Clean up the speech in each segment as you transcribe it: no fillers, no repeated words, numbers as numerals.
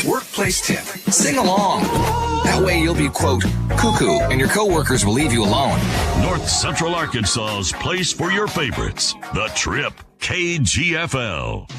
Workplace tip. Sing along. That way you'll be, quote, cuckoo, and your coworkers will leave you alone. North Central Arkansas's place for your favorites. The Trip, KGFL.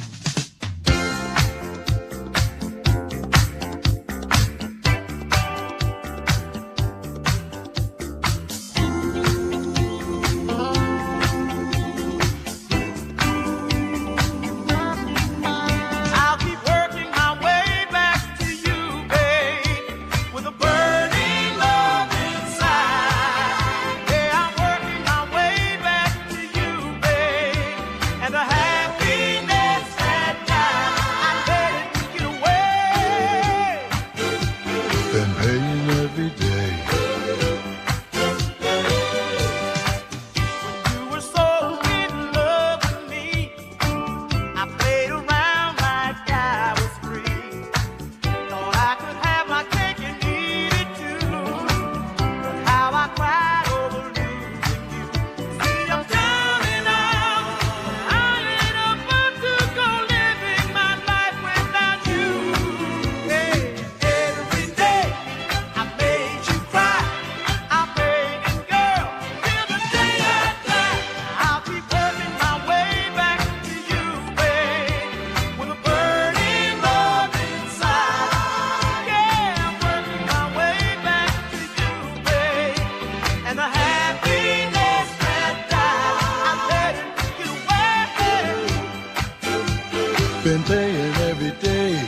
Been paying every day.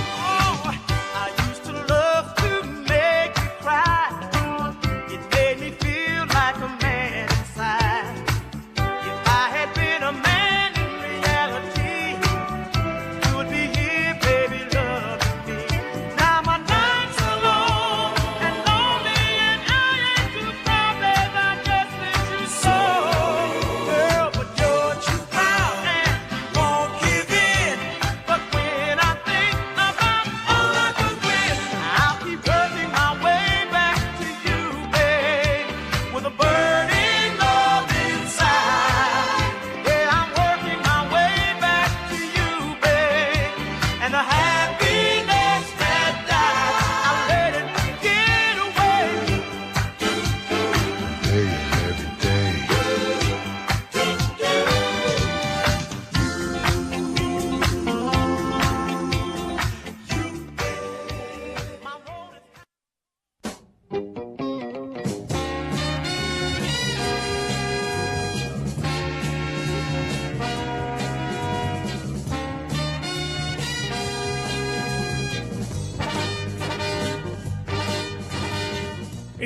Oh, I used to love to make you cry. It made me feel like a man inside. If I had been a man in reality, you would be here, baby, loving me. Now my nights are long and lonely, and I ain't too proud, babe, I just miss you so. Girl, but you're too proud and won't give in. But when I think about all I could win, I'll keep working my way back to you, babe, with a burning love inside. Yeah, I'm working my way back to you, babe, and the happiness that died, I let it get away. Paying every day. My road is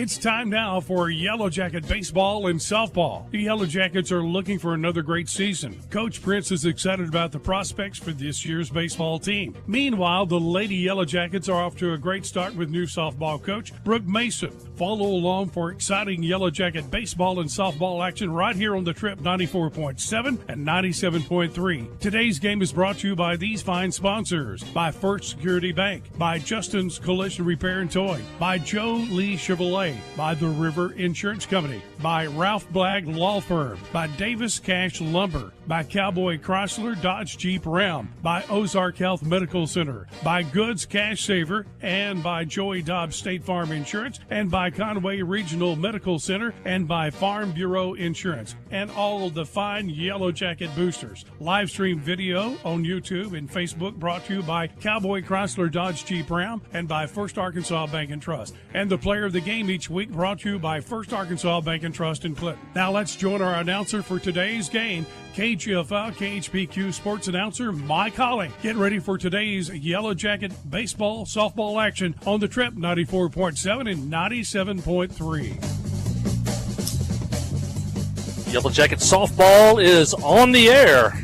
It's time now for Yellow Jacket baseball and softball. The Yellow Jackets are looking for another great season. Coach Prince is excited about the prospects for this year's baseball team. Meanwhile, the Lady Yellow Jackets are off to a great start with new softball coach Brooke Mason. Follow along for exciting Yellow Jacket baseball and softball action right here on the Trip 94.7 and 97.3. Today's game is brought to you by these fine sponsors: by First Security Bank, by Justin's Collision Repair and Toy, by Joe Lee Chevrolet, by the River Insurance Company, by Ralph Blagg Law Firm, by Davis Cash Lumber, by Cowboy Chrysler Dodge Jeep Ram, by Ozark Health Medical Center, by Goods Cash Saver, and by Joey Dobbs State Farm Insurance, and by Conway Regional Medical Center, and by Farm Bureau Insurance, and all of the fine Yellow Jacket boosters. Live stream video on YouTube and Facebook brought to you by Cowboy Chrysler Dodge Jeep Ram and by First Arkansas Bank and Trust. And the player of the game each week brought to you by First Arkansas Bank and Trust in Clinton. Now let's join our announcer for today's game, KGFL KHPQ sports announcer Mike Holly. Get ready for today's Yellow Jacket baseball, softball action on the Trip 94.7 and 97.3. Yellow Jacket softball is on the air.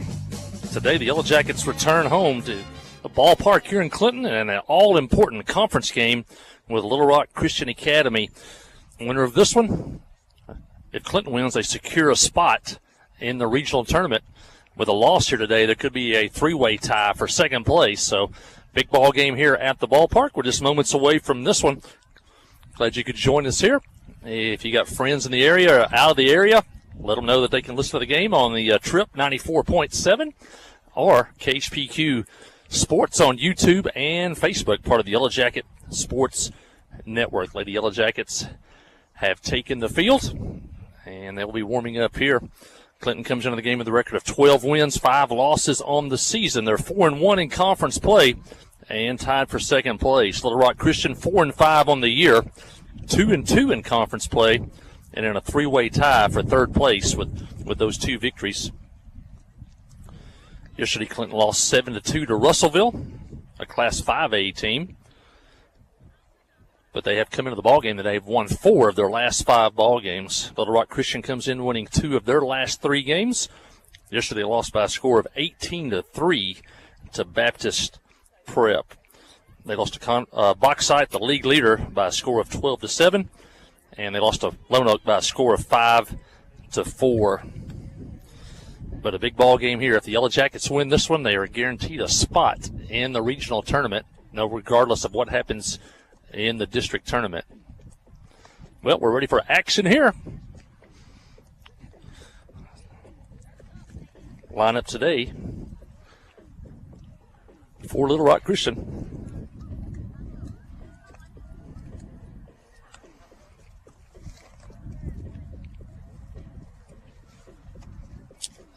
Today, the Yellow Jackets return home to the ballpark here in Clinton and an all-important conference game with Little Rock Christian Academy. Winner of this one, if Clinton wins, they secure a spot in the regional tournament. With a loss here today, there could be a three-way tie for second place. So, big ball game here at the ballpark. We're just moments away from this one. Glad you could join us here. If you got friends in the area or out of the area, let them know that they can listen to the game on the Trip 94.7 or KHPQ Sports on YouTube and Facebook, part of the Yellow Jacket Sports Network. Lady Yellow Jackets have taken the field, and they'll be warming up here. Clinton comes into the game with a record of 12 wins, 5 losses on the season. They're 4-1 in conference play and tied for second place. Little Rock Christian 4-5 on the year, 2-2 in conference play, and in a 3-way tie for third place with those 2 victories. Yesterday, Clinton lost 7-2 to Russellville, a Class 5A team. But they have come into the ballgame today. They've won 4 of their last 5 ball games. Little Rock Christian comes in winning 2 of their last 3 games. Yesterday, they lost by a score of 18-3 to Baptist Prep. They lost to Bauxite, the league leader, by a score of 12-7, and they lost to Lone Oak by a score of 5-4. But a big ball game here. If the Yellow Jackets win this one, they are guaranteed a spot in the regional tournament, regardless of what happens in the district tournament. Well, we're ready for action here. Lineup today for Little Rock Christian.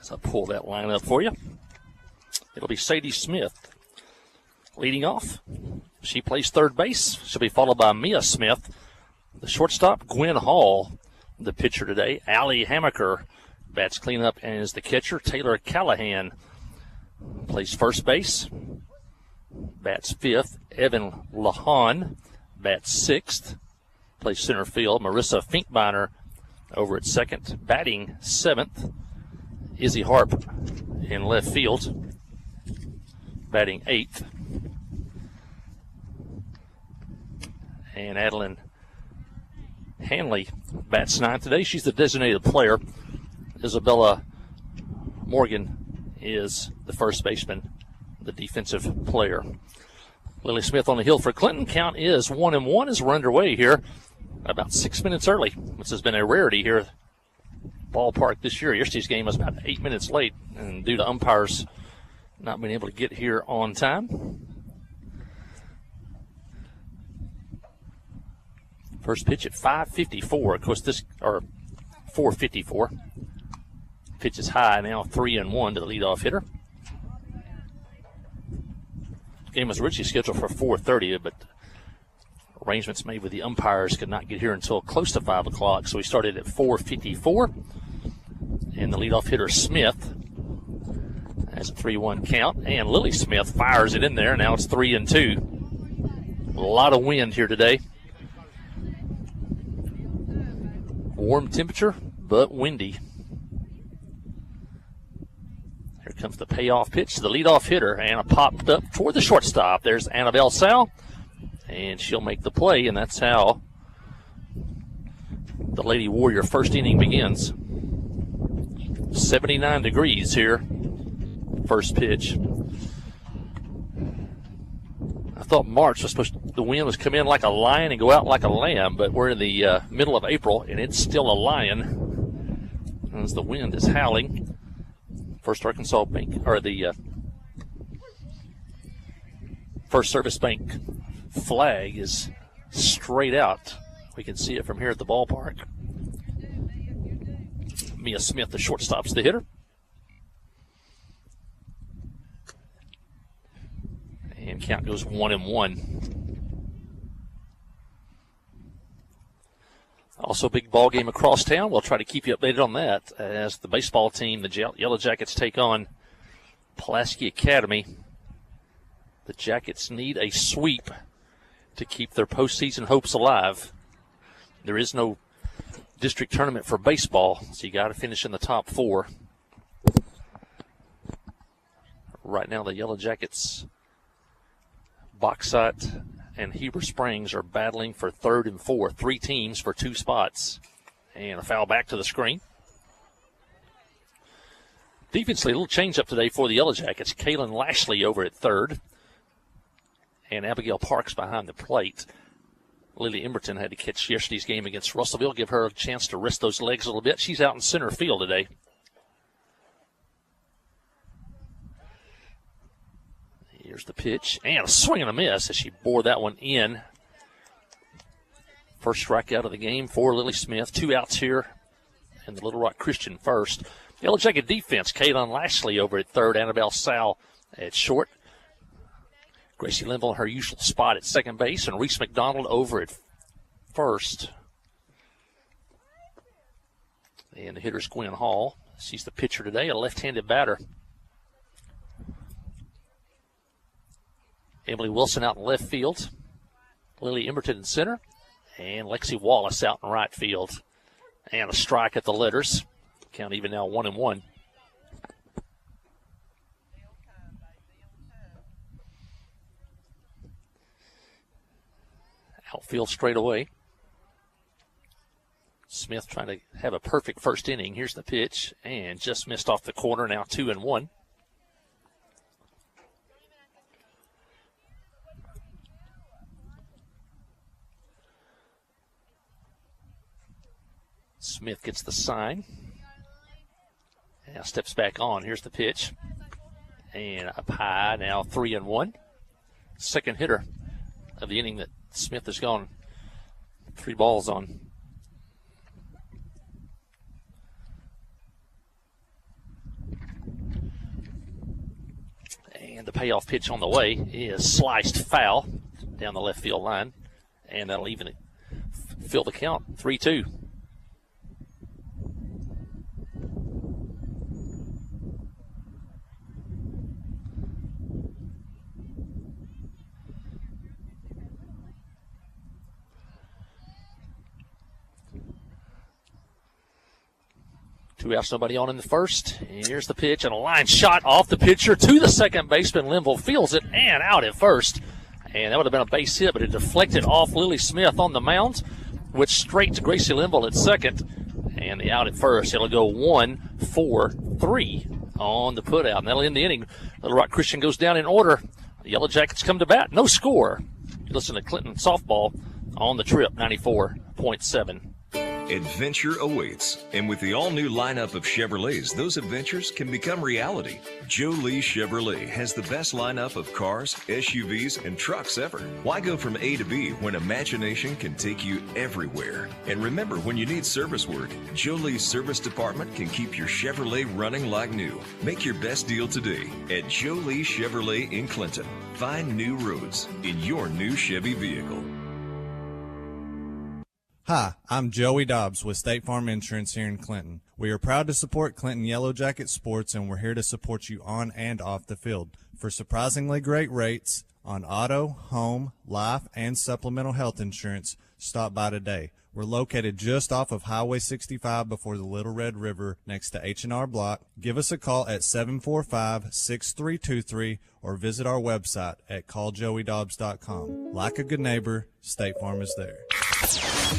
As I pull that line up for you, it'll be Sadie Smith leading off. She plays third base. She'll be followed by Mia Smith. The shortstop, Gwen Hall, the pitcher today. Allie Hamaker bats cleanup and is the catcher. Taylor Callahan plays first base. Bats fifth. Evan Lahan bats sixth. Plays center field. Marissa Finkbeiner over at second. Batting seventh. Izzy Harp in left field, batting eighth. And Adeline Hanley bats ninth today. She's the designated player. Isabella Morgan is the first baseman, the defensive player. Lily Smith on the hill for Clinton. Count is 1-1 as we're underway here. About 6 minutes early, which has been a rarity here at ballpark this year. Yesterday's game was about 8 minutes late, and due to umpires not being able to get here on time. First pitch at 5:54. Of course, 4:54. Pitch is high now, 3-1 to the leadoff hitter. The game was originally scheduled for 4:30, but arrangements made with the umpires could not get here until close to 5 o'clock, so we started at 4:54. And the leadoff hitter, Smith, has a 3-1 count. And Lily Smith fires it in there. Now it's 3-2. A lot of wind here today. Warm temperature, but windy. Here comes the payoff pitch to the leadoff hitter. Anna popped up toward the shortstop. There's Annabelle Sal, and she'll make the play, and that's how the Lady Warrior first inning begins. 79 degrees here. First pitch. I thought March was the wind was come in like a lion and go out like a lamb, but we're in the middle of April and it's still a lion as the wind is howling. First Arkansas Bank, or the First Service Bank flag is straight out. We can see it from here at the ballpark. Mia Smith, the shortstop's the hitter. And count goes 1-1. Also, big ball game across town. We'll try to keep you updated on that as the baseball team, the Yellow Jackets, take on Pulaski Academy. The Jackets need a sweep to keep their postseason hopes alive. There is no district tournament for baseball, so you got to finish in the top 4. Right now, the Yellow Jackets, Bauxite and Heber Springs are battling for 3rd and 4th. 3 teams for 2 spots. And a foul back to the screen. Defensively, a little change up today for the Yellow Jackets. Kaylin Lashley over at 3rd. And Abigail Parks behind the plate. Lily Emberton had to catch yesterday's game against Russellville, give her a chance to rest those legs a little bit. She's out in center field today. Here's the pitch, and a swing and a miss as she bore that one in. First strikeout of the game for Lily Smith. 2 outs here, and the Little Rock Christian first. Yellow Jacket defense, Kaylin Lashley over at third, Annabelle Sal at short. Gracie Linville in her usual spot at second base, and Reese McDonald over at first. And the hitter's Gwen Hall. She's the pitcher today, a left-handed batter. Emily Wilson out in left field. Lily Emberton in center. And Lexi Wallace out in right field. And a strike at the letters. Count even now 1-1. Outfield straight away. Smith trying to have a perfect first inning. Here's the pitch, and just missed off the corner. Now 2-1. Smith gets the sign. Now steps back on. Here's the pitch. And up high, now 3-1. Second hitter of the inning that Smith has gone 3 balls on. And the payoff pitch on the way is sliced foul down the left field line. And that'll even fill the count, 3-2. Two outs, nobody on in the first. And here's the pitch, and a line shot off the pitcher to the second baseman. Linville fields it and out at first. And that would have been a base hit, but it deflected off Lily Smith on the mound. Went straight to Gracie Linville at second. And the out at first. It'll go 1-4-3 on the put out. And that'll end the inning. Little Rock Christian goes down in order. The Yellow Jackets come to bat. No score. You listen to Clinton Softball on the Trip, 94.7. Adventure awaits, and with the all-new lineup of Chevrolets, those adventures can become reality. Jolie Chevrolet has the best lineup of cars, SUVs, and trucks ever. Why go from A to B when imagination can take you everywhere? And remember, when you need service work, Jolie's service department can keep your Chevrolet running like new. Make your best deal today at Jolie Chevrolet in Clinton. Find new roads in your new Chevy vehicle. Hi, I'm Joey Dobbs with State Farm Insurance here in Clinton. We are proud to support Clinton Yellow Jacket sports, and we're here to support you on and off the field. For surprisingly great rates on auto, home, life, and supplemental health insurance, stop by today. We're located just off of Highway 65 before the Little Red River next to H&R Block. Give us a call at 745-6323 or visit our website at calljoeydobbs.com. Like a good neighbor, State Farm is there.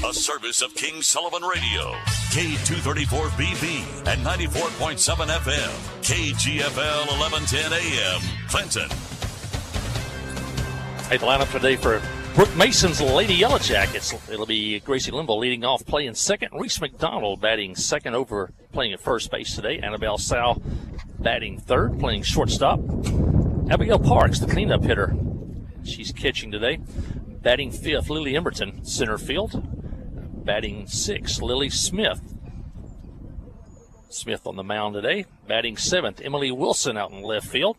A service of King Sullivan Radio, K234BB and 94.7 FM, KGFL 1110 AM, Clinton. Hey, the lineup today for Brooke Mason's Lady Yellow Jackets. It'll be Gracie Linville leading off, playing second. Reese McDonald batting second over, playing at first base today. Annabelle Sal batting third, playing shortstop. Abigail Parks, the cleanup hitter. She's catching today. Batting fifth, Lily Emberton, center field. Batting sixth, Lily Smith. Smith on the mound today. Batting seventh, Emily Wilson out in left field.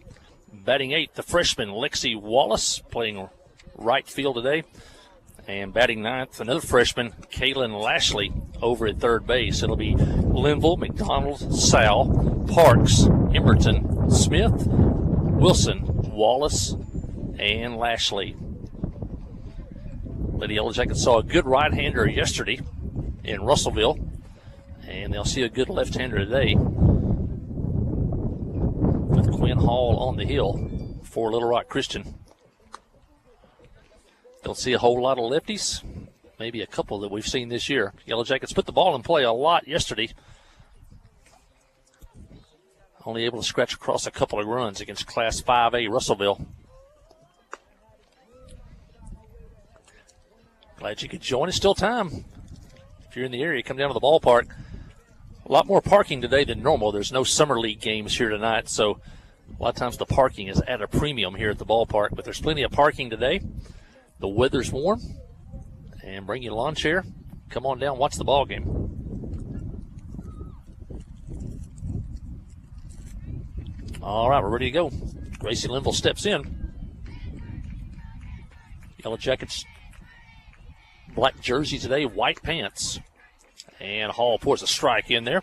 Batting eighth, the freshman Lexi Wallace, playing right field today. And batting ninth, another freshman, Kaylin Lashley, over at third base. It'll be Linville, McDonald, Sal, Parks, Emberton, Smith, Wilson, Wallace, and Lashley. Lady Yellow Jackets saw a good right-hander yesterday in Russellville, and they'll see a good left-hander today with Quinn Hall on the hill for Little Rock Christian. Don't see a whole lot of lefties, maybe a couple that we've seen this year. Yellow Jackets put the ball in play a lot yesterday. Only able to scratch across a couple of runs against Class 5A Russellville. Glad you could join us. Still time. If you're in the area, come down to the ballpark. A lot more parking today than normal. There's no Summer League games here tonight, so A lot of times the parking is at a premium here at the ballpark, but there's plenty of parking today. The weather's warm, and bring your lawn chair. Come on down, watch the ball game. All right, we're ready to go. Gracie Linville steps in. Yellow Jackets, black jersey today, white pants. And Hall pours a strike in there.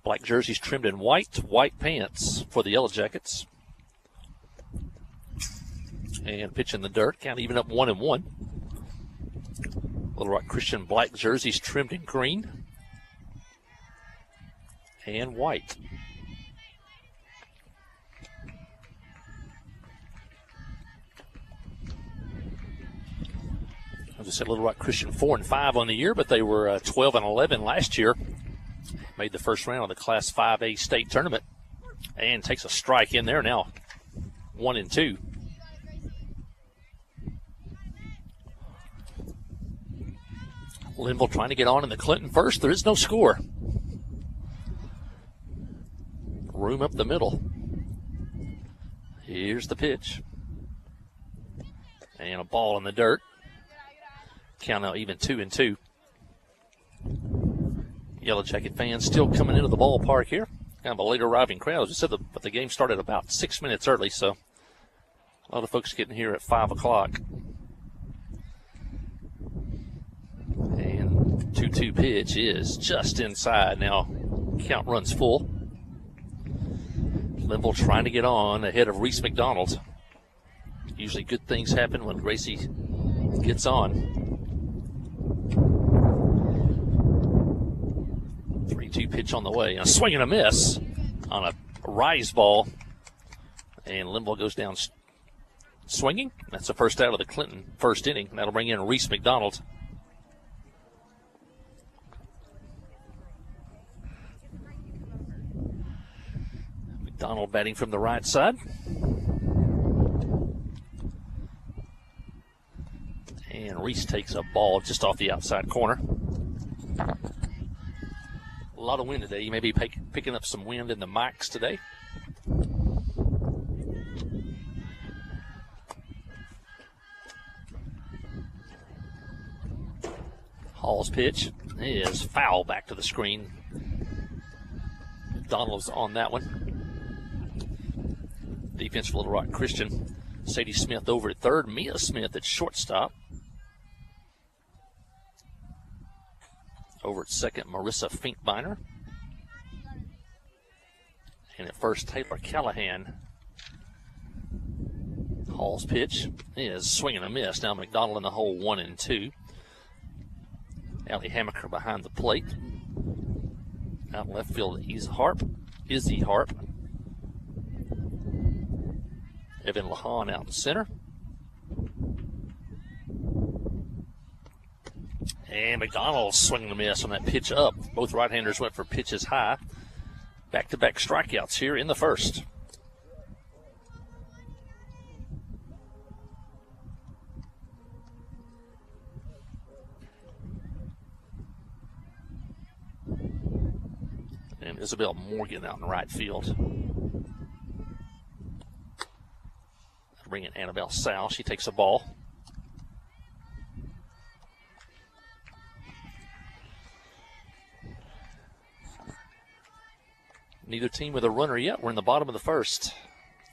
Black jerseys trimmed in white pants for the Yellow Jackets. And pitch in the dirt, count even up 1-1. Little Rock Christian black jerseys trimmed in green and white. As I said, Little Rock Christian 4-5 on the year, but they were 12-11 last year. Made the first round of the Class 5A state tournament and takes a strike in there now. 1-2. Linville trying to get on in the Clinton first. There is no score. Room up the middle. Here's the pitch. And a ball in the dirt. Count now even 2-2. Yellow Jacket fans still coming into the ballpark here. Kind of a late arriving crowd. As I said, but the game started about 6 minutes early, so a lot of folks getting here at 5 o'clock. And 2-2 pitch is just inside. Now count runs full. Linville trying to get on ahead of Reese McDonald. Usually good things happen when Gracie gets on. 3-2 pitch on the way. A swing and a miss on a rise ball. And Linville goes down swinging. That's the first out of the Clinton first inning. That'll bring in Reese McDonald. McDonald batting from the right side. And Reese takes a ball just off the outside corner. A lot of wind today. You may be picking up some wind in the mics today. Hall's pitch is foul back to the screen. McDonald's on that one. Defense for Little Rock Christian. Sadie Smith over at third. Mia Smith at shortstop. Over at second, Marissa Finkbeiner. And at first, Taylor Callahan. Hall's pitch is swing and a miss. Now McDonald in the hole, 1-2. Allie Hammaker behind the plate. Out in left field, Izzy Harp. Evan Lahan out in center. And McDonald swinging a miss on that pitch up. Both right-handers went for pitches high. Back-to-back strikeouts here in the first. And Isabel Morgan out in right field. Bring in Annabelle Sal. She takes a ball. Neither team with a runner yet. We're in the bottom of the first.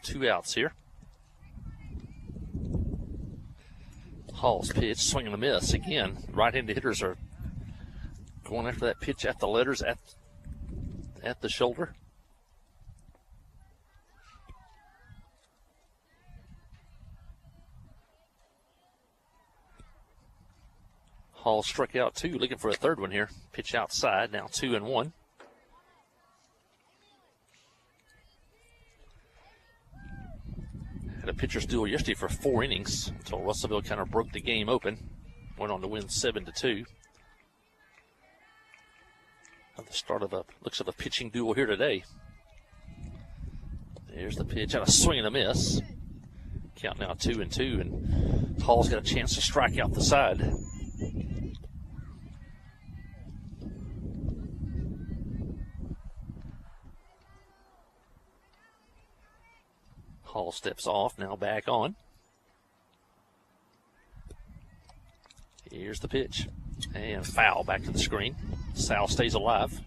2 outs here. Hall's pitch, swing and a miss. Again, right-handed hitters are going after that pitch at the letters, at the shoulder. Hall struck out 2, looking for a third one here. Pitch outside, now 2-1. Had a pitcher's duel yesterday for 4 innings until Russellville kind of broke the game open. Went on to win 7-2. At the start of looks of a pitching duel here today. There's the pitch, out a swing and a miss. Count now 2-2, and Hall's got a chance to strike out the side. Hall steps off, now back on. Here's the pitch. And foul back to the screen. Sal stays alive.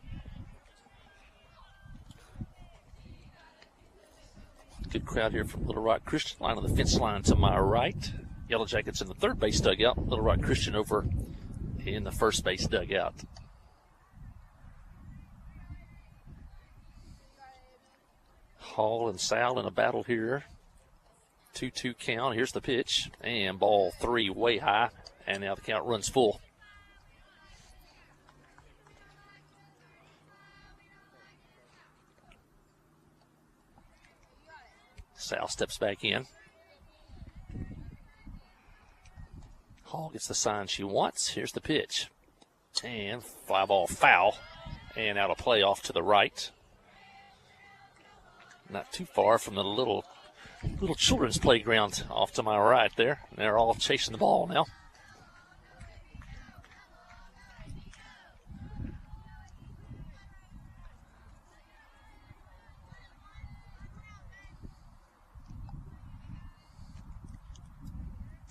Good crowd here from Little Rock Christian. Line on the fence line to my right. Yellow Jackets in the third base dugout. Little Rock Christian over in the first base dugout. Hall and Sal in a battle here. 2-2 count. Here's the pitch. And ball 3 way high. And now the count runs full. Sal steps back in. Hall gets the sign she wants. Here's the pitch. And fly ball foul. And out of play off to the right. Not too far from the little children's playground off to my right there. They're all chasing the ball now.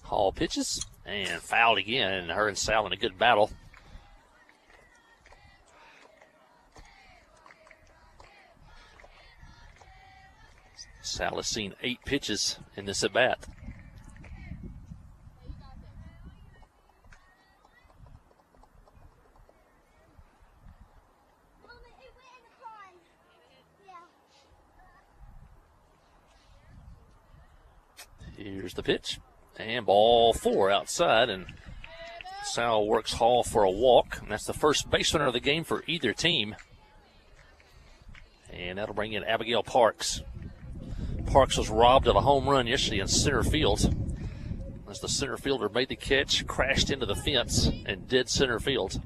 Hall pitches and fouled again, and her and Sal in a good battle. Sal has seen 8 pitches in this at-bat. Here's the pitch. And ball 4 outside, and Sal works Hall for a walk. And that's the first base runner of the game for either team. And that'll bring in Abigail Parks. Parks was robbed of a home run yesterday in center field. As the center fielder made the catch, crashed into the fence, and did center field.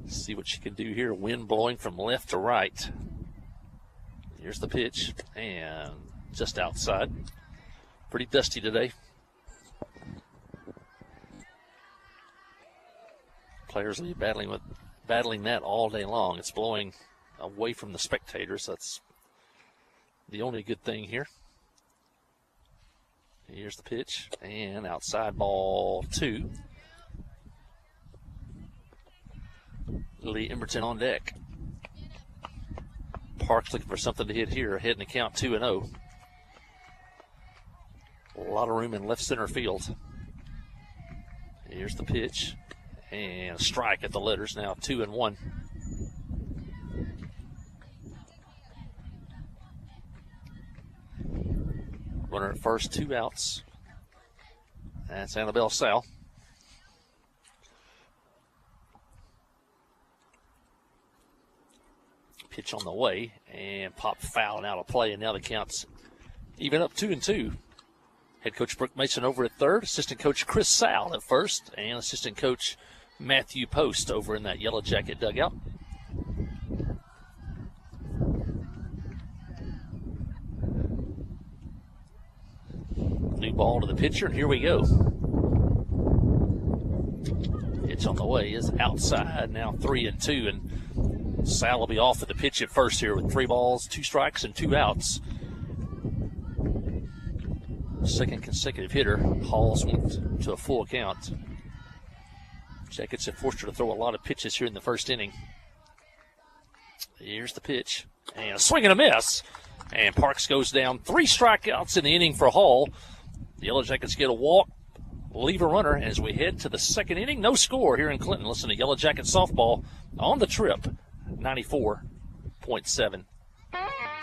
See what she can do here. Wind blowing from left to right. Here's the pitch, and just outside. Pretty dusty today. Players will be battling that all day long. It's blowing away from the spectators. That's the only good thing here. Here's the pitch, and outside ball 2. Lee Emberton on deck. Parks looking for something to hit here, ahead in the count 2-0. A lot of room in left center field. Here's the pitch, and a strike at the letters, now 2-1. Runner at first, 2 outs. That's Annabelle Sal. Pitch on the way, and pop foul and out of play, and now the count's even up 2-2. Head coach Brooke Mason over at third, assistant coach Chris Sal at first, and assistant coach Matthew Post over in that Yellow Jacket dugout. New ball to the pitcher, and here we go. Pitch on the way is outside, now 3-2, and Sal will be off at the pitch at first here with 3 balls, 2 strikes, and 2 outs. Second consecutive hitter. Halls went to a full count. Jackets have forced her to throw a lot of pitches here in the first inning. Here's the pitch. And a swing and a miss. And Parks goes down. 3 strikeouts in the inning for Hall. The Yellow Jackets get a walk, leave a runner as we head to the second inning. No score here in Clinton. Listen to Yellow Jacket softball on the Trip. 94.7.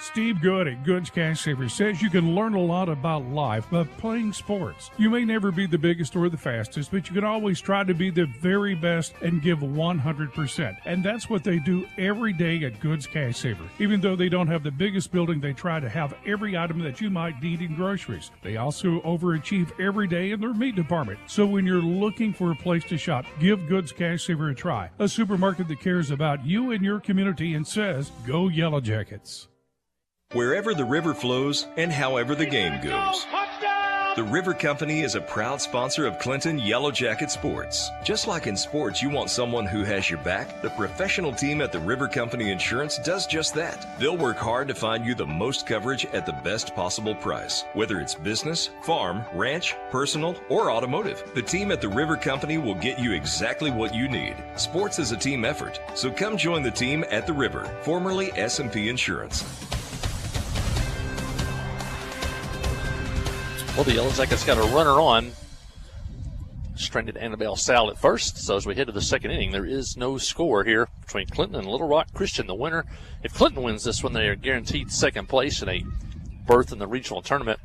Steve Good at Goods Cash Saver says you can learn a lot about life by playing sports. You may never be the biggest or the fastest, but you can always try to be the very best and give 100%. And that's what they do every day at Goods Cash Saver. Even though they don't have the biggest building, they try to have every item that you might need in groceries. They also overachieve every day in their meat department. So when you're looking for a place to shop, give Goods Cash Saver a try. A supermarket that cares about you and your community and says, go Yellow Jackets. Wherever the river flows and however the game goes. The River Company is a proud sponsor of Clinton Yellow Jacket Sports. Just like in sports, you want someone who has your back. The professional team at the River Company Insurance does just that. They'll work hard to find you the most coverage at the best possible price. Whether it's business, farm, ranch, personal, or automotive, the team at the River Company will get you exactly what you need. Sports is a team effort, so come join the team at the River, formerly S&P Insurance. Well, the Yellow Jackets got a runner on. Stranded Annabelle Sal at first. So as we head to the second inning, there is no score here between Clinton and Little Rock Christian. The winner, if Clinton wins this one, they are guaranteed second place and a berth in the regional tournament.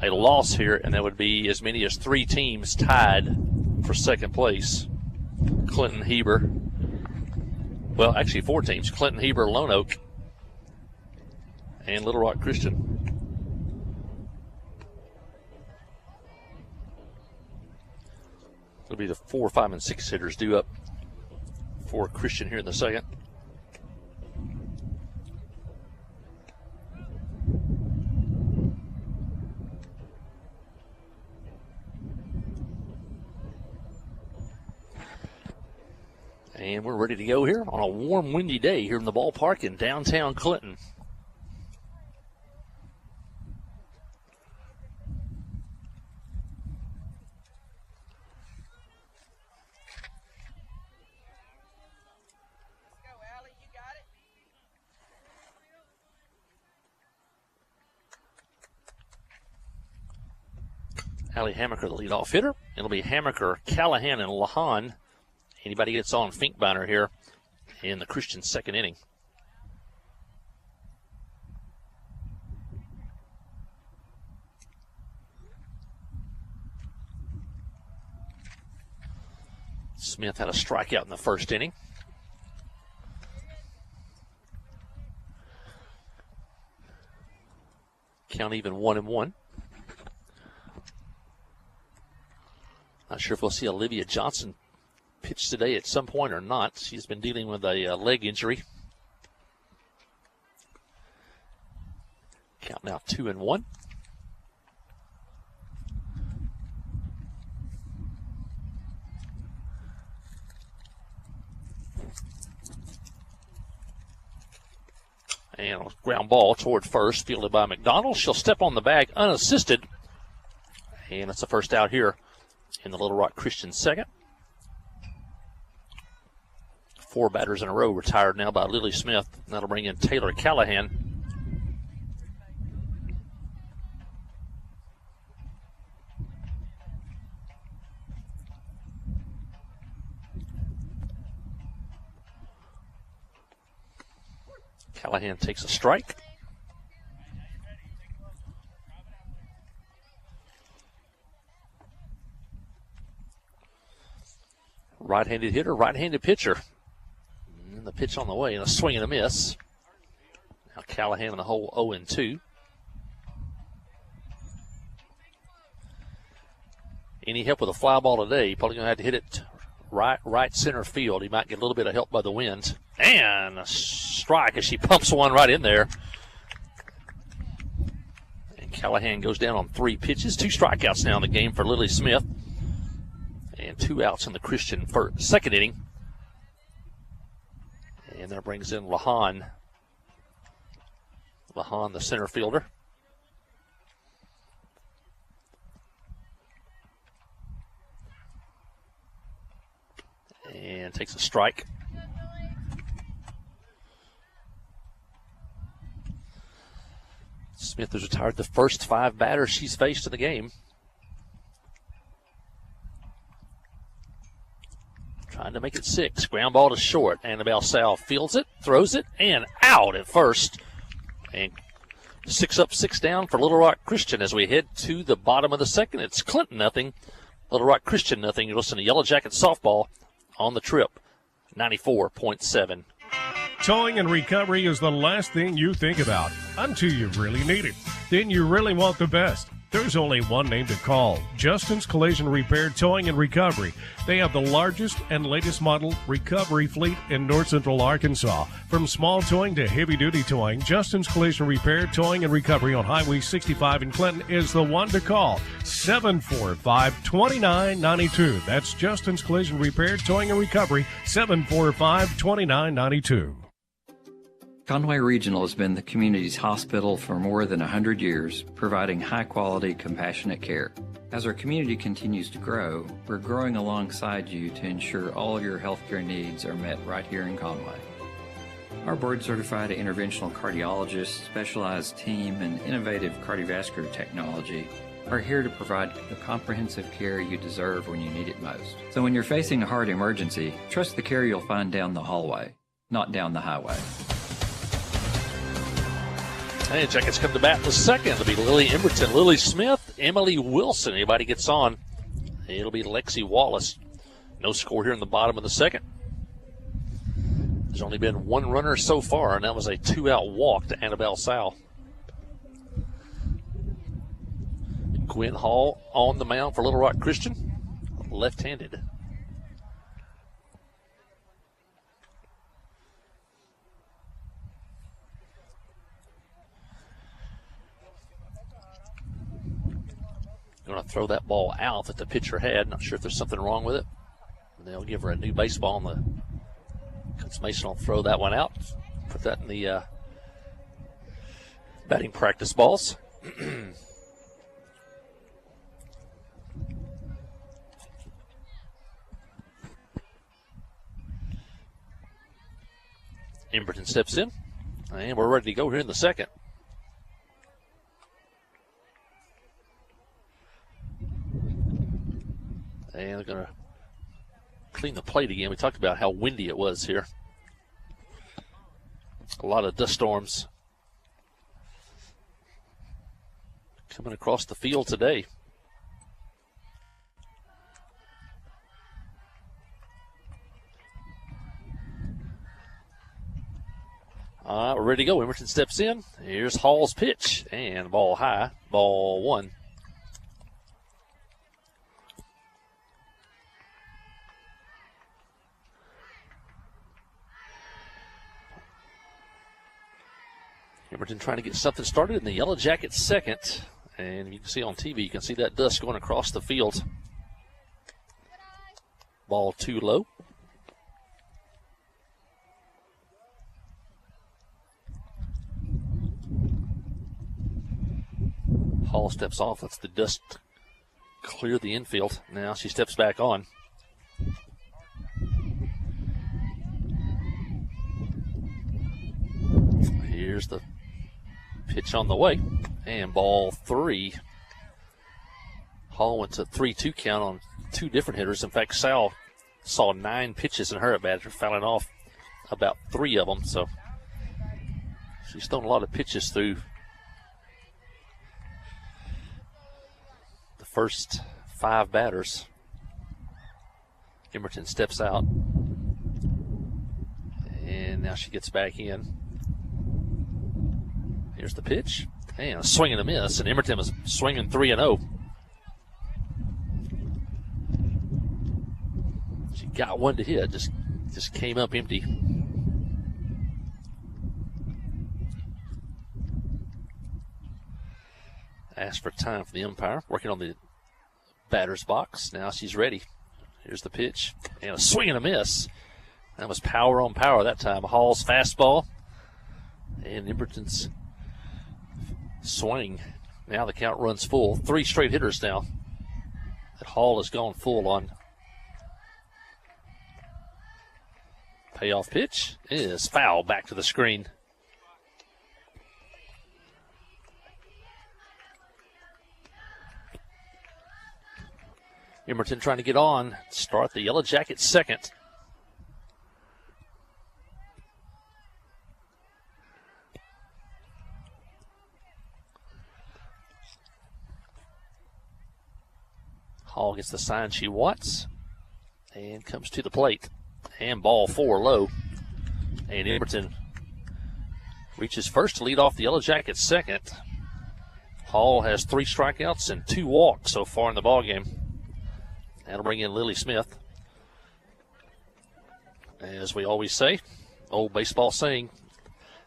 A loss here, and that would be as many as 3 teams tied for second place. Clinton, Heber. Well, actually 4 teams. Clinton, Heber, Lone Oak, and Little Rock Christian. It'll be the 4, 5, and 6 hitters due up for Christian here in the second. And we're ready to go here on a warm, windy day here in the ballpark in downtown Clinton. Allie Hammaker, the leadoff hitter. It'll be Hammaker, Callahan, and Lahan. Anybody gets on Finkbeiner here in the Christian second inning. Smith had a strikeout in the first inning. Count even 1-1. Not sure if we'll see Olivia Johnson pitch today at some point or not. She's been dealing with a leg injury. Count now 2-1. And a ground ball toward first, fielded by McDonald. She'll step on the bag unassisted. And it's the first out here in the Little Rock Christian second. 4 batters in a row retired now by Lily Smith. That'll bring in Taylor Callahan. Callahan takes a strike. Right-handed hitter, right-handed pitcher. And the pitch on the way and a swing and a miss. Now Callahan in the hole 0-2. Any help with a fly ball today, probably going to have to hit it right center field. He might get a little bit of help by the wind. And a strike as she pumps one right in there. And Callahan goes down on 3 pitches. 2 strikeouts now in the game for Lily Smith. And 2 outs in the Christian second inning. And that brings in Lahan. Lahan, the center fielder. And takes a strike. Smith has retired the first 5 batters she's faced in the game. Trying to make it 6. Ground ball to short. Annabelle Sal fields it, throws it, and out at first. And 6 up, 6 down for Little Rock Christian as we head to the bottom of the second. It's Clinton nothing, Little Rock Christian nothing. You're listening to Yellow Jacket Softball on the Trip, 94.7. Towing and recovery is the last thing you think about until you really need it. Then you really want the best. There's only one name to call, Justin's Collision Repair, Towing, and Recovery. They have the largest and latest model recovery fleet in north central Arkansas. From small towing to heavy-duty towing, Justin's Collision Repair, Towing, and Recovery on Highway 65 in Clinton is the one to call, 745-2992. That's Justin's Collision Repair, Towing, and Recovery, 745-2992. Conway Regional has been the community's hospital for more than 100 years, providing high-quality, compassionate care. As our community continues to grow, we're growing alongside you to ensure all your healthcare needs are met right here in Conway. Our board-certified interventional cardiologists, specialized team, and innovative cardiovascular technology are here to provide the comprehensive care you deserve when you need it most. So when you're facing a heart emergency, trust the care you'll find down the hallway, not down the highway. And Jackets come to bat in the second. It'll be Lily Emberton, Lily Smith, Emily Wilson. Anybody gets on, it'll be Lexi Wallace. No score here in the bottom of the second. There's only been one runner so far, and that was a 2-out walk to Annabelle Sowell. Gwen Hall on the mound for Little Rock Christian, left-handed. Going to throw that ball out that the pitcher had. Not sure if there's something wrong with it. And they'll give her a new baseball, and Coach Mason will throw that one out. Put that in the batting practice balls. Emberton steps in, and we're ready to go here in the second. And they're going to clean the plate again. We talked about how windy it was here. A lot of dust storms coming across the field today. All right, we're ready to go. Emerson steps in. Here's Hall's pitch. And ball high. Ball one. Emerton trying to get something started in the Yellow Jackets second. And you can see on TV, you can see that dust going across the field. Ball too low. Hall steps off, lets the dust clear the infield. Now she steps back on. Here's the pitch on the way. And ball three. Hall went to 3-2 count on two different hitters. In fact, Sal saw 9 pitches in her at bat, fouling off about 3 of them. So she's thrown a lot of pitches through the first 5 batters. Emberton steps out. And now she gets back in. Here's the pitch. And a swing and a miss. And Emberton is swinging 3-0. She got one to hit. Just came up empty. Asked for time for the umpire. Working on the batter's box. Now she's ready. Here's the pitch. And a swing and a miss. That was power on power that time. Hall's fastball. And Emberton's swing. Now the count runs full. 3 straight hitters now that Hall has gone full on. Payoff pitch is foul back to the screen. Emberton trying to get on. Start the Yellow Jackets second. Hall gets the sign she wants and comes to the plate. And ball 4 low. And Emberton reaches first to lead off the Yellow Jackets second. Hall has 3 strikeouts and 2 walks so far in the ballgame. That'll bring in Lily Smith. As we always say, old baseball saying,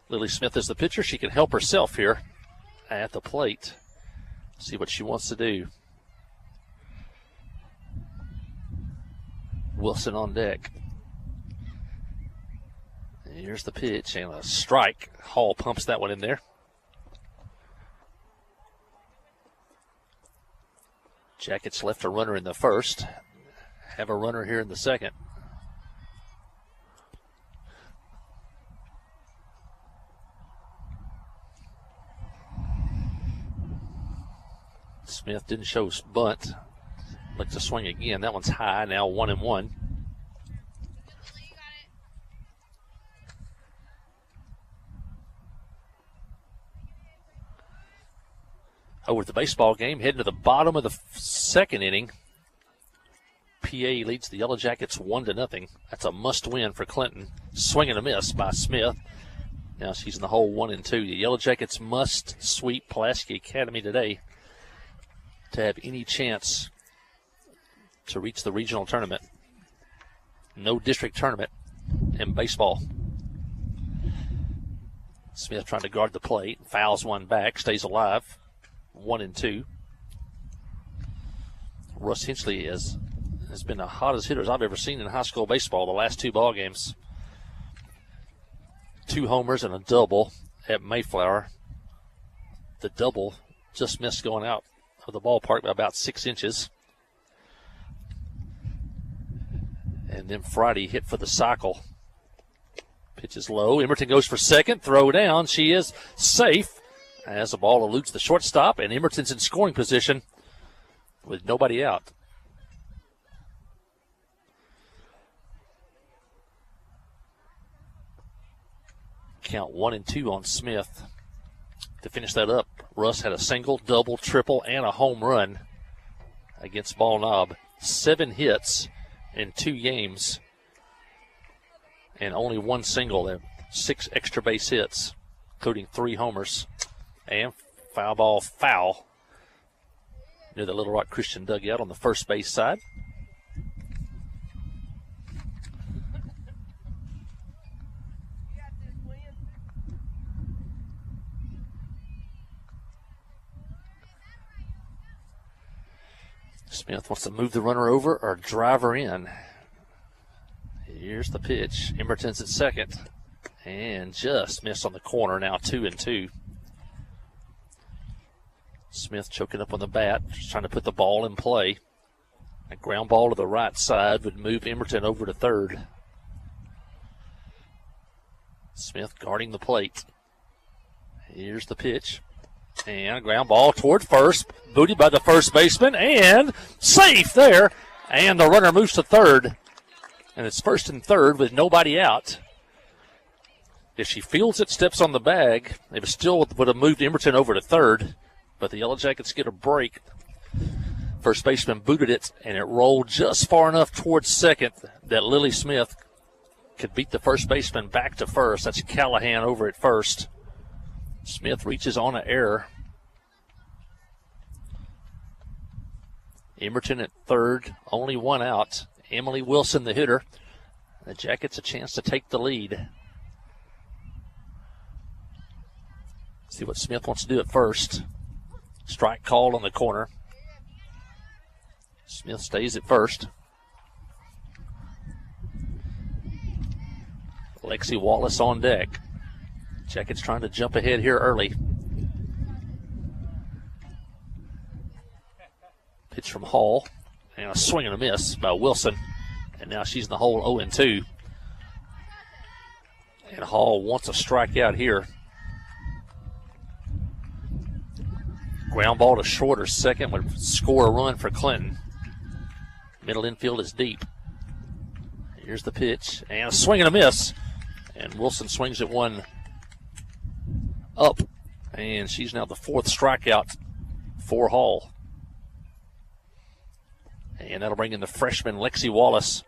Lily Smith is the pitcher. She can help herself here at the plate. See what she wants to do. Wilson on deck. Here's the pitch and a strike. Hall pumps that one in there. Jackets left a runner in the first. Have a runner here in the second. Smith didn't show bunt. Looks to swing again. That one's high, now 1-1. Over the baseball game, heading to the bottom of the second inning. PA leads the Yellow Jackets 1-0. That's a must-win for Clinton. Swing and a miss by Smith. Now she's in the hole 1-2. The Yellow Jackets must sweep Pulaski Academy today to have any chance to reach the regional tournament. No district tournament in baseball. Smith trying to guard the plate. Fouls one back. Stays alive. 1-2. Russ Hinchley has been the hottest hitters I've ever seen in high school baseball the last 2 ball games. 2 homers and a double at Mayflower. The double just missed going out of the ballpark by about 6 inches. And then Friday hit for the cycle. Pitch is low. Emerton goes for second. Throw down. She is safe as the ball eludes the shortstop, and Emerton's in scoring position with nobody out. Count 1-2 on Smith. To finish that up, Russ had a single, double, triple, and a home run against Ball Knob. 7 hits in 2 games and only 1 single. There 6 extra base hits, including 3 homers. And foul ball foul near the Little Rock Christian dugout on the first base side. Smith wants to move the runner over or drive her in. Here's the pitch. Emerton's at second and just missed on the corner. Now 2-2. Smith choking up on the bat, just trying to put the ball in play. A ground ball to the right side would move Emerton over to third. Smith guarding the plate. Here's the pitch. And a ground ball toward first. Booted by the first baseman. And safe there. And the runner moves to third. And it's first and third with nobody out. If she fields it, steps on the bag, it still would have moved Emerton over to third. But the Yellow Jackets get a break. First baseman booted it, and it rolled just far enough towards second that Lily Smith could beat the first baseman back to first. That's Callahan over at first. Smith reaches on an error. Emerton at third, only 1 out. Emily Wilson, the hitter. The Jackets a chance to take the lead. See what Smith wants to do at first. Strike called on the corner. Smith stays at first. Lexi Wallace on deck. Jackets trying to jump ahead here early. Pitch from Hall. And a swing and a miss by Wilson. And now she's in the hole 0-2. And Hall wants a strikeout here. Ground ball to short or second would score a run for Clinton. Middle infield is deep. Here's the pitch. And a swing and a miss. And Wilson swings at one up. And she's now the 4th strikeout for Hall. And that'll bring in the freshman Lexi Wallace.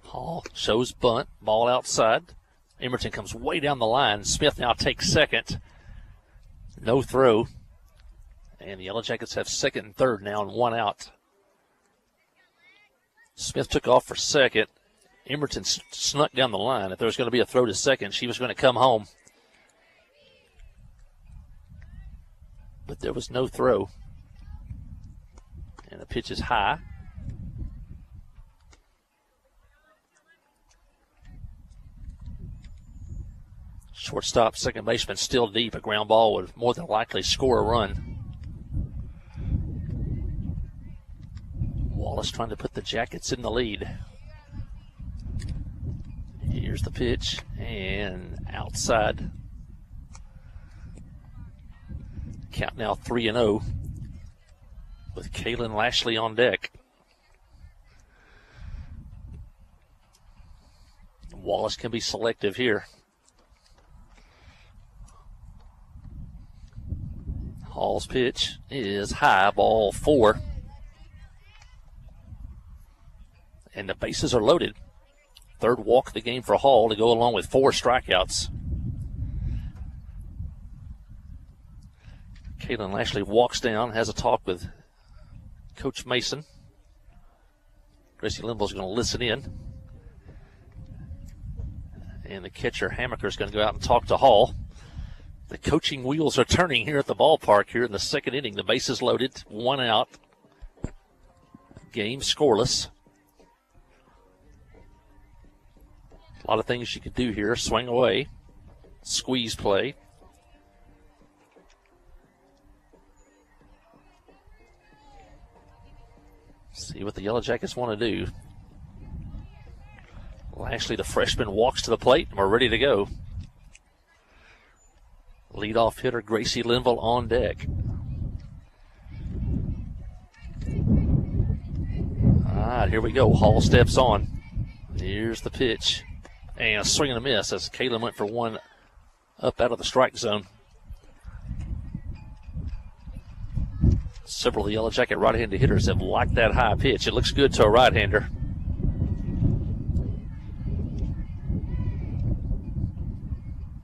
Hall Shows bunt, ball outside. Emerton comes way down the line. Smith now takes second. No throw. And the Yellow Jackets have second and third now and one out. Smith took off for second. Emerton snuck down the line. If there was going to be a throw to second, she was going to come home. But there was no throw. And the pitch is high. Shortstop, second baseman still deep. A ground ball would more than likely score a run. Wallace trying to put the Jackets in the lead. Here's the pitch, and outside. Count now 3-0 with Kaylin Lashley on deck. Wallace can be selective here. Hall's pitch is high, ball 4. And the bases are loaded. Third walk of the game for Hall to go along with 4 strikeouts. Kaylin Lashley walks down, has a talk with Coach Mason. Gracie Limball's going to listen in. And the catcher, Hammaker, is going to go out and talk to Hall. The coaching wheels are turning here at the ballpark here in the second inning. The bases loaded, 1 out. Game scoreless. A lot of things you could do here. Swing away. Squeeze play. See what the Yellow Jackets want to do. Lashley, the freshman, walks to the plate, and we're ready to go. Leadoff hitter Gracie Linville on deck. All right, here we go. Hall steps on. Here's the pitch. And a swing and a miss as Kaylin went for one up out of the strike zone. Several of the Yellow Jacket right-handed hitters have liked that high pitch. It looks good to a right-hander.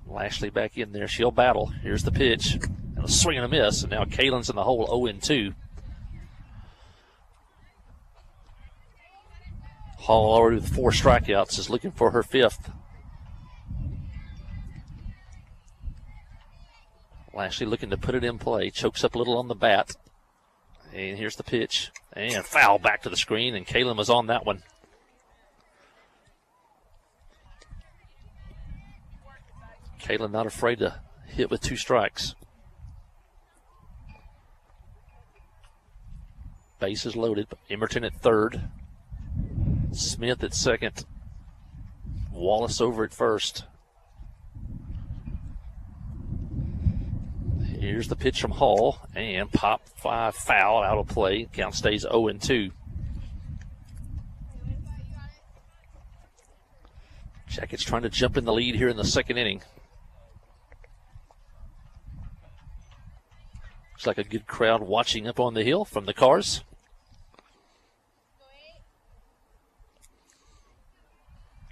Lashley back in there. She'll battle. Here's the pitch. And a swing and a miss. And now Kaylin's in the hole 0-2. Hall already with 4 strikeouts is looking for her 5th. Lashley looking to put it in play. Chokes up a little on the bat. And here's the pitch. And foul back to the screen. And Kaylin was on that one. Kaylin not afraid to hit with 2 strikes. Bases loaded. Emerton at third. Smith at second. Wallace over at first. Here's the pitch from Hall. And pop 5 foul out of play. Count stays 0-2. Jackets trying to jump in the lead here in the second inning. Looks like a good crowd watching up on the hill from the cars.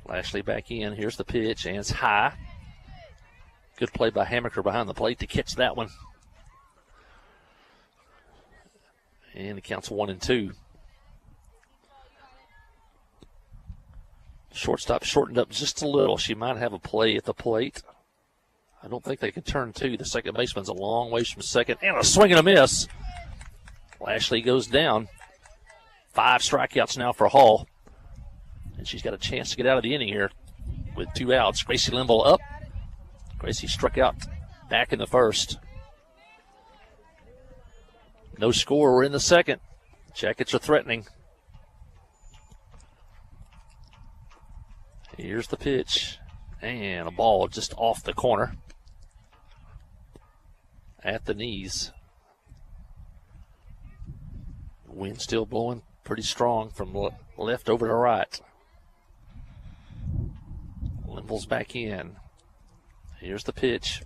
Lashley back in. Here's the pitch, and it's high. Good play by Hammaker behind the plate to catch that one. And it counts 1-2. Shortstop shortened up just a little. She might have a play at the plate. I don't think they can turn 2. The second baseman's a long ways from second. And a swing and a miss. Lashley goes down. 5 strikeouts now for Hall. And she's got a chance to get out of the inning here with 2 outs. Gracie Linville up. Gracie struck out back in the first. No score. We're in the second. Jackets are threatening. Here's the pitch. And a ball just off the corner. At the knees. Wind still blowing pretty strong from left over to right. Linville's back in. Here's the pitch.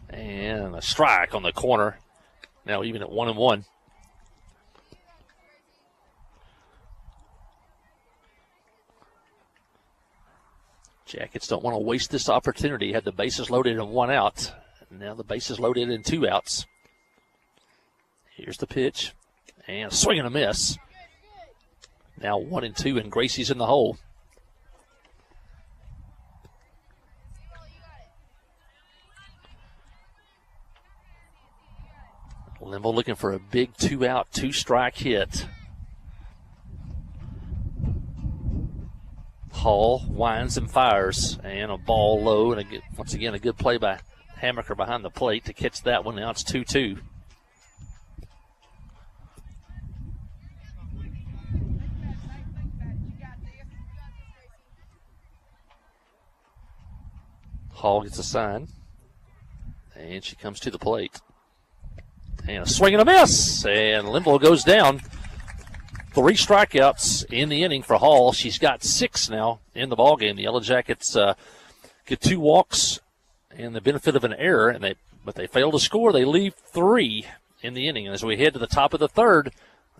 And a strike on the corner. Now even at 1-1. Jackets don't want to waste this opportunity. Had the bases loaded and 1 out. Now the bases loaded and 2 outs. Here's the pitch. And a swing and a miss. Now 1-2, and Gracie's in the hole. Limbo looking for a big 2-out, 2-strike hit. Hall winds and fires, and a ball low, and once again a good play by Hammaker behind the plate to catch that one. Now it's 2-2. Hall gets a sign, and she comes to the plate. And a swing and a miss, and Limbo goes down. 3 strikeouts in the inning for Hall. She's got 6 now in the ballgame. The Yellow Jackets get 2 walks and the benefit of an error, but they fail to score. They leave 3 in the inning. And as we head to the top of the third,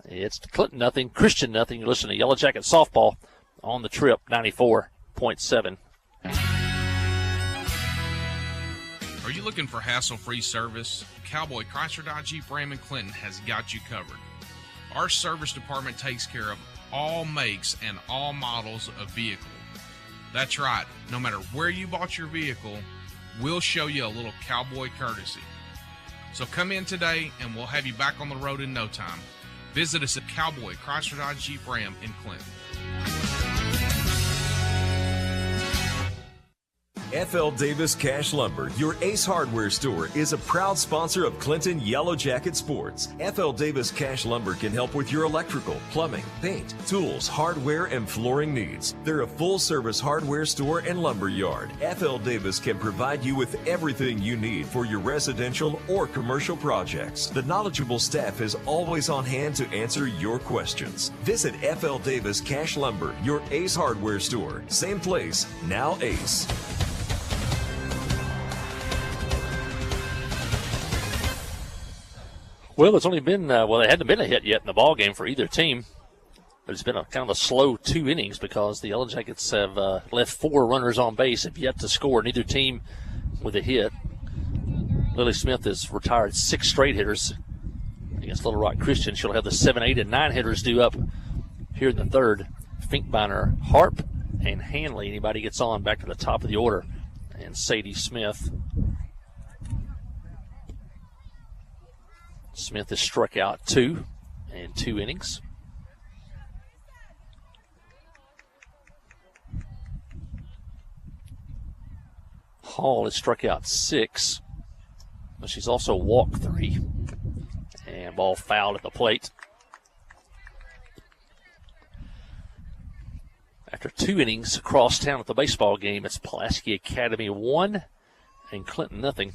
it's Clinton nothing, Christian nothing. You listen to Yellow Jacket Softball on the Trip 94.7. Are you looking for hassle-free service? Cowboy Chrysler Dodge Jeep Ram in Clinton has got you covered. Our service department takes care of all makes and all models of vehicle. That's right, no matter where you bought your vehicle, we'll show you a little cowboy courtesy. So come in today and we'll have you back on the road in no time. Visit us at Cowboy Chrysler Dodge Jeep Ram in Clinton. F.L. Davis Cash Lumber, your Ace Hardware store, is a proud sponsor of Clinton Yellow Jacket Sports. F.L. Davis Cash Lumber can help with your electrical, plumbing, paint, tools, hardware, and flooring needs. They're a full-service hardware store and lumber yard. F.L. Davis can provide you with everything you need for your residential or commercial projects. The knowledgeable staff is always on hand to answer your questions. Visit F.L. Davis Cash Lumber, your Ace Hardware store. Same place, now Ace. Well, it's only been, there hadn't been a hit yet in the ball game for either team. But it's been a kind of a slow 2 innings because the Yellow Jackets have left 4 runners on base, have yet to score. Neither team with a hit. Lily Smith has retired 6 straight hitters against Little Rock Christian. She'll have the 7, 8, and 9 hitters due up here in the third. Finkbeiner, Harp, and Hanley. Anybody gets on back to the top of the order. And Sadie Smith. Smith has struck out 2 in 2 innings. Hall has struck out 6, but she's also walked 3. And ball fouled at the plate. After 2 innings across town at the baseball game, it's Pulaski Academy 1 and Clinton nothing.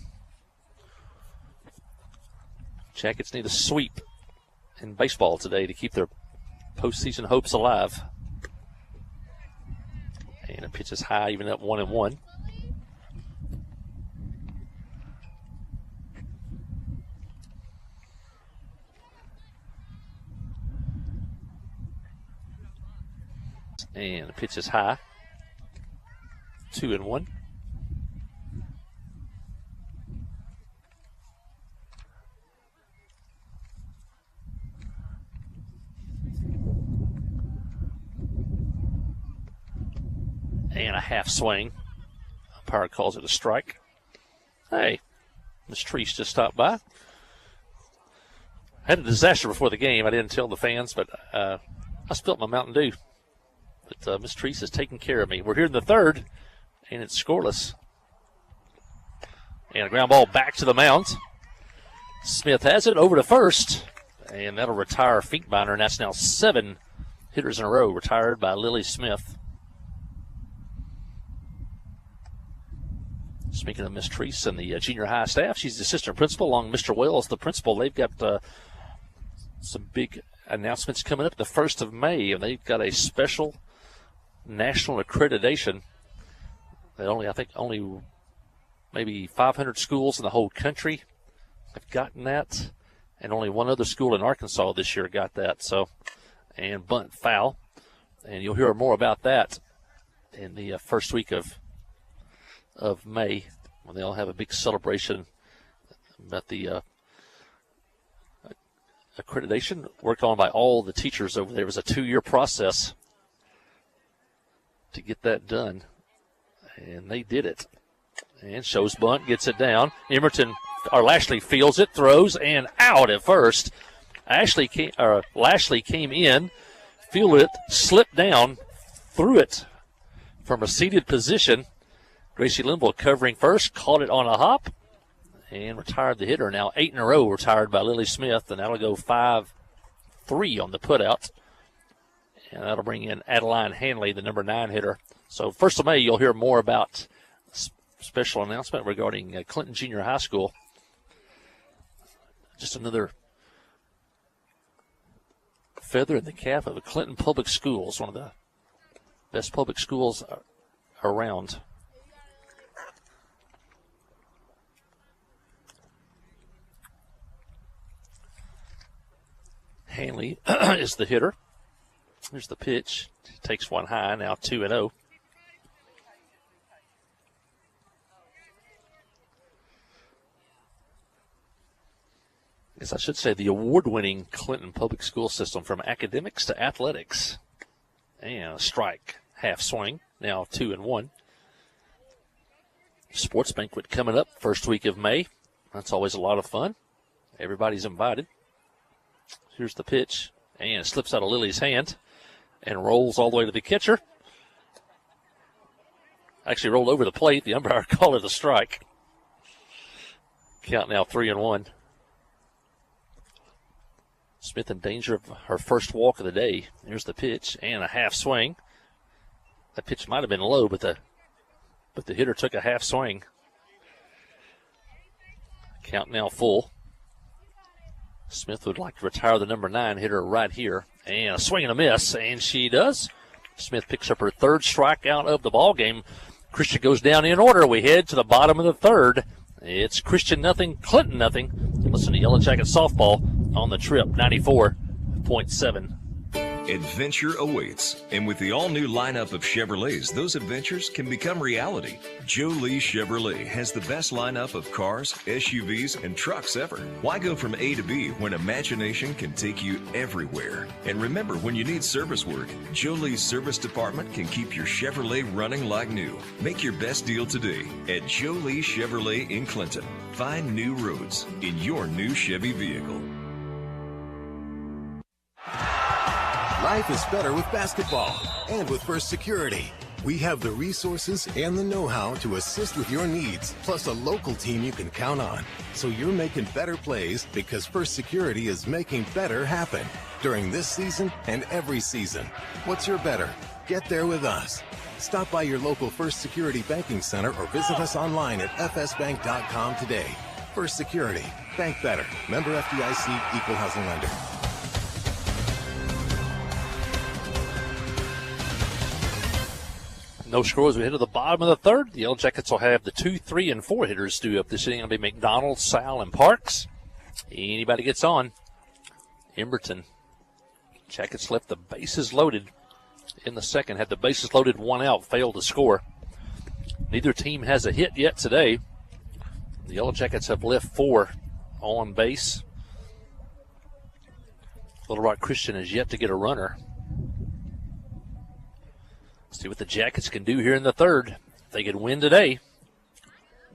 Jackets need a sweep in baseball today to keep their postseason hopes alive. And a pitch is high, even at 1-1. And the pitch is high. 2-1. And a half swing. Umpire calls it a strike. Hey, Miss Treese just stopped by. Had a disaster before the game. I didn't tell the fans, but I spilt my Mountain Dew. But Miss Treese is taking care of me. We're here in the third, and it's scoreless. And a ground ball back to the mound. Smith has it over to first, and that'll retire Finkbeiner, and that's now 7 hitters in a row retired by Lily Smith. Speaking of Miss Treese and the junior high staff, she's the assistant principal along with Mr. Wells, the principal. They've got some big announcements coming up the 1st of May, and they've got a special national accreditation that I think only maybe 500 schools in the whole country have gotten that, and only one other school in Arkansas this year got that. So, and bunt foul, and you'll hear more about that in the first week of of May, when they'll have a big celebration about the accreditation worked on by all the teachers over there. It was a 2-year process to get that done, and they did it. And shows bunt, gets it down. Lashley fields it, throws, and out at first. Lashley came in, fielded it, slipped down, threw it from a seated position. Gracie Linville covering first, caught it on a hop, and retired the hitter. Now 8 in a row retired by Lily Smith, and that'll go 5-3 on the putout. And that'll bring in Adeline Hanley, the number 9 hitter. So 1st of May, you'll hear more about special announcement regarding Clinton Junior High School. Just another feather in the cap of the Clinton Public Schools, one of the best public schools around. Hanley is the hitter. Here's the pitch. Takes one high, now 2-0. Yes, I should say the award-winning Clinton Public School System, from academics to athletics. And a strike, half swing, now 2-1. Sports banquet coming up first week of May. That's always a lot of fun. Everybody's invited. Here's the pitch, and it slips out of Lily's hand and rolls all the way to the catcher. Actually rolled over the plate. The umpire called it a strike. Count now 3-1. Smith in danger of her first walk of the day. Here's the pitch and a half swing. That pitch might have been low, but the hitter took a half swing. Count now full. Smith would like to retire the number 9 hitter right here. And a swing and a miss, and she does. Smith picks up her 3rd strikeout of the ball game. Christian goes down in order. We head to the bottom of the 3rd. It's Christian nothing, Clinton nothing. Listen to Yellow Jacket Softball on the Trip 94.7. Adventure awaits, and with the all-new lineup of Chevrolets, those adventures can become reality. Joe Lee Chevrolet has the best lineup of cars, SUVs, and trucks ever. Why go from A to B when imagination can take you everywhere? And remember, when you need service work, Joe Lee's service department can keep your Chevrolet running like new. Make your best deal today at Joe Lee Chevrolet in Clinton. Find new roads in your new Chevy vehicle. Life is better with basketball and with First Security. We have the resources and the know-how to assist with your needs, plus a local team you can count on. So you're making better plays because First Security is making better happen during this season and every season. What's your better? Get there with us. Stop by your local First Security Banking Center or visit us online at fsbank.com today. First Security. Bank better. Member FDIC, Equal Housing Lender. No scores. We head to the bottom of the 3rd. The Yellow Jackets will have the 2, 3, and 4 hitters due up this inning. It'll be McDonald, Sal, and Parks. Anybody gets on. Emberton. Jackets left the bases loaded in the 2nd. Had the bases loaded, 1 out, failed to score. Neither team has a hit yet today. The Yellow Jackets have left 4 on base. Little Rock Christian is yet to get a runner. See what the Jackets can do here in the 3rd. If they could win today,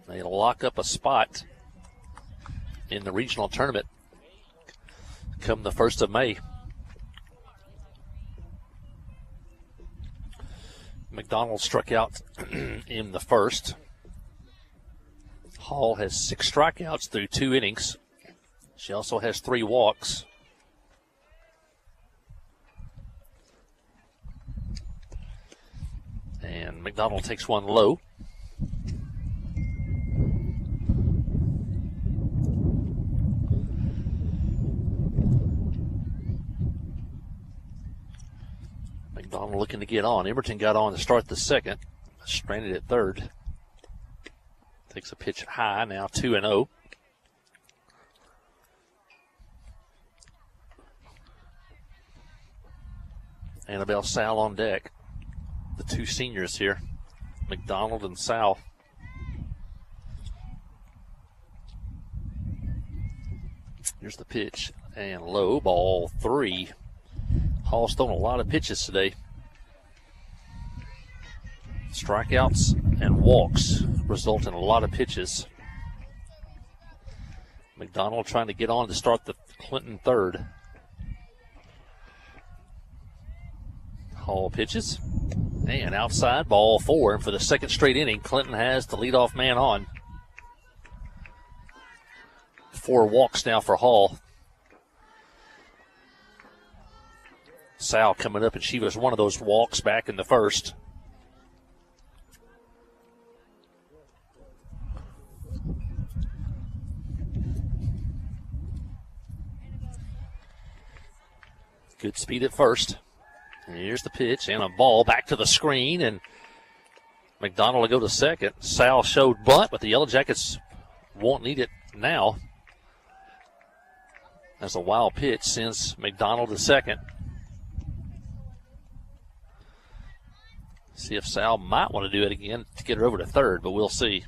they'll lock up a spot in the regional tournament come the 1st of May. McDonald struck out in the 1st. Hall has 6 strikeouts through 2 innings. She also has 3 walks. And McDonald takes one low. McDonald looking to get on. Emberton got on to start the 2nd. Stranded at 3rd. Takes a pitch high, now 2-0. Annabelle Sal on deck. The 2 seniors here, McDonald and Sal. Here's the pitch. And low, ball 3. Hall's thrown a lot of pitches today. Strikeouts and walks result in a lot of pitches. McDonald trying to get on to start the Clinton third. Hall pitches. And outside, ball 4. And for the second straight inning, Clinton has the leadoff man on. 4 walks now for Hall. Sal coming up, and she was one of those walks back in the first. Good speed at first. And here's the pitch and a ball back to the screen, and McDonald will go to second. Sal showed bunt, but the Yellow Jackets won't need it now. As a wild pitch sends McDonald to second. See if Sal might want to do it again to get her over to third, but we'll see.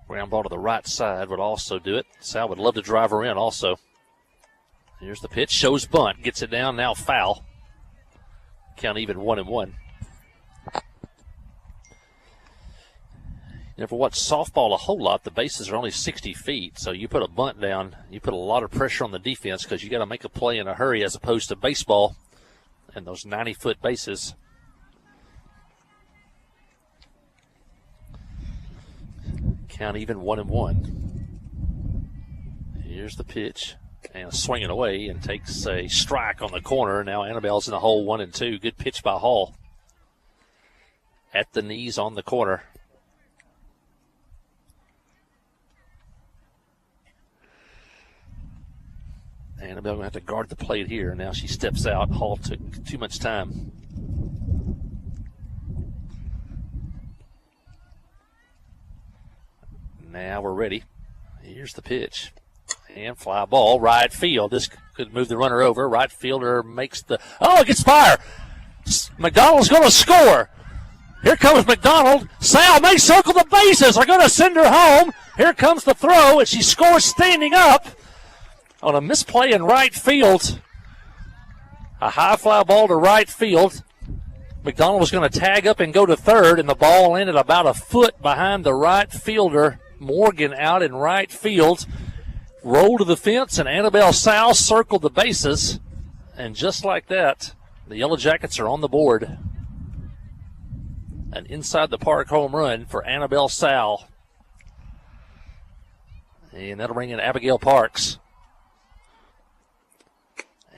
Ground ball to the right side would also do it. Sal would love to drive her in also. Here's the pitch, shows bunt, gets it down, now foul. Count even 1-1. Never watched softball a whole lot. The bases are only 60 feet, so you put a bunt down, you put a lot of pressure on the defense because you got to make a play in a hurry as opposed to baseball and those 90-foot bases. Count even 1-1. Here's the pitch. And swinging away and takes a strike on the corner. Now Annabelle's in the hole 1-2. Good pitch by Hall. At the knees on the corner. Annabelle going to have to guard the plate here. Now she steps out. Hall took too much time. Now we're ready. Here's the pitch. And fly ball, right field. This could move the runner over. Right fielder makes the... Oh, it gets fire. McDonald's going to score. Here comes McDonald. Sal may circle the bases. They're going to send her home. Here comes the throw, and she scores standing up on a misplay in right field. A high fly ball to right field. McDonald was going to tag up and go to third, and the ball landed about a foot behind the right fielder. Morgan out in right field. Rolled to the fence, and Annabelle Sal circled the bases. And just like that, the Yellow Jackets are on the board. An inside-the-park home run for Annabelle Sal. And that'll bring in Abigail Parks.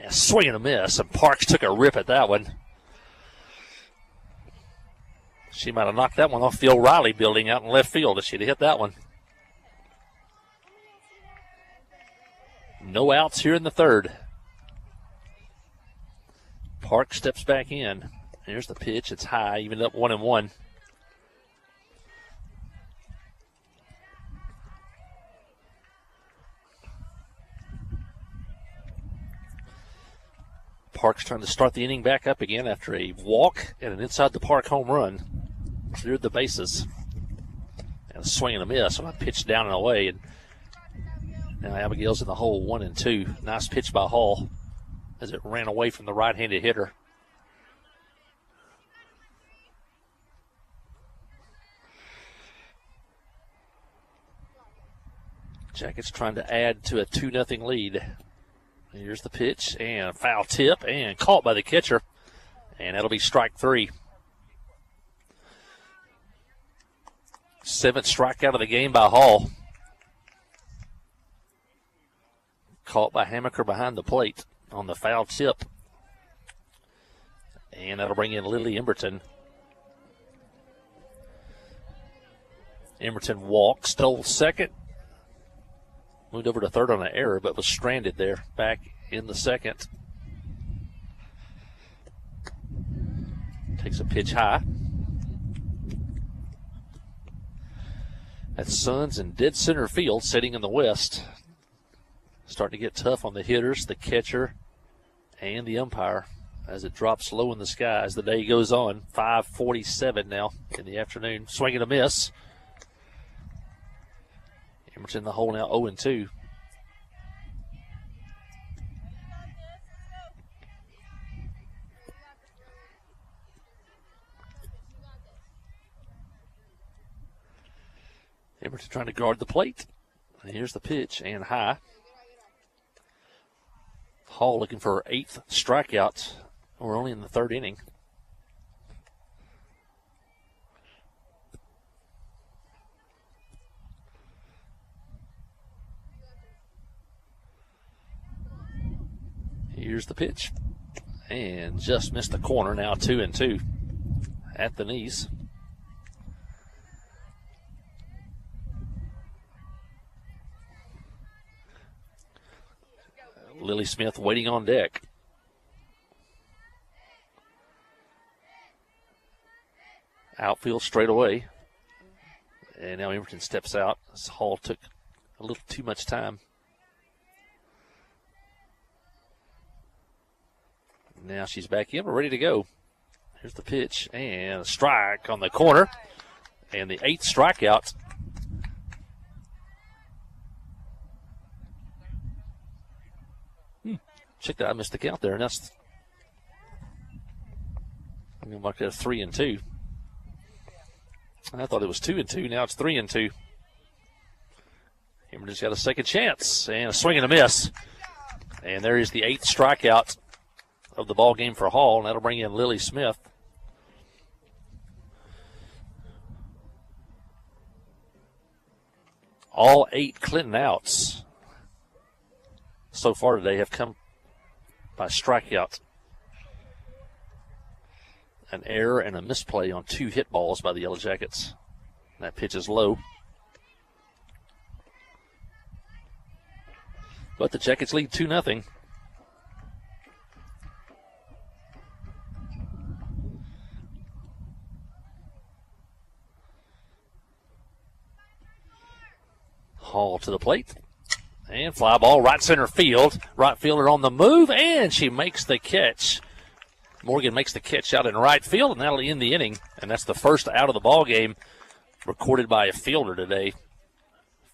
A swing and a miss, and Parks took a rip at that one. She might have knocked that one off the O'Reilly building out in left field if she'd hit that one. No outs here in the third. Park steps back in. Here's the pitch. It's high, even up 1-1. Park's trying to start the inning back up again after a walk and an inside-the-park home run. Cleared the bases. And a swing and a miss on a pitch down and away. And now Abigail's in the hole 1-2. Nice pitch by Hall as it ran away from the right-handed hitter. Jackets trying to add to a 2-0 lead. Here's the pitch and a foul tip and caught by the catcher. And that'll be strike 3. 7th strikeout of the game by Hall. Caught by Hammaker behind the plate on the foul tip. And that'll bring in Lily Emberton. Emberton walked, stole second. Moved over to third on an error, but was stranded there back in the second. Takes a pitch high. That's Suns in dead center field, sitting in the west. Starting to get tough on the hitters, the catcher, and the umpire as it drops low in the sky as the day goes on. 5:47 now in the afternoon. Swing and a miss. Emerson in the hole now, 0-2. Emerson trying to guard the plate. And here's the pitch, and high. Hall looking for her 8th strikeout. We're only in the 3rd inning. Here's the pitch. And just missed the corner. Now 2-2 at the knees. Lily Smith waiting on deck. Outfield straight away. And now Emerson steps out. This Hall took a little too much time. Now she's back in. We're ready to go. Here's the pitch. And a strike on the corner. And the 8th strikeout. Check that. I missed the count there. And that's. I'm going to mark that 3-2. I thought it was 2-2. Now it's 3-2. Emerson's got a second chance. And a swing and a miss. And there is the 8th strikeout of the ball game for Hall. And that'll bring in Lily Smith. All 8 Clinton outs so far today have come by strikeout. An error and a misplay on 2 hit balls by the Yellow Jackets. That pitch is low. But the Jackets lead 2-0. Hall to the plate. And fly ball right center field. Right fielder on the move, and she makes the catch. Morgan makes the catch out in right field, and that'll end the inning. And that's the first out of the ball game recorded by a fielder today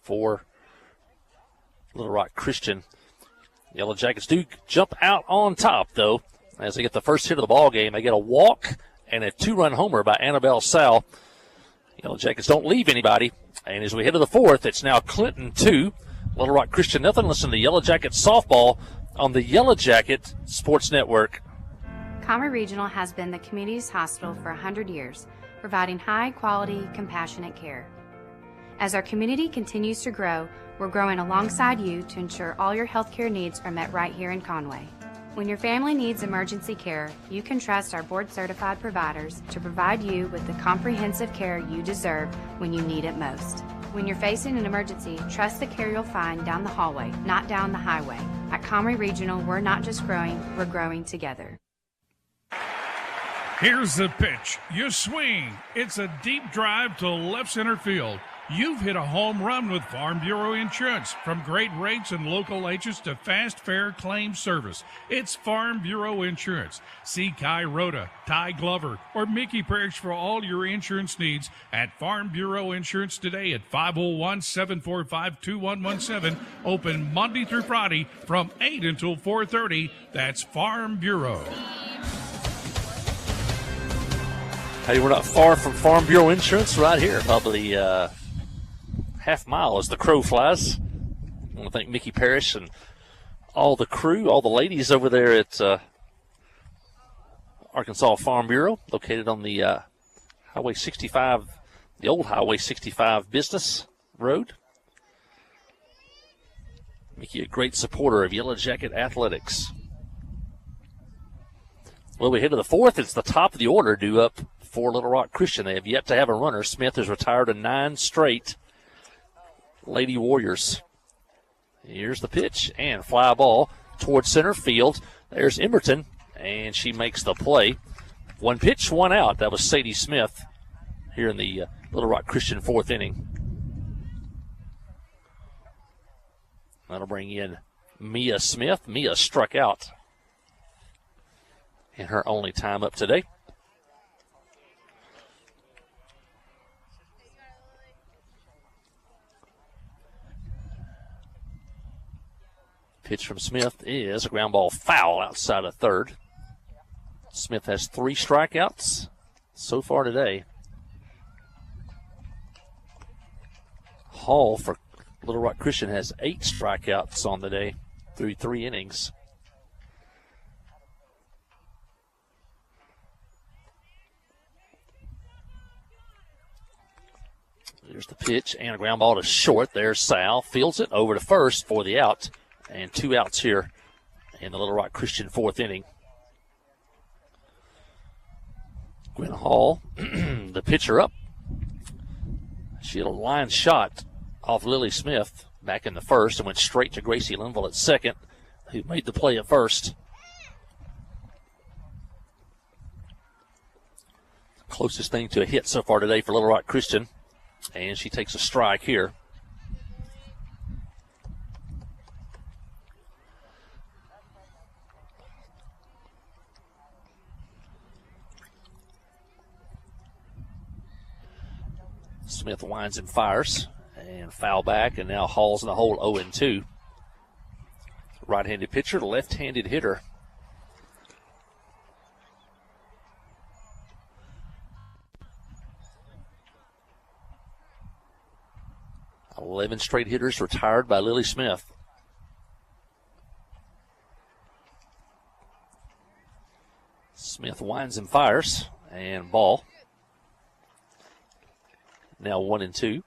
for Little Rock Christian. Yellow Jackets do jump out on top, though, as they get the first hit of the ball game. They get a walk and a 2-run homer by Annabelle Sal. Yellow Jackets don't leave anybody. And as we head to the 4th, it's now Clinton 2, Little Rock Christian nothing. Listen to Yellow Jacket softball on the Yellow Jacket Sports Network. Conway Regional has been the community's hospital for 100 years, providing high-quality, compassionate care. As our community continues to grow, we're growing alongside you to ensure all your healthcare needs are met right here in Conway. When your family needs emergency care, you can trust our board-certified providers to provide you with the comprehensive care you deserve when you need it most. When you're facing an emergency, trust the care you'll find down the hallway, not down the highway. At Conway Regional, we're not just growing, we're growing together. Here's the pitch. You swing. It's a deep drive to left center field. You've hit a home run with Farm Bureau Insurance. From great rates and local agents to fast, fair claim service, it's Farm Bureau Insurance. See Kai Rhoda, Ty Glover, or Mickey Parrish for all your insurance needs at Farm Bureau Insurance today at 501-745-2117. Open Monday through Friday from 8 until 4:30. That's Farm Bureau. Hey, we're not far from Farm Bureau Insurance right here. Probably half mile as the crow flies. I want to thank Mickey Parrish and all the crew, all the ladies over there at Arkansas Farm Bureau, located on the Highway 65, the old Highway 65 Business Road. Mickey, a great supporter of Yellow Jacket athletics. Well, we head to the 4th. It's the top of the order due up for Little Rock Christian. They have yet to have a runner. Smith has retired in 9 straight. Lady Warriors. Here's the pitch and fly ball towards center field. There's Emerton, and she makes the play. 1 pitch, 1 out. That was Sadie Smith here in the Little Rock Christian 4th inning. That'll bring in Mia Smith. Mia struck out in her only time up today. Pitch from Smith is a ground ball foul outside of third. Smith has 3 strikeouts so far today. Hall for Little Rock Christian has 8 strikeouts on the day through 3 innings. There's the pitch and a ground ball to short. There's Sal. Fields it over to first for the out. And 2 outs here in the Little Rock Christian 4th inning. Gwen Hall, the pitcher up. She had a line shot off Lily Smith back in the first and went straight to Gracie Linville at second, who made the play at first. Closest thing to a hit so far today for Little Rock Christian. And she takes a strike here. Smith winds and fires and foul back, and now Hall's in the hole 0-2. Right-handed pitcher, left-handed hitter. Eleven straight hitters retired by Lily Smith. Smith winds and fires, and ball. Now 1-2.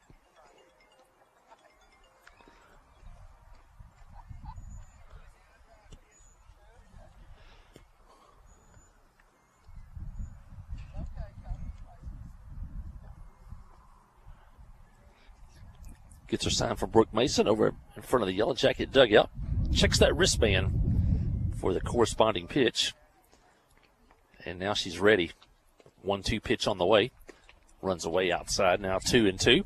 Gets her sign from Brooke Mason over in front of the Yellow Jacket dugout. Checks that wristband for the corresponding pitch. And now she's ready. 1-2 pitch on the way. Runs away outside, now 2-2.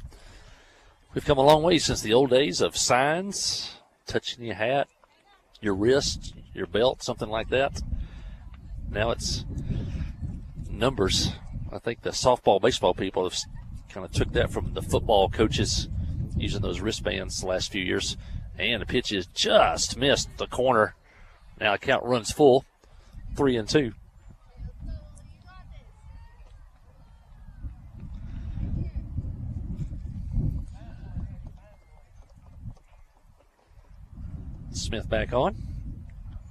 We've come a long way since the old days of signs, touching your hat, your wrist, your belt, something like that. Now it's numbers. I think the softball, baseball people have kind of took that from the football coaches using those wristbands the last few years. And the pitch is just missed the corner. Now the count runs full, 3-2. Smith back on.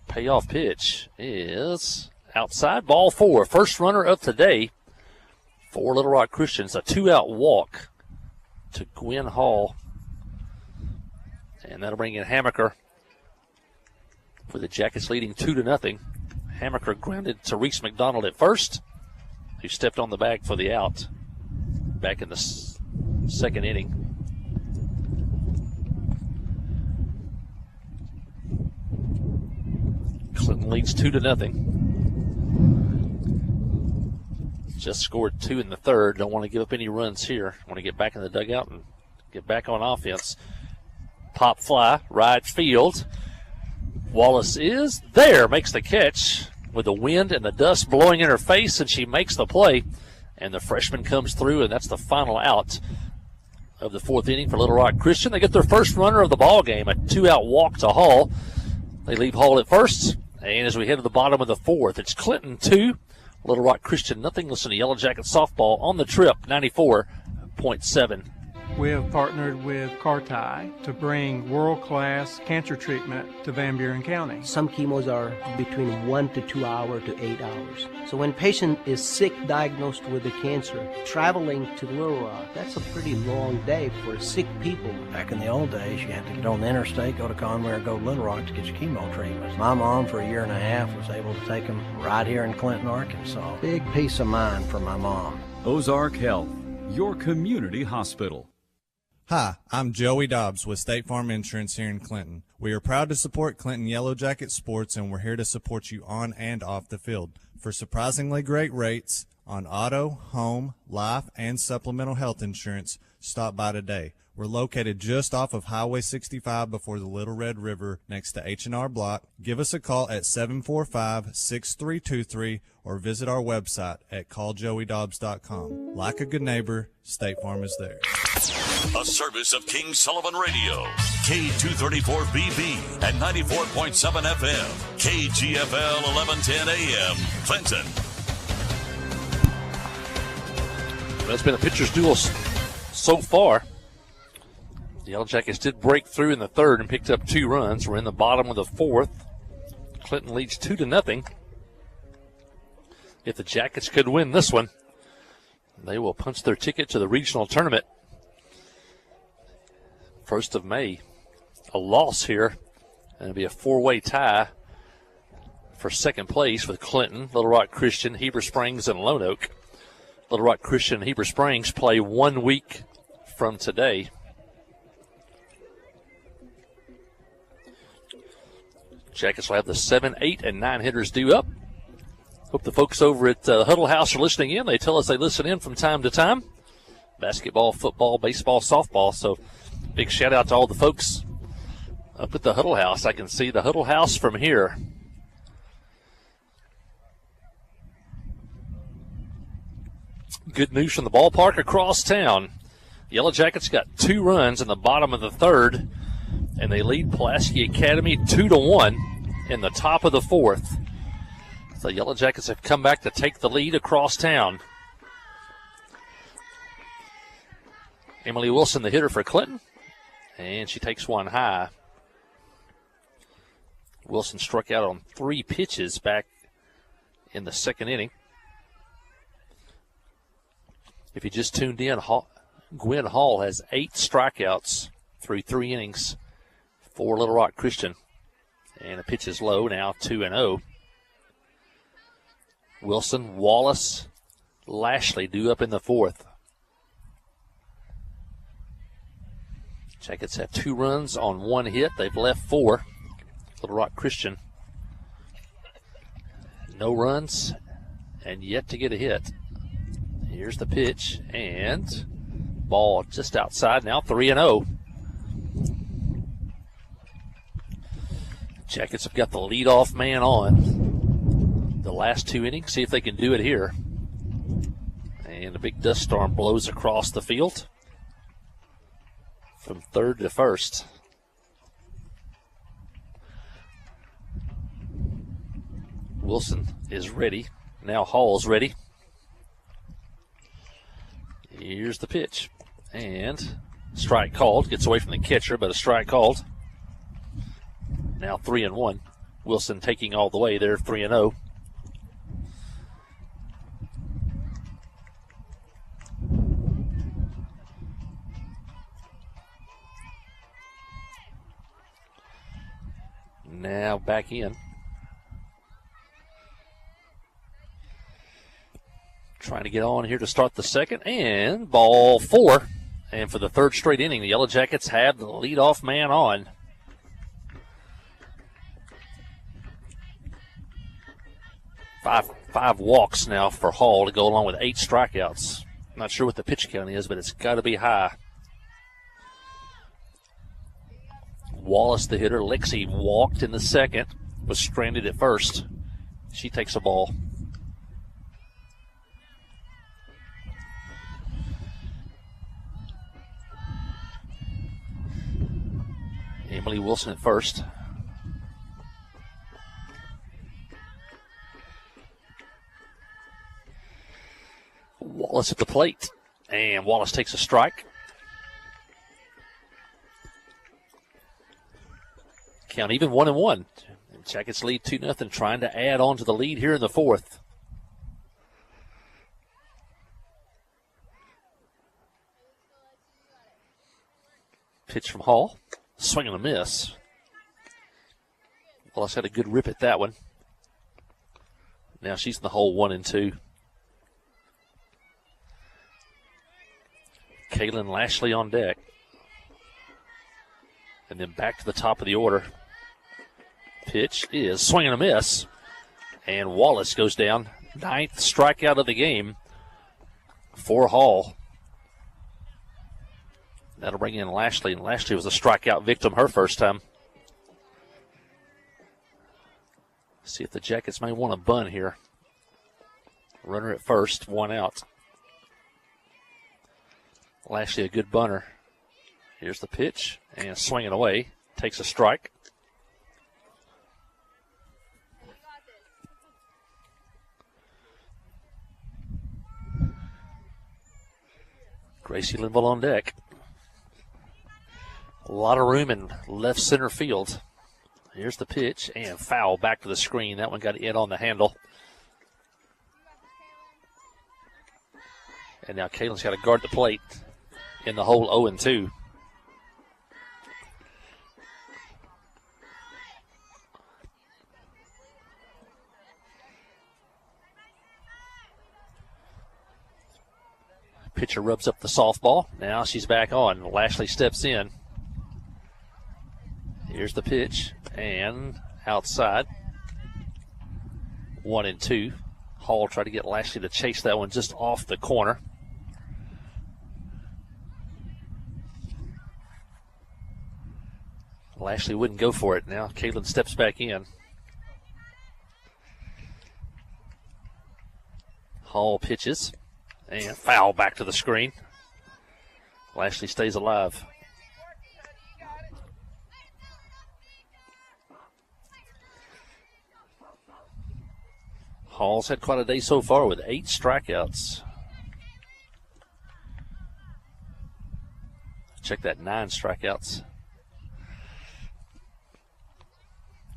Payoff pitch is outside, ball 4. First runner of today for Little Rock Christians. A 2-out walk to Gwen Hall. And that'll bring in Hammaker for the Jackets leading 2-0. Hammaker grounded to Reese McDonald at first, who stepped on the bag for the out back in the second inning. Clinton leads 2-0. Just scored 2 in the third. Don't want to give up any runs here. Want to get back in the dugout and get back on offense. Pop fly, right field. Wallace is there, makes the catch with the wind and the dust blowing in her face, and she makes the play. And the freshman comes through, and that's the final out of the 4th inning for Little Rock Christian. They get their first runner of the ball game, a 2-out walk to Hall. They leave Hall at first. And as we head to the bottom of the 4th, it's Clinton 2, Little Rock Christian nothing. Listen to Yellow Jacket Softball on the Trip, 94.7. We have partnered with Carti to bring world-class cancer treatment to Van Buren County. Some chemos are between 1 to 2 hours to 8 hours. So when a patient is sick, diagnosed with a cancer, traveling to Little Rock, that's a pretty long day for sick people. Back in the old days, you had to get on the interstate, go to Conway or go to Little Rock to get your chemo treatments. My mom, for a year and a half, was able to take them right here in Clinton, Arkansas. Big peace of mind for my mom. Ozark Health, your community hospital. Hi, I'm Joey Dobbs with State Farm Insurance here in Clinton. We are proud to support Clinton Yellow Jacket Sports, and we're here to support you on and off the field. For surprisingly great rates on auto, home, life, and supplemental health insurance, stop by today. We're located just off of Highway 65 before the Little Red River next to H&R Block. Give us a call at 745-6323 or visit our website at calljoeydobbs.com. Like a good neighbor, State Farm is there. A service of King Sullivan Radio. K234BB and 94.7 FM. KGFL 1110 AM. Clinton. That's been a pitcher's duel so far. The Yellow Jackets did break through in the third and picked up 2 runs. We're in the bottom of the fourth. Clinton leads 2-0. If the Jackets could win this one, they will punch their ticket to the regional tournament. 1st of May. A loss here, and it'll be a 4-way tie for second place with Clinton, Little Rock Christian, Heber Springs, and Lone Oak. Little Rock Christian and Heber Springs play 1 week from today. Jackets will have the 7, 8, and 9 hitters due up. Hope the folks over at Huddle House are listening in. They tell us they listen in from time to time. Basketball, football, baseball, softball. So big shout out to all the folks up at the Huddle House. I can see the Huddle House from here. Good news from the ballpark across town. Yellow Jackets got 2 runs in the bottom of the third, and they lead Pulaski Academy 2-1 in the top of the fourth. The Yellow Jackets have come back to take the lead across town. Emily Wilson, the hitter for Clinton, and she takes one high. Wilson struck out on 3 pitches back in the second inning. If you just tuned in, Gwen Hall has 8 strikeouts through 3 innings for Little Rock Christian. And the pitch is low, now 2-0. Wilson, Wallace, Lashley due up in the fourth. Jackets have 2 runs on 1 hit. They've left 4. Little Rock Christian, no runs and yet to get a hit. Here's the pitch, and ball just outside now, 3-0. Jackets have got the leadoff man on the last 2 innings. See if they can do it here. And a big dust storm blows across the field from third to first. Wilson is ready. Now Hall's ready. Here's the pitch. And strike called. Gets away from the catcher, but a strike called. Now 3-1. Wilson taking all the way there, 3-0. Now back in. Trying to get on here to start the second, and ball 4. And for the third straight inning, the Yellow Jackets have the leadoff man on. Five walks now for Hall to go along with 8 strikeouts. Not sure what the pitch count is, but it's got to be high. Wallace, the hitter. Lexi walked in the second, was stranded at first. She takes a ball. Emily Wilson at first. Wallace at the plate. And Wallace takes a strike. Count even, 1-1. Jackets lead 2-0, trying to add on to the lead here in the fourth. Pitch from Hall. Swing and a miss. Wallace had a good rip at that one. Now she's in the hole, 1-2. Kaylin Lashley on deck. And then back to the top of the order. Pitch is swing and a miss. And Wallace goes down. 9th strikeout of the game for Hall. That'll bring in Lashley, and Lashley was a strikeout victim her first time. See if the Jackets may want a bunt here. Runner at first, 1 out. Lashley a good bunter. Here's the pitch, and swinging away. Takes a strike. Gracie Linville on deck. A lot of room in left center field. Here's the pitch, and foul back to the screen. That one got in on the handle. And now Kaylin's got to guard the plate in the hole 0-2. Pitcher rubs up the softball. Now she's back on. Lashley steps in. Here's the pitch, and outside. 1-2. Hall tried to get Lashley to chase that one just off the corner. Lashley wouldn't go for it. Now Caitlin steps back in. Hall pitches, and foul back to the screen. Lashley stays alive. Hall's had quite a day so far with 8 strikeouts. Check that, 9 strikeouts.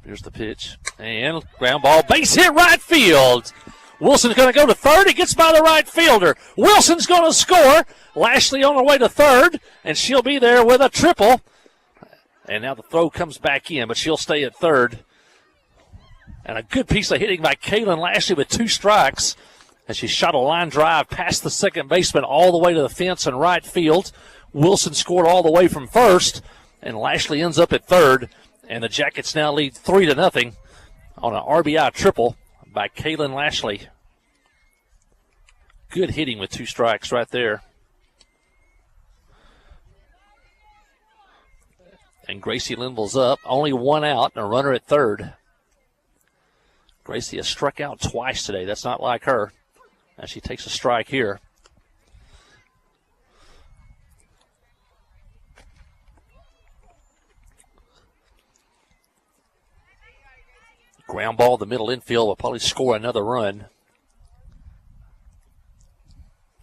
Here's the pitch, and ground ball, base hit right field. Wilson's going to go to third. He gets by the right fielder. Wilson's going to score. Lashley on her way to third, and she'll be there with a triple. And now the throw comes back in, but she'll stay at third. And a good piece of hitting by Kaylin Lashley with 2 strikes as she shot a line drive past the second baseman all the way to the fence in right field. Wilson scored all the way from first, and Lashley ends up at third. And the Jackets now lead 3-0 on an RBI triple by Kaylin Lashley. Good hitting with 2 strikes right there. And Gracie Linville's up. Only 1 out and a runner at third. Gracie has struck out twice today. That's not like her. As she takes a strike here. Ground ball, the middle infield will probably score another run.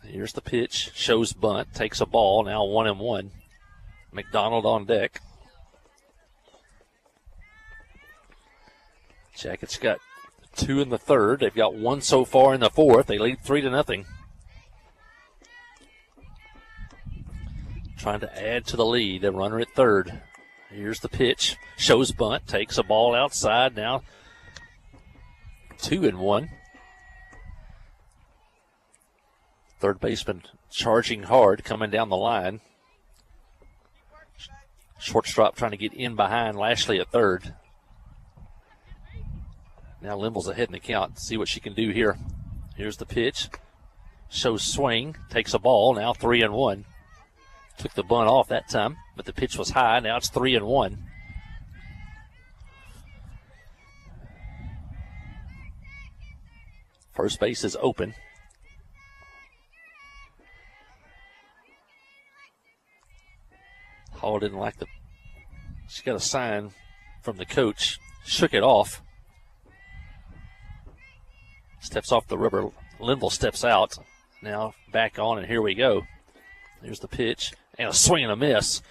Here's the pitch. Shows bunt. Takes a ball. Now 1-1. McDonald on deck. Jackets got 2 in the third. They've got 1 so far in the fourth. They lead 3-0. Trying to add to the lead. A runner at third. Here's the pitch. Shows bunt. Takes a ball outside. Now 2-1. Third baseman charging hard, coming down the line. Shortstop trying to get in behind Lashley at third. Now Limble's ahead in the count. See what she can do here. Here's the pitch. Shows swing. Takes a ball. Now 3-1. Took the bunt off that time, but the pitch was high. Now it's 3-1. First base is open. Hall didn't like the... She got a sign from the coach. Shook it off. Steps off the rubber. Linville steps out. Now back on, and here we go. There's the pitch. And a swing and a miss.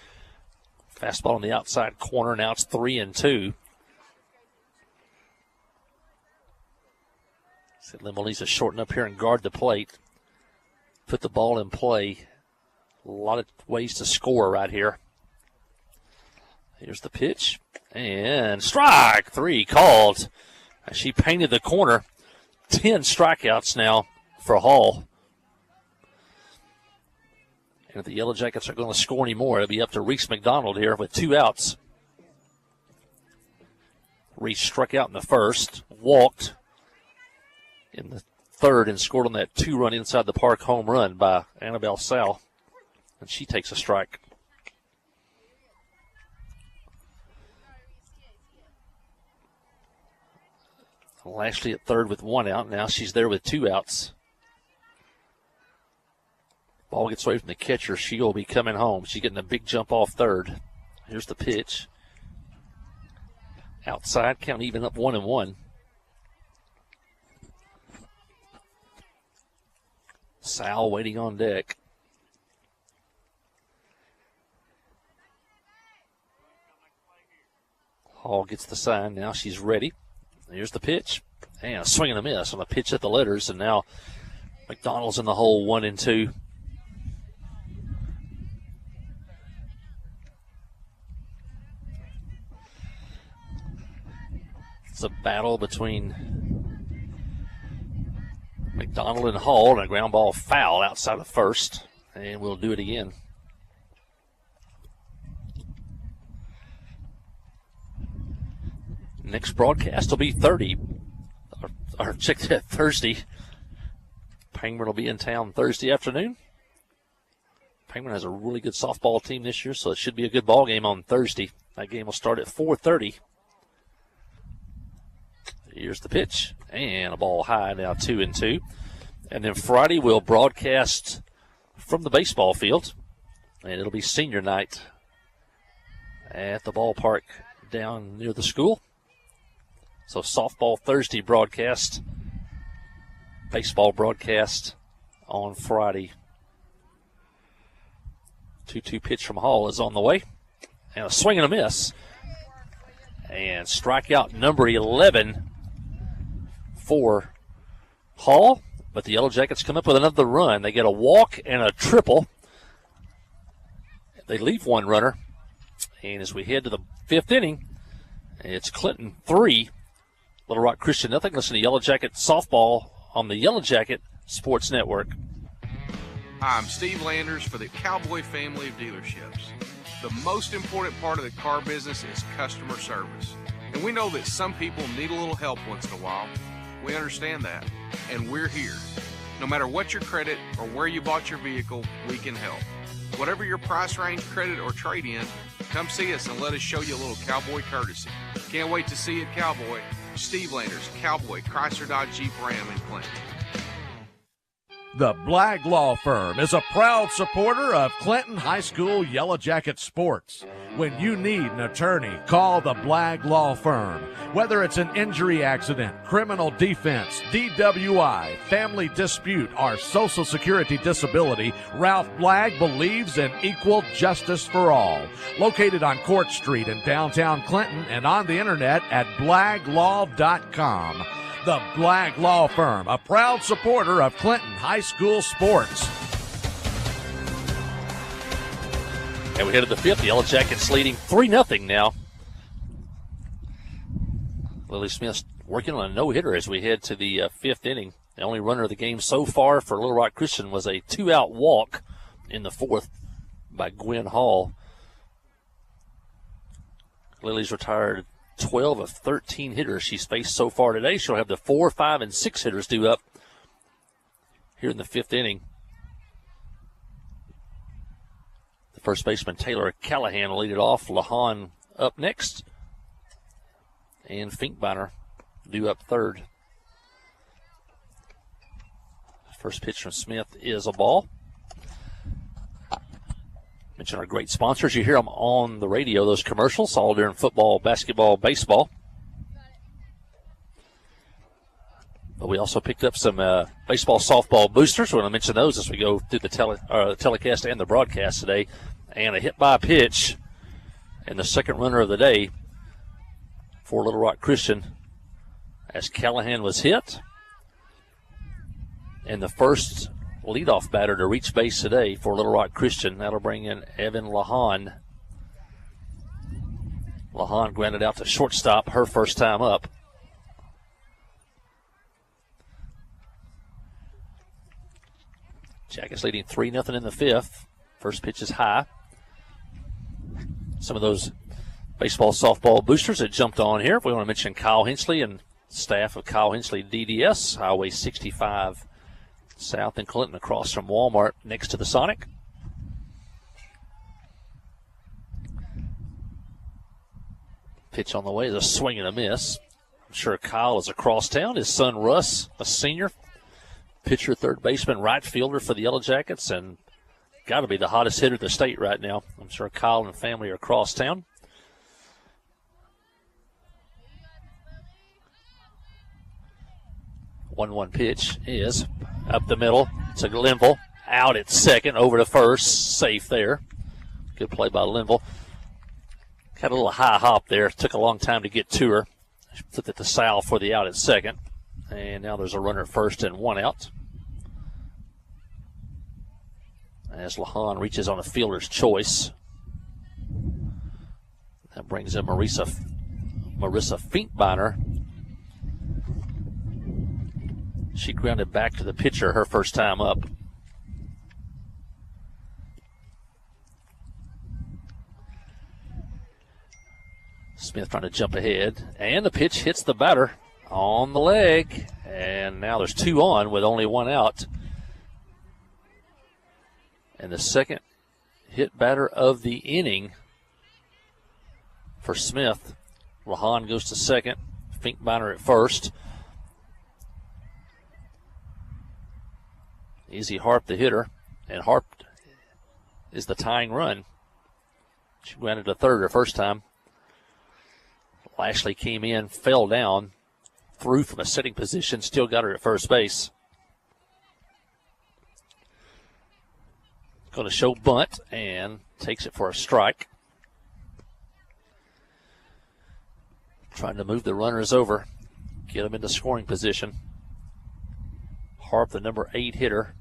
Fastball on the outside corner. Now it's 3-2. Said Linville needs to shorten up here and guard the plate. Put the ball in play. A lot of ways to score right here. Here's the pitch. And strike 3 called. She painted the corner. 10 strikeouts now for Hall. And if the Yellow Jackets are going to score any more, it'll be up to Reese McDonald here with 2 outs. Reese struck out in the first, walked in the third, and scored on that 2-run inside the park home run by Annabelle Sal. And she takes a strike. Lashley at third with 1 out. Now she's there with 2 outs. Ball gets away from the catcher. She'll be coming home. She's getting a big jump off third. Here's the pitch. Outside, count even up 1-1. Sal waiting on deck. Hall gets the sign. Now she's ready. Here's the pitch. And a swing and a miss on the pitch at the letters. And now McDonald's in the hole 1-2. It's a battle between McDonald and Hall, and a ground ball foul outside of first. And we'll do it again. Next broadcast will be 30. Or check that, Thursday. Penguin will be in town Thursday afternoon. Penguin has a really good softball team this year, so it should be a good ball game on Thursday. That game will start at 4:30. Here's the pitch, and a ball high, now 2-2. And then Friday we'll broadcast from the baseball field, and it'll be senior night at the ballpark down near the school. So softball Thursday broadcast, baseball broadcast on Friday. 2-2 pitch from Hall is on the way, and a swing and a miss. And strikeout number 11 for Hall, but the Yellow Jackets come up with another run. They get a walk and a triple. They leave one runner, and as we head to the fifth inning, it's Clinton 3, Little Rock Christian nothing. Listen to Yellow Jacket softball on the Yellow Jacket Sports Network. Hi, I'm Steve Landers for the Cowboy family of dealerships. The most important part of the car business is customer service. And we know that some people need a little help once in a while. We understand that, and we're here. No matter what your credit or where you bought your vehicle, we can help. Whatever your price range, credit, or trade-in, come see us and let us show you a little Cowboy courtesy. Can't wait to see you at Cowboy. Steve Landers, Cowboy, Chrysler Dodge Jeep Ram in Clinton. The Blagg Law Firm is a proud supporter of Clinton High School Yellow Jacket sports. When you need an attorney, call the Blagg Law Firm. Whether it's an injury accident, criminal defense, DWI, family dispute, or Social Security disability, Ralph Blagg believes in equal justice for all. Located on Court Street in downtown Clinton and on the internet at blagglaw.com. The Blagg Law Firm, a proud supporter of Clinton High School sports. And we head to the fifth. The Yellow Jackets leading 3-0 now. Lily Smith's working on a no-hitter as we head to the fifth inning. The only runner of the game so far for Little Rock Christian was a 2-out walk in the fourth by Gwen Hall. Lily's retired 12 of 13 hitters she's faced so far today. She'll have the 4, 5, and 6 hitters due up here in the fifth inning. The first baseman, Taylor Callahan, will lead it off. Lahan up next. And Finkbeiner due up third. First pitch from Smith is a ball. Mention our great sponsors. You hear them on the radio, those commercials, all during football, basketball, baseball. But we also picked up some baseball, softball boosters. We're going to mention those as we go through the telecast and the broadcast today. And a hit by pitch, and the second runner of the day for Little Rock Christian as Callahan was hit. And the first leadoff batter to reach base today for Little Rock Christian. That'll bring in Evan Lahan. Lahan grounded out to shortstop her first time up. Jackets leading 3-0 in the fifth. First pitch is high. Some of those baseball, softball boosters that jumped on here. We want to mention Kyle Hinchley and staff of Kyle Hinchley DDS, Highway 65 South in Clinton, across from Walmart next to the Sonic. Pitch on the way is a swing and a miss. I'm sure Kyle is across town. His son Russ, a senior, pitcher, third baseman, right fielder for the Yellow Jackets, and got to be the hottest hitter in the state right now. I'm sure Kyle and family are across town. One pitch is up the middle to Linville. Out at second, over to first. Safe there. Good play by Linville. Had a little high hop there. Took a long time to get to her. She flipped it to Sal for the out at second. And now there's a runner at first and one out. As Lahan reaches on a fielder's choice. That brings in Marissa Finkbeiner. She grounded back to the pitcher her first time up. Smith trying to jump ahead. And the pitch hits the batter on the leg. And now there's two on with only one out. And the second hit batter of the inning for Smith. Lahan goes to second. Finkbeiner at first. Easy Harp the hitter. And Harp is the tying run. She grounded to third her first time. Lashley came in, fell down, threw from a sitting position, still got her at first base. Going to show bunt and takes it for a strike. Trying to move the runners over, get them into scoring position. Harp, the number 8 hitter.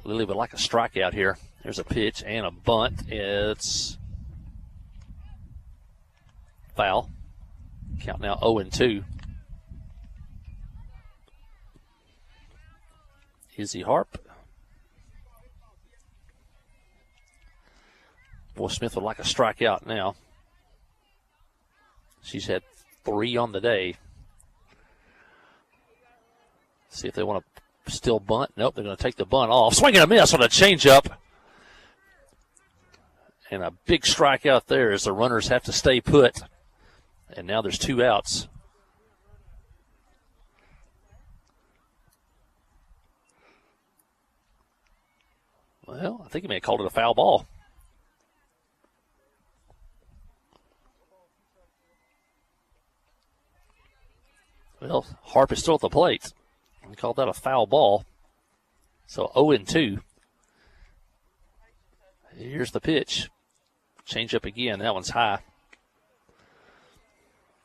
Lily would like a strikeout here. There's a pitch and a bunt. It's foul. Count now 0-2. Izzy Harp. Boy, Smith would like a strikeout now. She's had 3 on the day. See if they want to still bunt. Nope, they're going to take the bunt off. Swing and a miss on a changeup. And a big strikeout there as the runners have to stay put. And now there's 2 outs. Well, I think he may have called it a foul ball. Well, Harp is still at the plate. He called that a foul ball. So 0-2. Here's the pitch. Change up again. That one's high.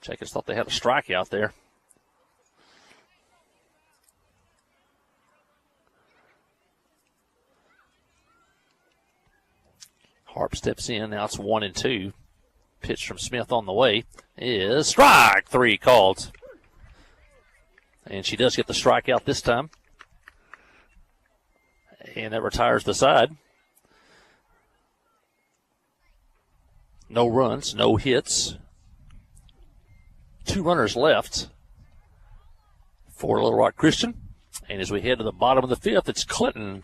Jackets thought they had a strikeout there. Harp steps in. Now it's 1-2. Pitch from Smith on the way is strike 3 called. And she does get the strikeout this time. And that retires the side. No runs, no hits. 2 runners left for Little Rock Christian. And as we head to the bottom of the 5th, it's Clinton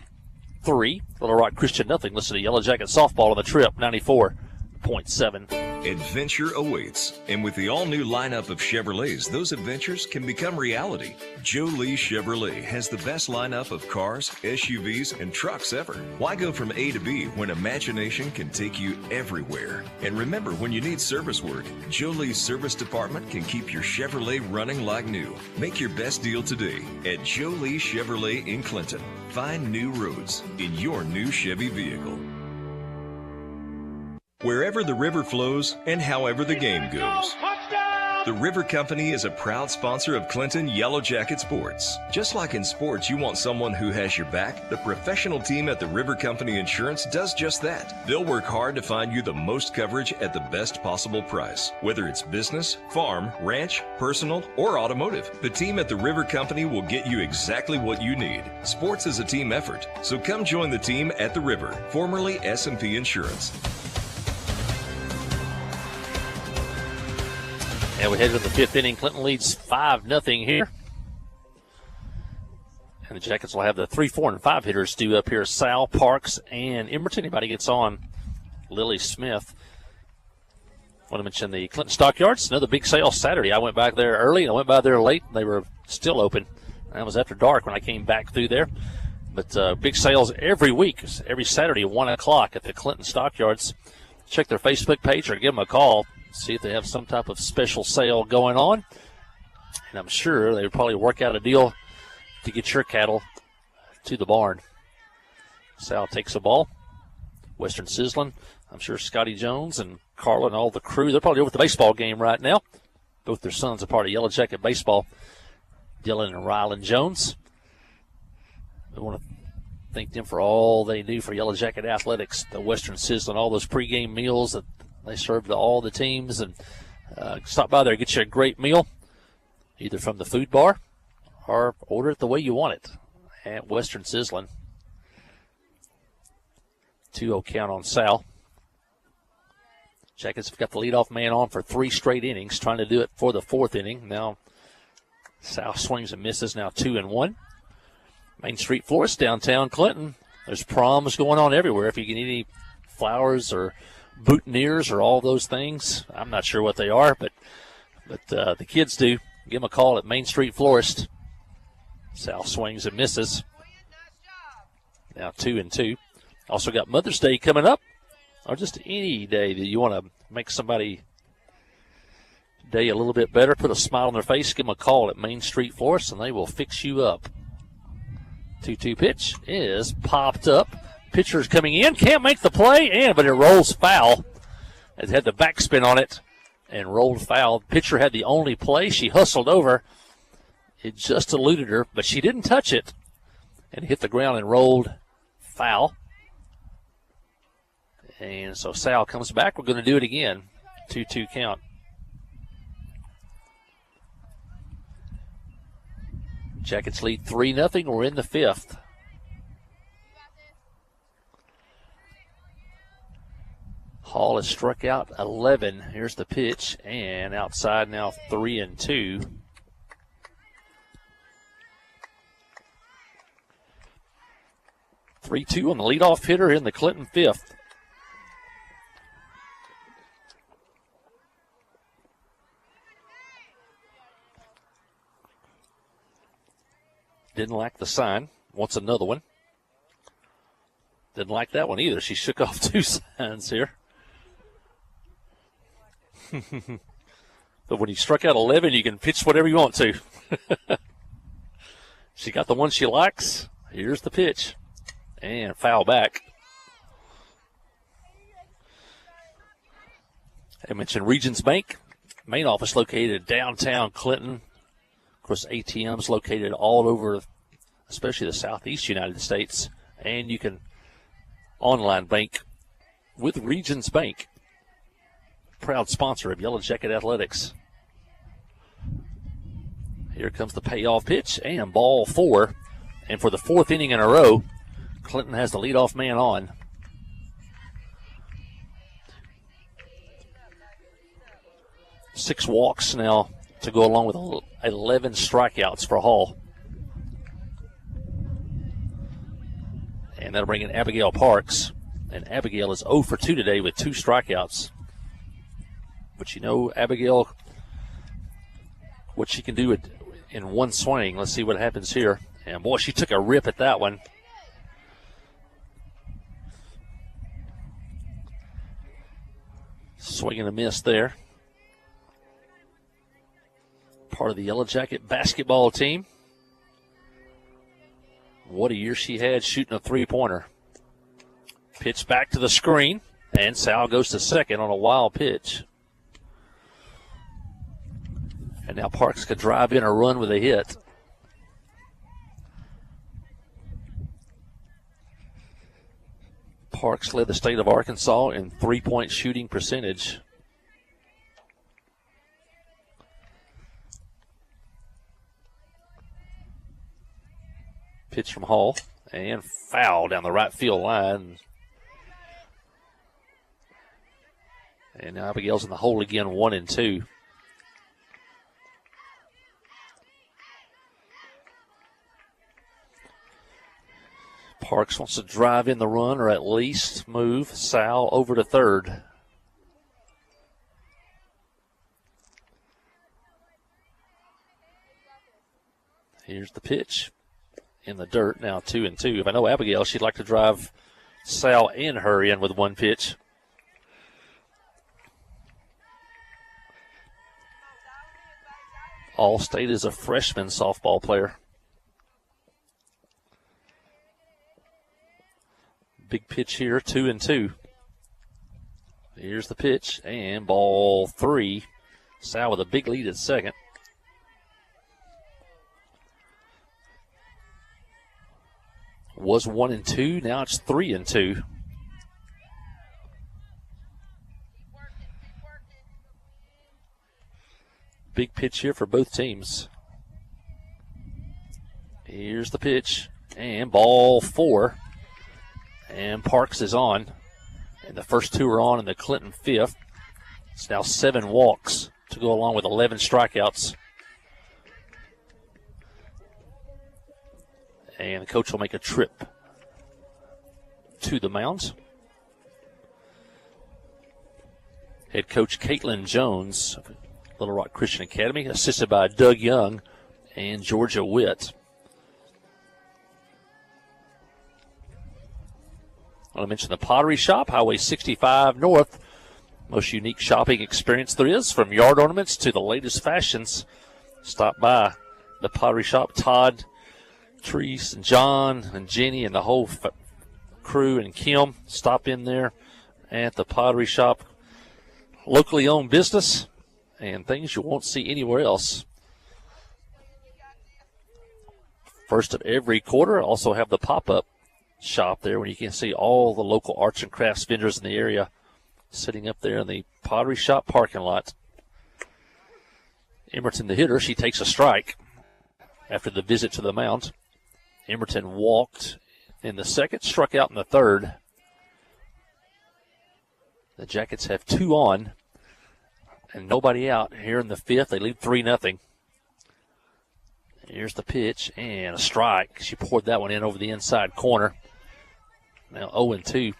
3, Little Rock Christian nothing. Listen to Yellow Jacket softball on the Trip, 94.7. Adventure awaits, and with the all-new lineup of Chevrolets, those adventures can become reality. Joe Lee Chevrolet has the best lineup of cars, SUVs, and trucks ever. Why go from A to B when imagination can take you everywhere? And remember, when you need service work, Joe Lee's service department can keep your Chevrolet running like new. Make your best deal today at Joe Lee Chevrolet in Clinton. Find new roads in your new Chevy vehicle. Wherever the river flows and however the game goes. The River Company is a proud sponsor of Clinton Yellow Jacket Sports. Just like in sports, you want someone who has your back. The professional team at the River Company Insurance does just that. They'll work hard to find you the most coverage at the best possible price. Whether it's business, farm, ranch, personal, or automotive, the team at the River Company will get you exactly what you need. Sports is a team effort, so come join the team at the River, formerly S&P Insurance. And we head to the 5th inning. Clinton leads 5-0 here. And the Jackets will have the 3, 4, and 5 hitters due up here. Sal, Parks, and Emberton. Anybody gets on, Lily Smith. want to mention the Clinton Stockyards, another big sale Saturday. I went back there early, and I went by there late. They were still open. That was after dark when I came back through there. But big sales every week, every Saturday at 1 o'clock at the Clinton Stockyards. Check their Facebook page or give them a call, see if they have some type of special sale going on. And I'm sure they would probably work out a deal to get your cattle to the barn. Sal takes the ball. Western sizzling. I'm sure Scotty Jones and Carla and all the crew, they're probably over at the baseball game right now. Both their sons are part of Yellow Jacket Baseball. Dylan and Rylan Jones. We want to thank them for all they do for Yellow Jacket Athletics. The Western sizzling, all those pregame meals that they serve to all the teams. And stop by there and get you a great meal, either from the food bar or order it the way you want it at Western Sizzling. 2-0 count on Sal. Jackets have got the leadoff man on for 3 straight innings, trying to do it for the 4th inning. Now Sal swings and misses, now 2-1. Main Street Florist, downtown Clinton. There's proms going on everywhere. If you need any flowers or boutonnieres or all those things, I'm not sure what they are, but the kids do. Give them a call at Main Street Florist. Sal swings and misses. Now 2-2. Also got Mother's Day coming up, or just any day that you want to make somebody's day a little bit better, put a smile on their face, give them a call at Main Street Florist, and they will fix you up. 2-2 pitch is popped up. Pitcher's coming in, can't make the play, but it rolls foul. It had the backspin on it and rolled foul. Pitcher had the only play. She hustled over. It just eluded her, but she didn't touch it and hit the ground and rolled foul. And so Sal comes back. We're going to do it again. 2-2 count. Jackets lead 3-0. We're in the 5th. Hall has struck out 11. Here's the pitch, and outside now 3-2. On the leadoff hitter in the Clinton 5th. Didn't like the sign. Wants another one. Didn't like that one either. She shook off 2 signs here. But when you struck out 11, you can pitch whatever you want to. She got the one she likes. Here's the pitch. And foul back. I mentioned Regions Bank. Main office located downtown Clinton. Of course, ATMs located all over, especially the southeast United States. And you can online bank with Regions Bank. Proud sponsor of Yellow Jacket Athletics. Here comes the payoff pitch and ball 4. And for the 4th inning in a row, Clinton has the leadoff man on. Six walks now to go along with 11 strikeouts for Hall. And that'll bring in Abigail Parks. And Abigail is 0 for 2 today with 2 strikeouts. But you know, Abigail, what she can do in one swing. Let's see what happens here. And boy, she took a rip at that one. Swing and a miss there. Part of the Yellow Jacket basketball team. What a year she had shooting a 3-pointer. Pitch back to the screen, and Sal goes to second on a wild pitch. And now Parks could drive in a run with a hit. Parks led the state of Arkansas in 3-point shooting percentage. Pitch from Hall and foul down the right field line. And now Abigail's in the hole again, 1-2. Parks wants to drive in the run or at least move Sal over to third. Here's the pitch in the dirt. Now 2-2. If I know Abigail, she'd like to drive Sal and her in with one pitch. Allstate is a freshman softball player. Big pitch here, 2-2. Here's the pitch, and ball 3. Sal with a big lead at second. Was 1-2, now it's 3-2. Big pitch here for both teams. Here's the pitch, and ball 4. And Parks is on. And the first two are on in the Clinton fifth. It's now 7 walks to go along with 11 strikeouts. And the coach will make a trip to the mound. Head coach Caitlin Jones of Little Rock Christian Academy, assisted by Doug Young and Georgia Witt. I want to mention the Pottery Shop, Highway 65 North. Most unique shopping experience there is, from yard ornaments to the latest fashions. Stop by the Pottery Shop. Todd, Treese, and John, and Jenny, and the whole crew, and Kim, stop in there at the Pottery Shop. Locally owned business and things you won't see anywhere else. First of every quarter, also have the pop-up shop there where you can see all the local arts and crafts vendors in the area sitting up there in the Pottery Shop parking lot. Emerton, the hitter, she takes a strike after the visit to the mound. Emerton walked in the second, struck out in the third. The Jackets have 2 on and nobody out here in the fifth. They lead 3-0. Here's the pitch and a strike. She poured that one in over the inside corner. Now 0-2.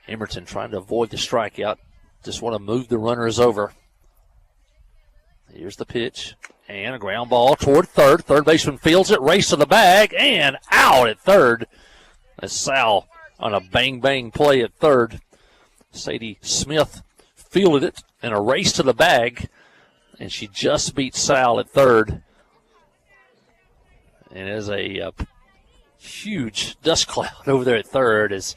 Emerton trying to avoid the strikeout. Just want to move the runners over. Here's the pitch and a ground ball toward third. Third baseman fields it, race to the bag, and out at third. As Sal on a bang-bang play at third. Sadie Smith fielded it in a race to the bag, and she just beat Sal at third. And there's a huge dust cloud over there at third as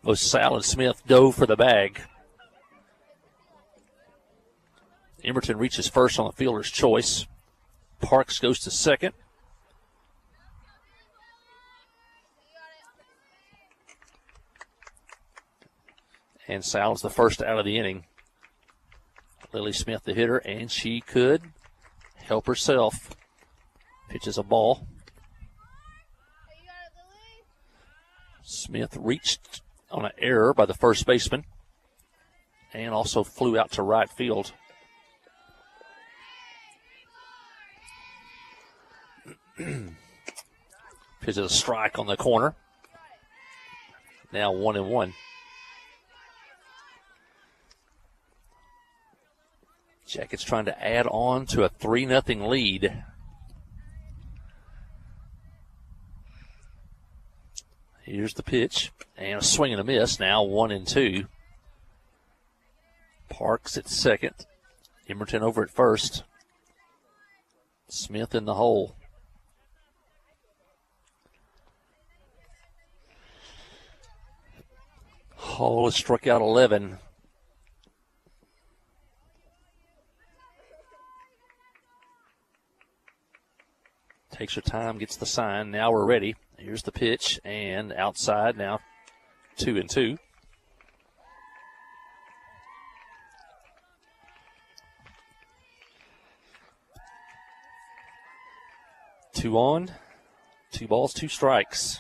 both Sal and Smith dove for the bag. Emerton reaches first on the fielder's choice. Parks goes to second. And Sal's the first out of the inning. Lily Smith, the hitter, and she could help herself. Pitches a ball. Smith reached on an error by the first baseman and also flew out to right field. Pitches a strike on the corner. Now 1-1. Jackets trying to add on to a 3-0 lead. Here's the pitch and a swing and a miss. Now 1-2. Parks at second. Emerton over at first. Smith in the hole. Hall has struck out 11. Takes her time, gets the sign. Now we're ready. Here's the pitch and outside. Now 2-2. Two on, 2 balls, 2 strikes.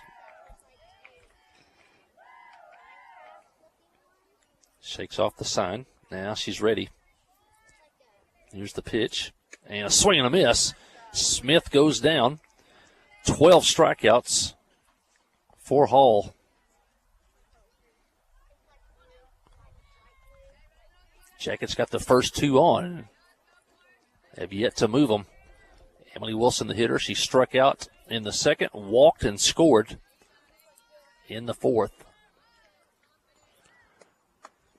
Shakes off the sign. Now she's ready. Here's the pitch and a swing and a miss. Smith goes down. 12 strikeouts for Hall. Jackets got the first two on. Have yet to move them. Emily Wilson, the hitter, she struck out in the second, walked and scored in the fourth.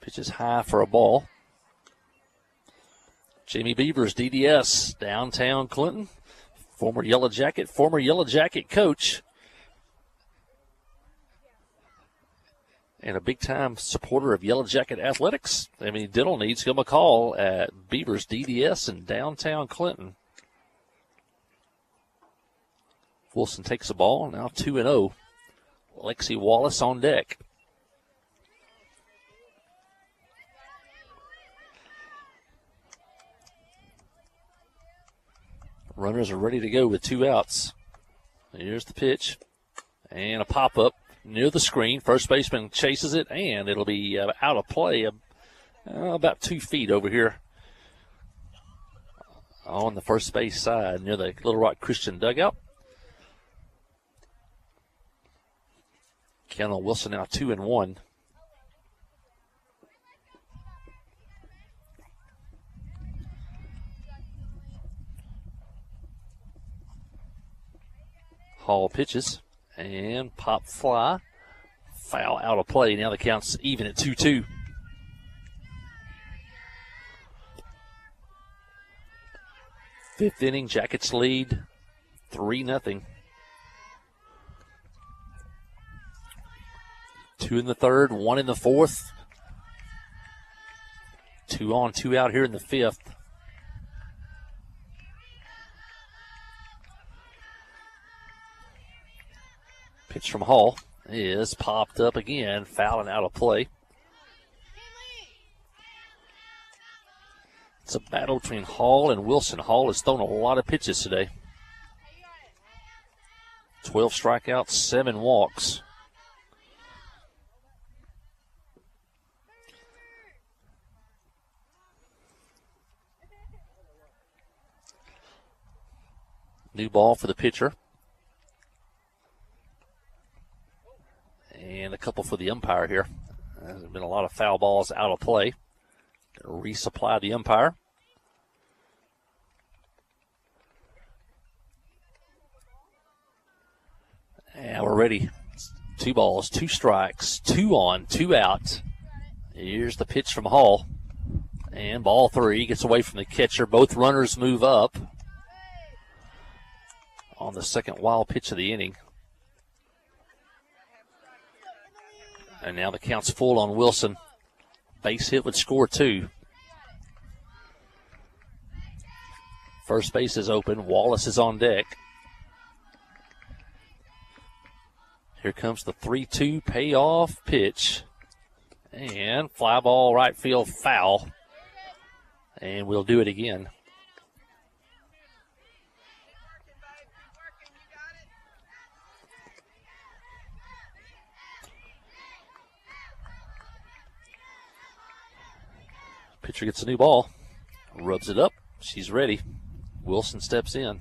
Pitch is high for a ball. Jamie Beavers, DDS, downtown Clinton. Former Yellow Jacket coach. And a big-time supporter of Yellow Jacket athletics. I mean, dental needs, give them a call at Beavers DDS in downtown Clinton. Wilson takes the ball, now 2-0. Lexi Wallace on deck. Runners are ready to go with 2 outs. Here's the pitch. And a pop-up near the screen. First baseman chases it, and it'll be out of play about 2 feet over here on the first base side near the Little Rock Christian dugout. Count on Wilson now 2-1. Hall pitches and pop fly. Foul out of play. Now the count's even at 2-2. Fifth inning, Jackets lead 3-0. 2 in the third, 1 in the fourth. 2 on, 2 out here in the fifth. Pitch from Hall is popped up again, foul and out of play. It's a battle between Hall and Wilson. Hall has thrown a lot of pitches today. 12 strikeouts, 7 walks. New ball for the pitcher. And a couple for the umpire here. There's been a lot of foul balls out of play. Gonna resupply the umpire. And we're ready. 2 balls, 2 strikes, 2 on, 2 out. Here's the pitch from Hall. And ball 3 gets away from the catcher. Both runners move up on the second wild pitch of the inning. And now the count's full on Wilson. Base hit would score 2. First base is open. Wallace is on deck. Here comes the 3-2 payoff pitch. And fly ball right field foul. And we'll do it again. Pitcher gets a new ball, rubs it up. She's ready. Wilson steps in.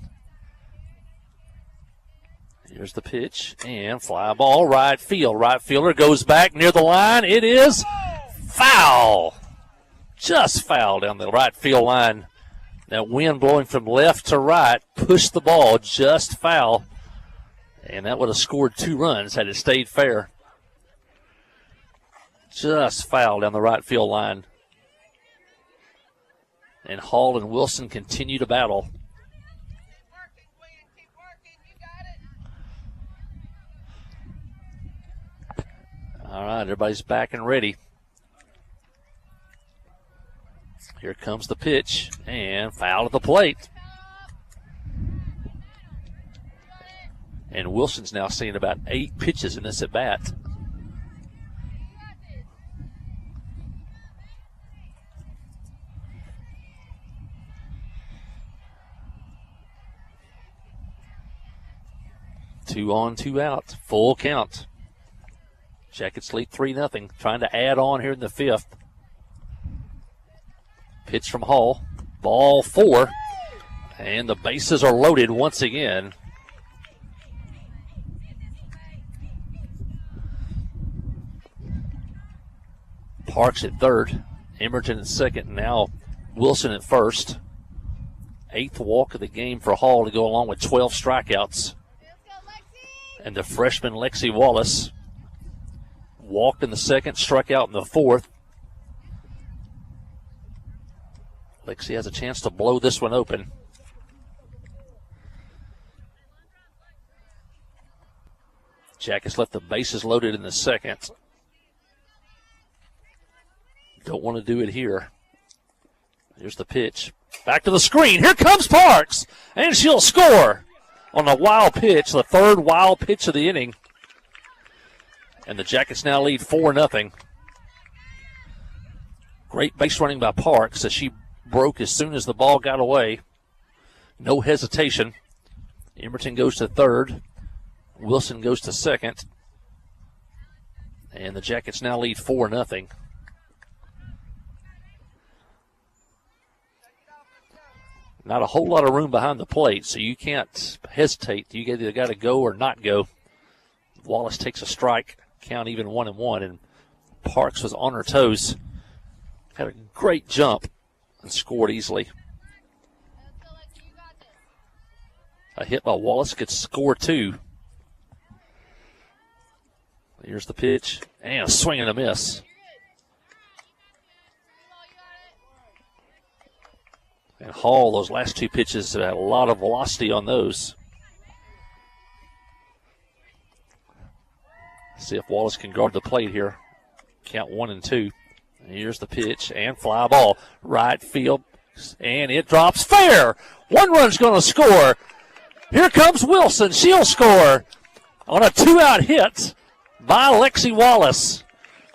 Here's the pitch, and fly ball right field. Right fielder goes back near the line. It is foul. Just foul down the right field line. That wind blowing from left to right pushed the ball just foul. And that would have scored 2 runs had it stayed fair. Just foul down the right field line. And Hall and Wilson continue to battle. All right, everybody's back and ready. Here comes the pitch, and foul at the plate. And Wilson's now seeing about 8 pitches in this at bat. Two on, 2 out, full count. Jackets lead 3-0, trying to add on here in the fifth. Pitch from Hall, ball 4, and the bases are loaded once again. Parks at third, Emerton at second, and now Wilson at first. 8th walk of the game for Hall to go along with 12 strikeouts. And the freshman Lexi Wallace walked in the second, struck out in the fourth. Lexi has a chance to blow this one open. Jackets left the bases loaded in the second. Don't want to do it here. Here's the pitch. Back to the screen. Here comes Parks. And she'll score on a wild pitch, the third wild pitch of the inning. And the Jackets now lead 4-0. Great base running by Parks as she broke as soon as the ball got away. No hesitation. Emerton goes to third. Wilson goes to second. And the Jackets now lead 4-0. Not a whole lot of room behind the plate, so you can't hesitate. You either got to go or not go. Wallace takes a strike, count even 1-1, and Parks was on her toes. Had a great jump and scored easily. A hit by Wallace could score two. Here's the pitch, and a swing and a miss. And Hall, those last two pitches, had a lot of velocity on those. See if Wallace can guard the plate here. Count 1-2. And here's the pitch, and fly ball. Right field, and it drops fair. One run's going to score. Here comes Wilson. She'll score on a two-out hit by Lexi Wallace.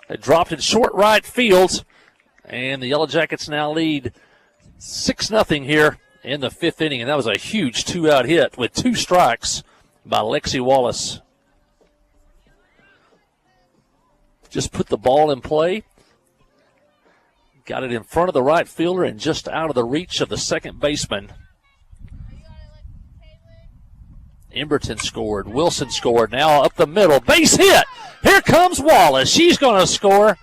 It dropped in short right field, and the Yellow Jackets now lead 6-0 here in the fifth inning, and that was a huge two-out hit with two strikes by Lexi Wallace. Just put the ball in play, got it in front of the right fielder and just out of the reach of the second baseman. Emberton scored. Wilson scored. Now up the middle. Base hit. Here comes Wallace. She's going to score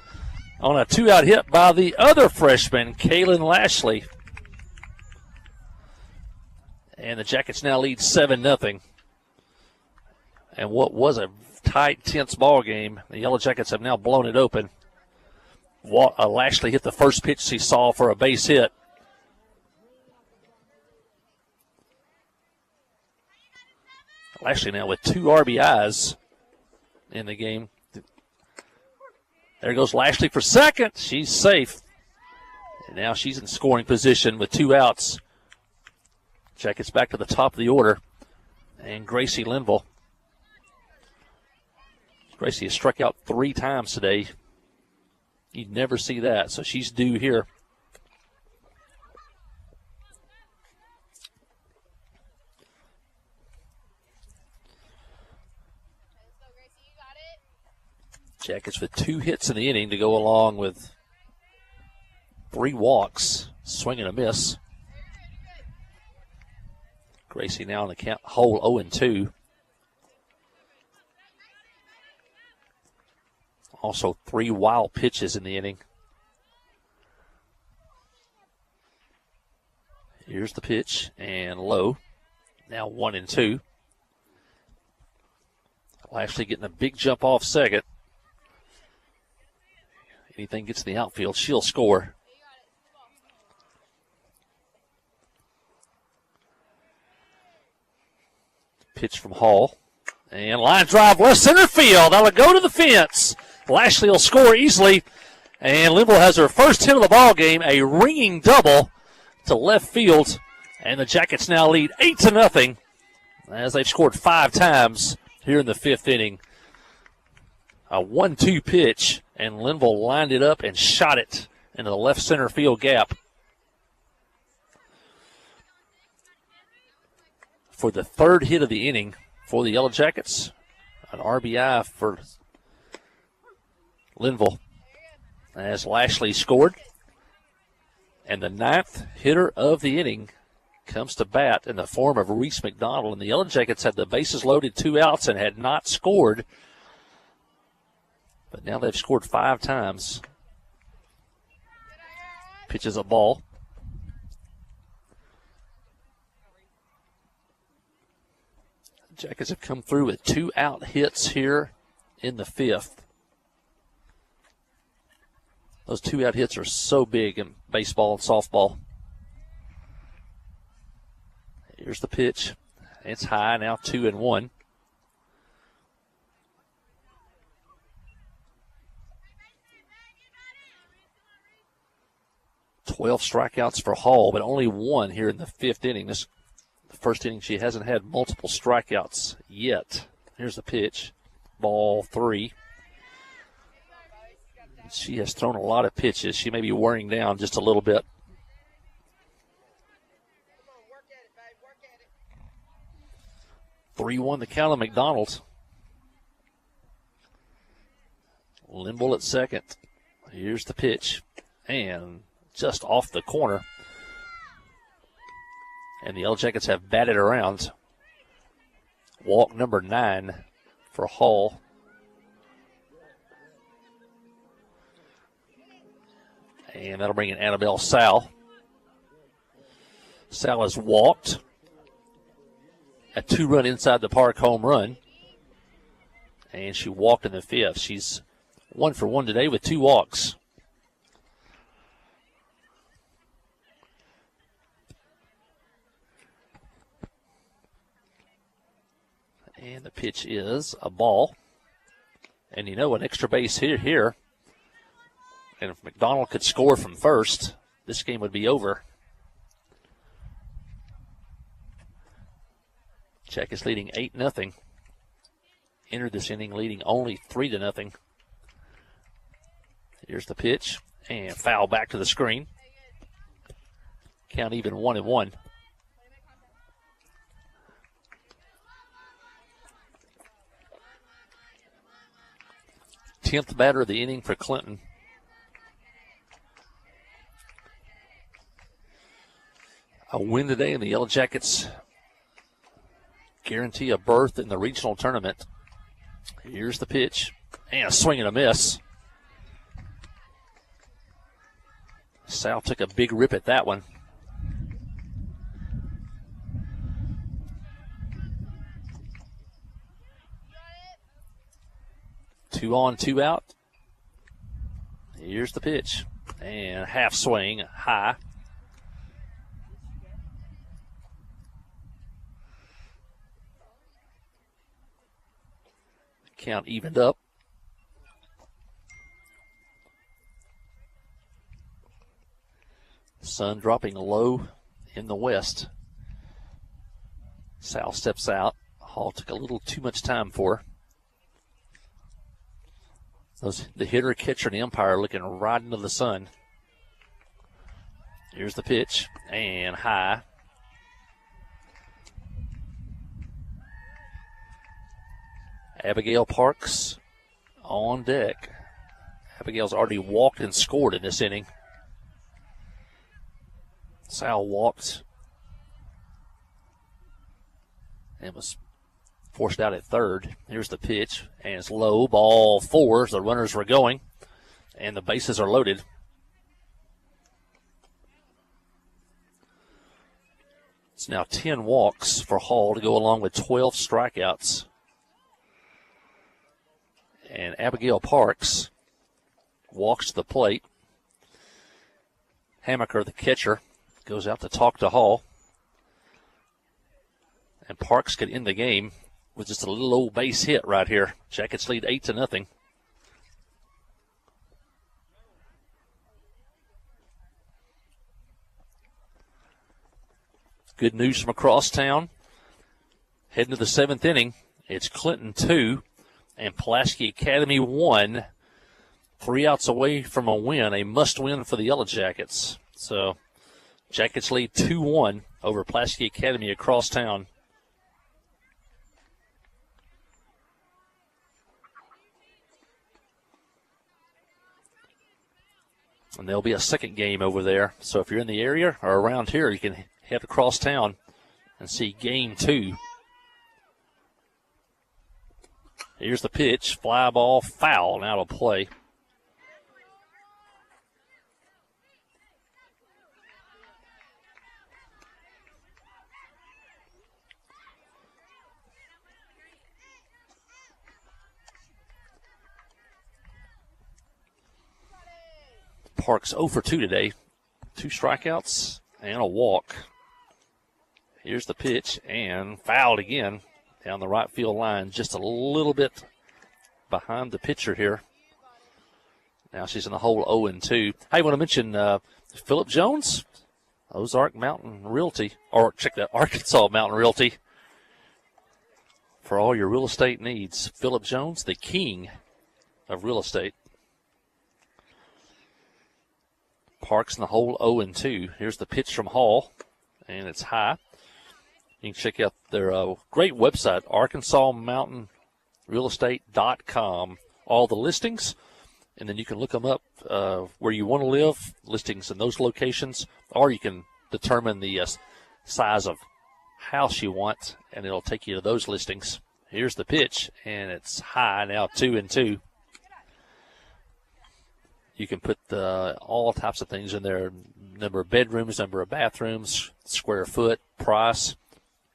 on a two-out hit by the other freshman, Kaylin Lashley. And the Jackets now lead 7-0. And what was a tight, tense ball game, the Yellow Jackets have now blown it open. Lashley hit the first pitch he saw for a base hit. Lashley now with 2 RBIs in the game. There goes Lashley for second. She's safe. And now she's in scoring position with 2 outs. Jackets back to the top of the order. And Gracie Linville. Gracie has struck out 3 times today. You'd never see that, so she's due here. Jackets with 2 hits in the inning to go along with 3 walks. Swing and a miss. Gracie now in the count, hole 0-2. Also 3 wild pitches in the inning. Here's the pitch, and low. Now 1-2. Lashley getting a big jump off second. Anything gets in the outfield, she'll score. Pitch from Hall. And line drive left center field. That'll go to the fence. Lashley will score easily. And Linville has her first hit of the ball game, a ringing double to left field. And the Jackets now lead 8-0 as they've scored 5 times here in the 5th inning. A 1-2 pitch, and Linville lined it up and shot it into the left center field gap. For the 3rd hit of the inning for the Yellow Jackets, an RBI for Linville as Lashley scored. And the 9th hitter of the inning comes to bat in the form of Reese McDonald. And the Yellow Jackets had the bases loaded, 2 outs, and had not scored. But now they've scored 5 times. Pitches a ball. Jackets have come through with 2 out hits here in the 5th. Those 2 out hits are so big in baseball and softball. Here's the pitch. It's high, now 2-1. "12 strikeouts for Hall, but only 1 here in the 5th inning. This the first inning she hasn't had multiple strikeouts yet. Here's the pitch. Ball 3. She has thrown a lot of pitches. She may be wearing down just a little bit. Work 3-1 the count on McDonald. Limble at second. Here's the pitch. And just off the corner. And the Yellow Jackets have batted around. Walk number 9 for Hall. And that'll bring in Annabelle Sal. Sal has walked. A 2-run inside the park home run. And she walked in the 5th. She's 1 for 1 today with 2 walks. And the pitch is a ball. And you know, an extra base here. And if McDonald could score from first, this game would be over. Jackets leading 8-0. Entered this inning leading only 3-0. Here's the pitch. And foul back to the screen. Count even 1-1. Tenth batter of the inning for Clinton. A win today, and the Yellow Jackets guarantee a berth in the regional tournament. Here's the pitch. And a swing and a miss. Sal took a big rip at that one. Two on, 2 out. Here's the pitch. And half swing, high. Count evened up. Sun dropping low in the west. Sal steps out. Hall took a little too much time for her. The hitter, catcher, and the umpire looking right into the sun. Here's the pitch. And high. Abigail Parks on deck. Abigail's already walked and scored in this inning. Sal walked and was forced out at third. Here's the pitch, and it's low. Ball 4 as the runners were going, and the bases are loaded. It's now 10 walks for Hall to go along with 12 strikeouts. And Abigail Parks walks to the plate. Hammaker, the catcher, goes out to talk to Hall. And Parks could end the game with just a little old base hit right here. Jackets lead 8-0. Good news from across town. Heading to the 7th inning, it's Clinton 2 and Pulaski Academy 1. 3 outs away from a win, a must-win for the Yellow Jackets. So Jackets lead 2-1 over Pulaski Academy across town. And there'll be a second game over there. So if you're in the area or around here, you can head across town and see game 2. Here's the pitch. Fly ball, foul, and out of play. Parks 0 for 2 today. 2 strikeouts and a walk. Here's the pitch, and fouled again down the right field line, just a little bit behind the pitcher here. Now she's in the hole 0-2. Hey, I want to mention Phillip Jones, Ozark Mountain Realty, or check that, Arkansas Mountain Realty. For all your real estate needs, Phillip Jones, the king of real estate. Parks in the hole 0-2. Here's the pitch from Hall, and it's high. You can check out their great website, ArkansasMountainRealEstate.com. All the listings, and then you can look them up where you want to live, listings in those locations, or you can determine the size of house you want, and it'll take you to those listings. Here's the pitch, and it's high now, 2-2. You can put all types of things in there, number of bedrooms, number of bathrooms, square foot, price,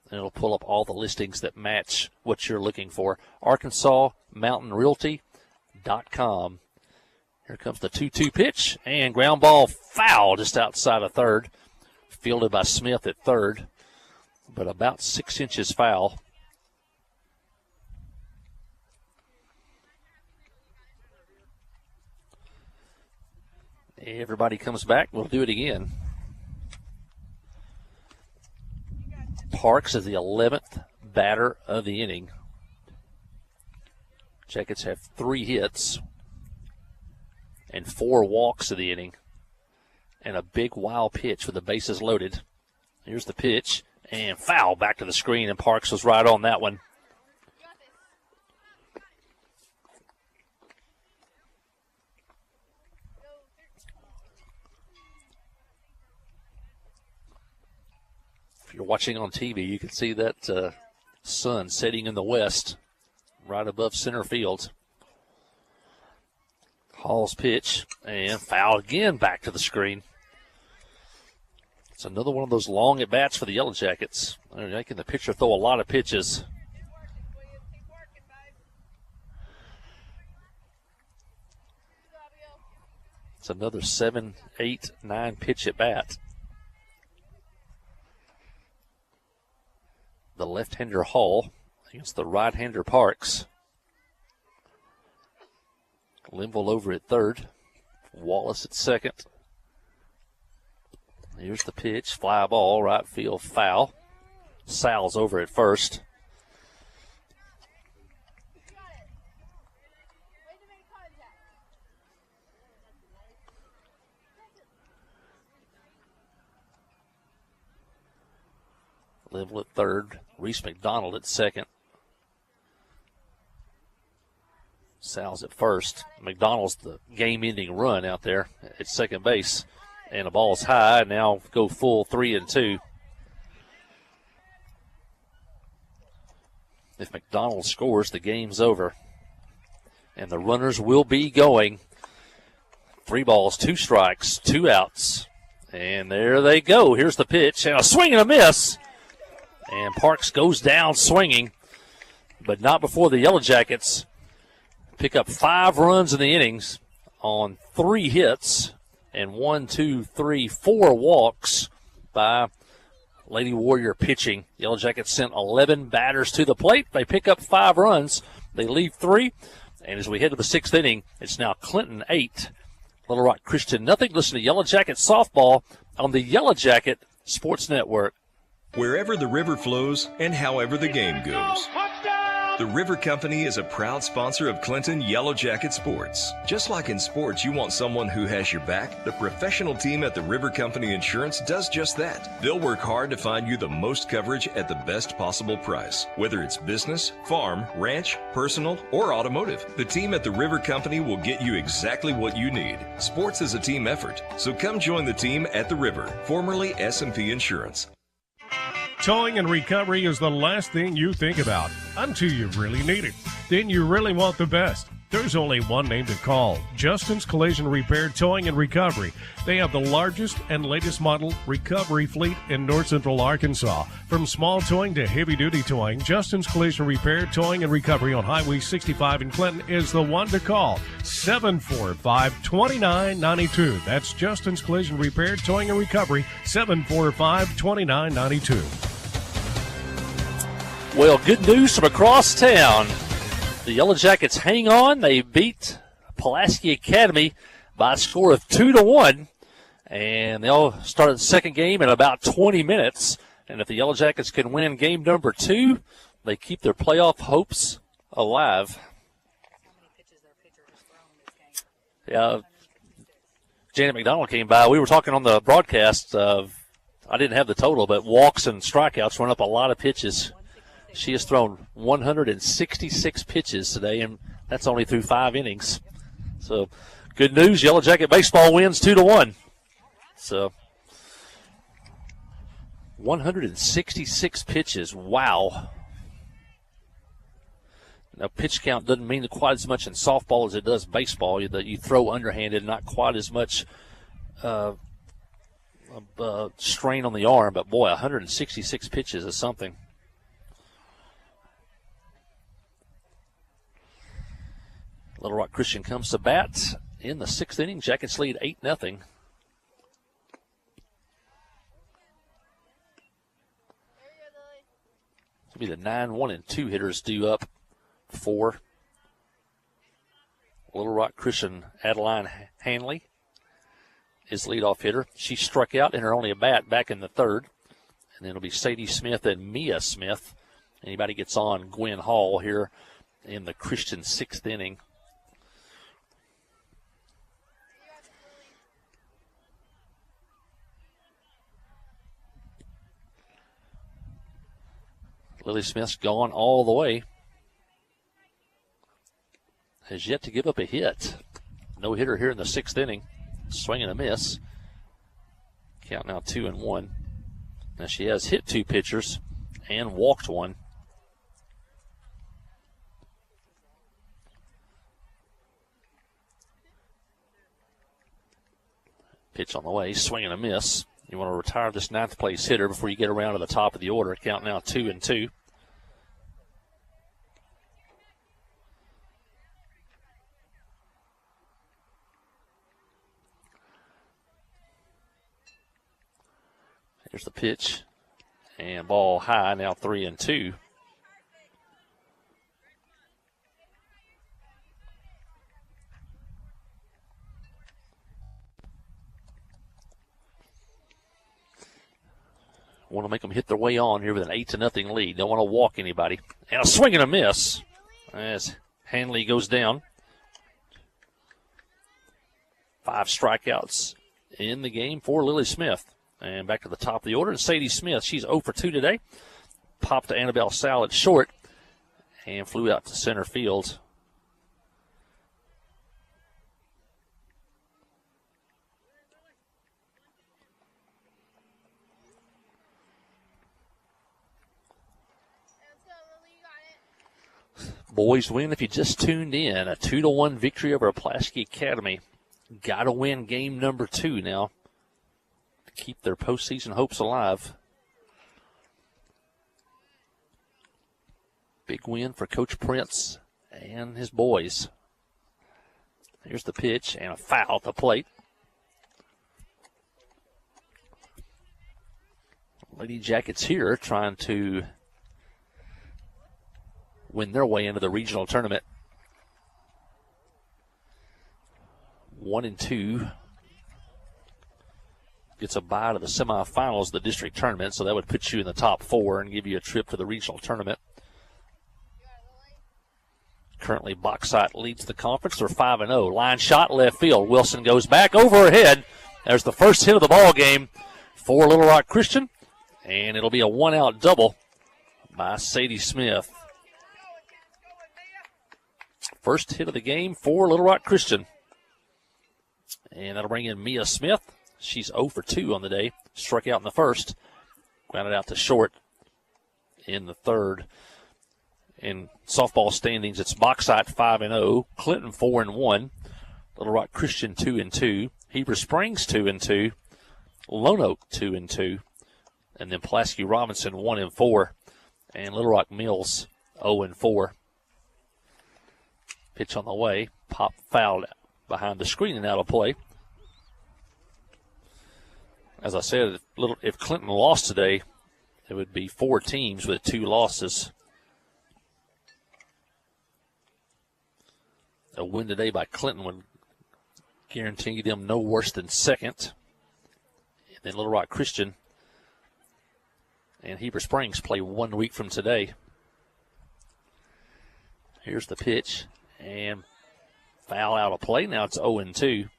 and it'll pull up all the listings that match what you're looking for. ArkansasMountainRealty.com. Here comes the 2-2 pitch, and ground ball foul just outside of third. Fielded by Smith at third, but about 6 inches foul. Everybody comes back. We'll do it again. Parks is the 11th batter of the inning. Jackets have 3 hits and 4 walks of the inning, and a big wild pitch with the bases loaded. Here's the pitch, and foul back to the screen, and Parks was right on that one. If you're watching on TV, you can see that sun setting in the west right above center field. Hall's pitch, and foul again back to the screen. It's another one of those long at-bats for the Yellow Jackets. They're making the pitcher throw a lot of pitches. It's another 7, 8, 9 pitch at-bat. The left-hander Hall against the right-hander Parks. Linville over at third. Wallace at second. Here's the pitch. Fly ball, right field foul. Sal's over at first. Linville at third. Reese McDonald at second. Sal's at first. McDonald's the game-ending run out there at second base. And the ball's high. Now go full 3-2. If McDonald scores, the game's over. And the runners will be going. 3 balls, 2 strikes, 2 outs. And there they go. Here's the pitch. And a swing and a miss. And Parks goes down swinging. But not before the Yellow Jackets pick up 5 runs in the innings on 3 hits and 4 walks by Lady Warrior pitching. Yellow Jackets sent 11 batters to the plate. They pick up 5 runs. They leave 3. And as we head to the 6th inning, it's now Clinton 8, Little Rock Christian nothing. Listen to Yellow Jacket softball on the Yellow Jacket Sports Network. Wherever the river flows and however the game goes. The River Company is a proud sponsor of Clinton Yellow Jacket Sports. Just like in sports, you want someone who has your back. The professional team at the River Company Insurance does just that. They'll work hard to find you the most coverage at the best possible price. Whether it's business, farm, ranch, personal, or automotive, the team at the River Company will get you exactly what you need. Sports is a team effort, so come join the team at the River, formerly S&P Insurance. Towing and recovery is the last thing you think about until you really need it. Then you really want the best. There's only one name to call, Justin's Collision Repair, Towing, and Recovery. They have the largest and latest model recovery fleet in north central Arkansas. From small towing to heavy-duty towing, Justin's Collision Repair, Towing, and Recovery on Highway 65 in Clinton is the one to call, 745-2992. That's Justin's Collision Repair, Towing, and Recovery, 745-2992. Well, good news from across town. The Yellow Jackets hang on. They beat Pulaski Academy by a score of 2-1. And they'll start the second game in about 20 minutes. And if the Yellow Jackets can win game number 2, they keep their playoff hopes alive. Yeah, Janet McDonald came by. We were talking on the broadcast of, I didn't have the total, but walks and strikeouts run up a lot of pitches. She has thrown 166 pitches today, and that's only through 5 innings. So, good news. Yellow Jacket baseball wins 2-1. So, 166 pitches. Wow. Now, pitch count doesn't mean quite as much in softball as it does baseball. You throw underhanded, not quite as much strain on the arm. But, boy, 166 pitches is something. Little Rock Christian comes to bat in the 6th inning. Jackets lead 8-0. It'll be the 9-1-2 hitters due up for Little Rock Christian. Adeline Hanley is leadoff hitter. She struck out in her only bat back in the 3rd. And then it'll be Sadie Smith and Mia Smith. Anybody gets on Gwen Hall here in the Christian 6th inning. Lily Smith's gone all the way. Has yet to give up a hit. No hitter here in the 6th inning. Swing and a miss. Count now 2-1. Now she has hit 2 pitchers and walked 1. Pitch on the way. Swing and a miss. You want to retire this 9th place hitter before you get around to the top of the order. Count now 2-2. Here's the pitch. And ball high, now 3-2. Want to make them hit their way on here with an 8-0 lead. Don't want to walk anybody. And a swing and a miss as Hanley goes down. 5 strikeouts in the game for Lily Smith. And back to the top of the order. And Sadie Smith, she's 0 for 2 today. Popped to Annabelle Salad short and flew out to center field. Boys win if you just tuned in. A 2-1 victory over Pulaski Academy. Got to win game number 2 now to keep their postseason hopes alive. Big win for Coach Prince and his boys. Here's the pitch and a foul at the plate. Lady Jackets here trying to win their way into the regional tournament. 1-2 gets a bye to the semifinals of the district tournament, so that would put you in the top 4 and give you a trip to the regional tournament. Currently, Bauxite leads the conference. They're 5-0. Line shot left field. Wilson goes back over her head. There's the first hit of the ball game for Little Rock Christian, and it'll be a 1-out double by Sadie Smith. First hit of the game for Little Rock Christian. And that'll bring in Mia Smith. She's 0 for 2 on the day. Struck out in the first. Grounded out to short in the 3rd. In softball standings, it's Bauxite 5-0, Clinton 4-1, Little Rock Christian 2-2, Heber Springs 2-2, Lone Oak 2-2, and then Pulaski Robinson 1-4, and Little Rock Mills 0-4. Pitch on the way, pop fouled behind the screen and out of play. As I said, if Clinton lost today, it would be 4 teams with 2 losses. A win today by Clinton would guarantee them no worse than second. And then Little Rock Christian and Heber Springs play 1 week from today. Here's the pitch, and foul out of play. Now it's 0-2.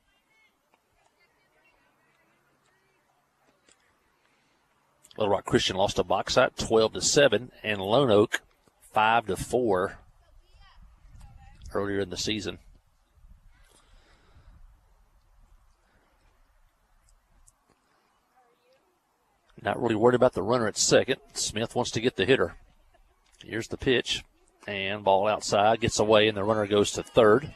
Little Rock Christian lost to Bauxite 12-7, and Lone Oak 5-4 earlier in the season. Not really worried about the runner at second. Smith wants to get the hitter. Here's the pitch, and ball outside, gets away, and the runner goes to third.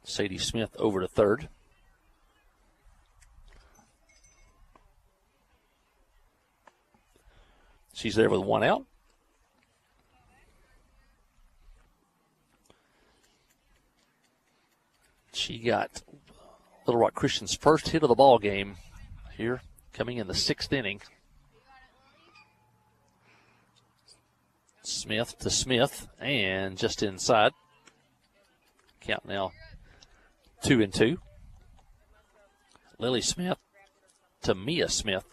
Sadie Smith over to third. She's there with 1 out. She got Little Rock Christian's first hit of the ball game here, coming in the 6th inning. Smith to Smith, and just inside. Count now 2-2. Lily Smith to Mia Smith.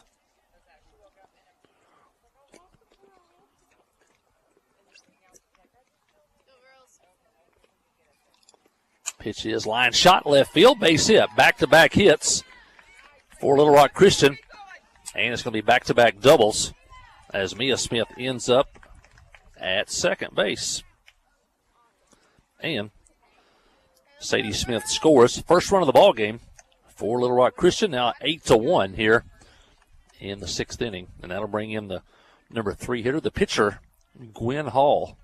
Pitch is line shot left field, base hit. Back-to-back hits for Little Rock Christian. And it's going to be back-to-back doubles as Mia Smith ends up at second base. And Sadie Smith scores first run of the ball game for Little Rock Christian. Now 8-1 here in the 6th inning. And that'll bring in the number 3 hitter, the pitcher, Gwen Hall.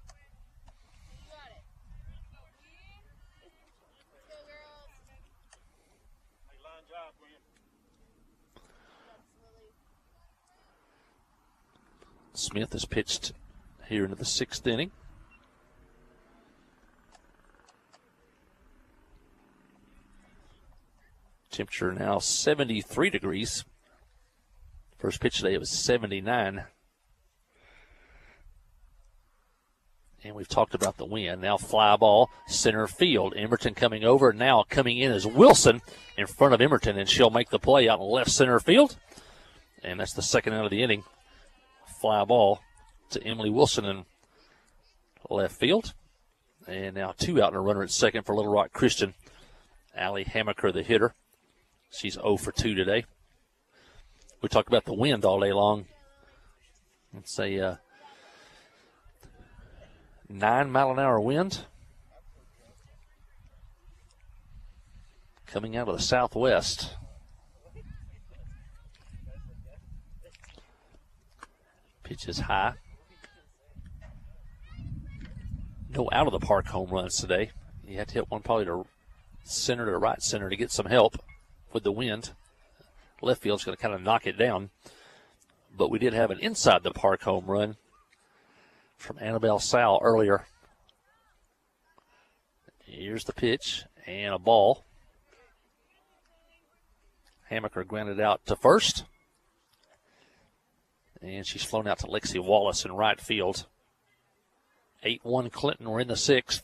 Smith has pitched here into the 6th inning. Temperature now 73 degrees. First pitch today it was 79. And we've talked about the wind. Now fly ball, center field. Emerton coming over. Now coming in is Wilson in front of Emerton, and she'll make the play out in left center field. And that's the second out of the inning. Fly ball to Emily Wilson in left field. And now 2 out and a runner at second for Little Rock Christian. Allie Hamaker, the hitter. She's 0 for 2 today. We talked about the wind all day long. It's a 9-mile-an-hour wind coming out of the southwest. Pitch is high. No out of the park home runs today. You had to hit one probably to center to right center to get some help with the wind. Left field's going to kind of knock it down. But we did have an inside the park home run from Annabelle Sal earlier. Here's the pitch and a ball. Hamaker grounded out to first. And she's flown out to Lexi Wallace in right field. 8-1 Clinton. We're in the 6th.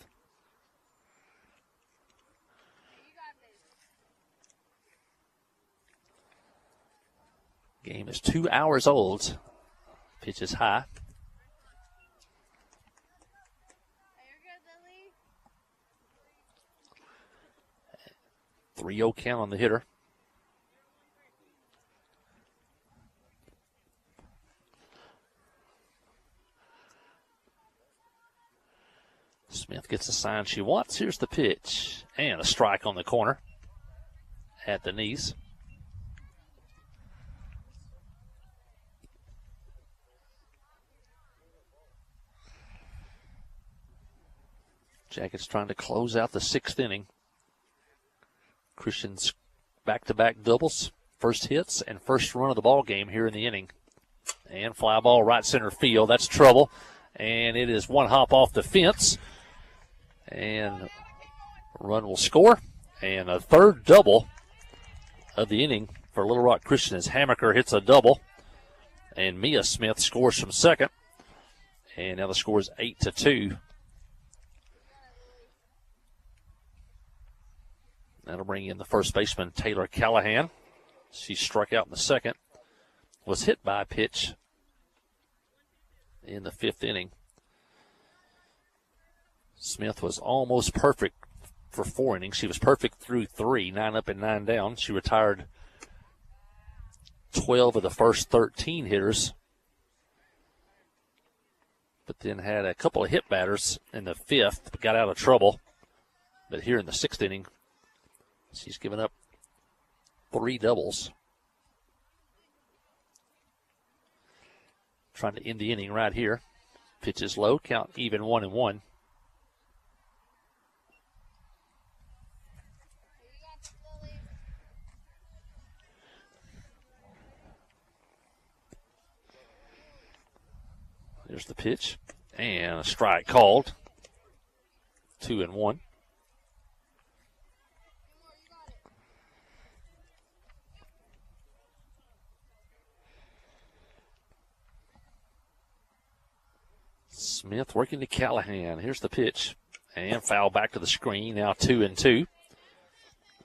Game is 2 hours old. Pitch is high. 3-0 count on the hitter. Smith gets the sign she wants. Here's the pitch. And a strike on the corner at the knees. Jackets trying to close out the 6th inning. Christian's back-to-back doubles, first hits, and first run of the ball game here in the inning. And fly ball right center field. That's trouble. And it is one hop off the fence. And run will score. And a third double of the inning for Little Rock Christian as Hammaker hits a double. And Mia Smith scores from second. And now the score is 8-2. That'll bring in the first baseman, Taylor Callahan. She struck out in the second. Was hit by a pitch in the 5th inning. Smith was almost perfect for 4 innings. She was perfect through 3, 9 up and 9 down. She retired 12 of the first 13 hitters, but then had a couple of hit batters in the 5th, but got out of trouble. But here in the 6th inning, she's given up 3 doubles. Trying to end the inning right here. Pitch is low, count even 1-1. There's the pitch, and a strike called. 2-1. Smith working to Callahan. Here's the pitch. And foul back to the screen. Now 2-2.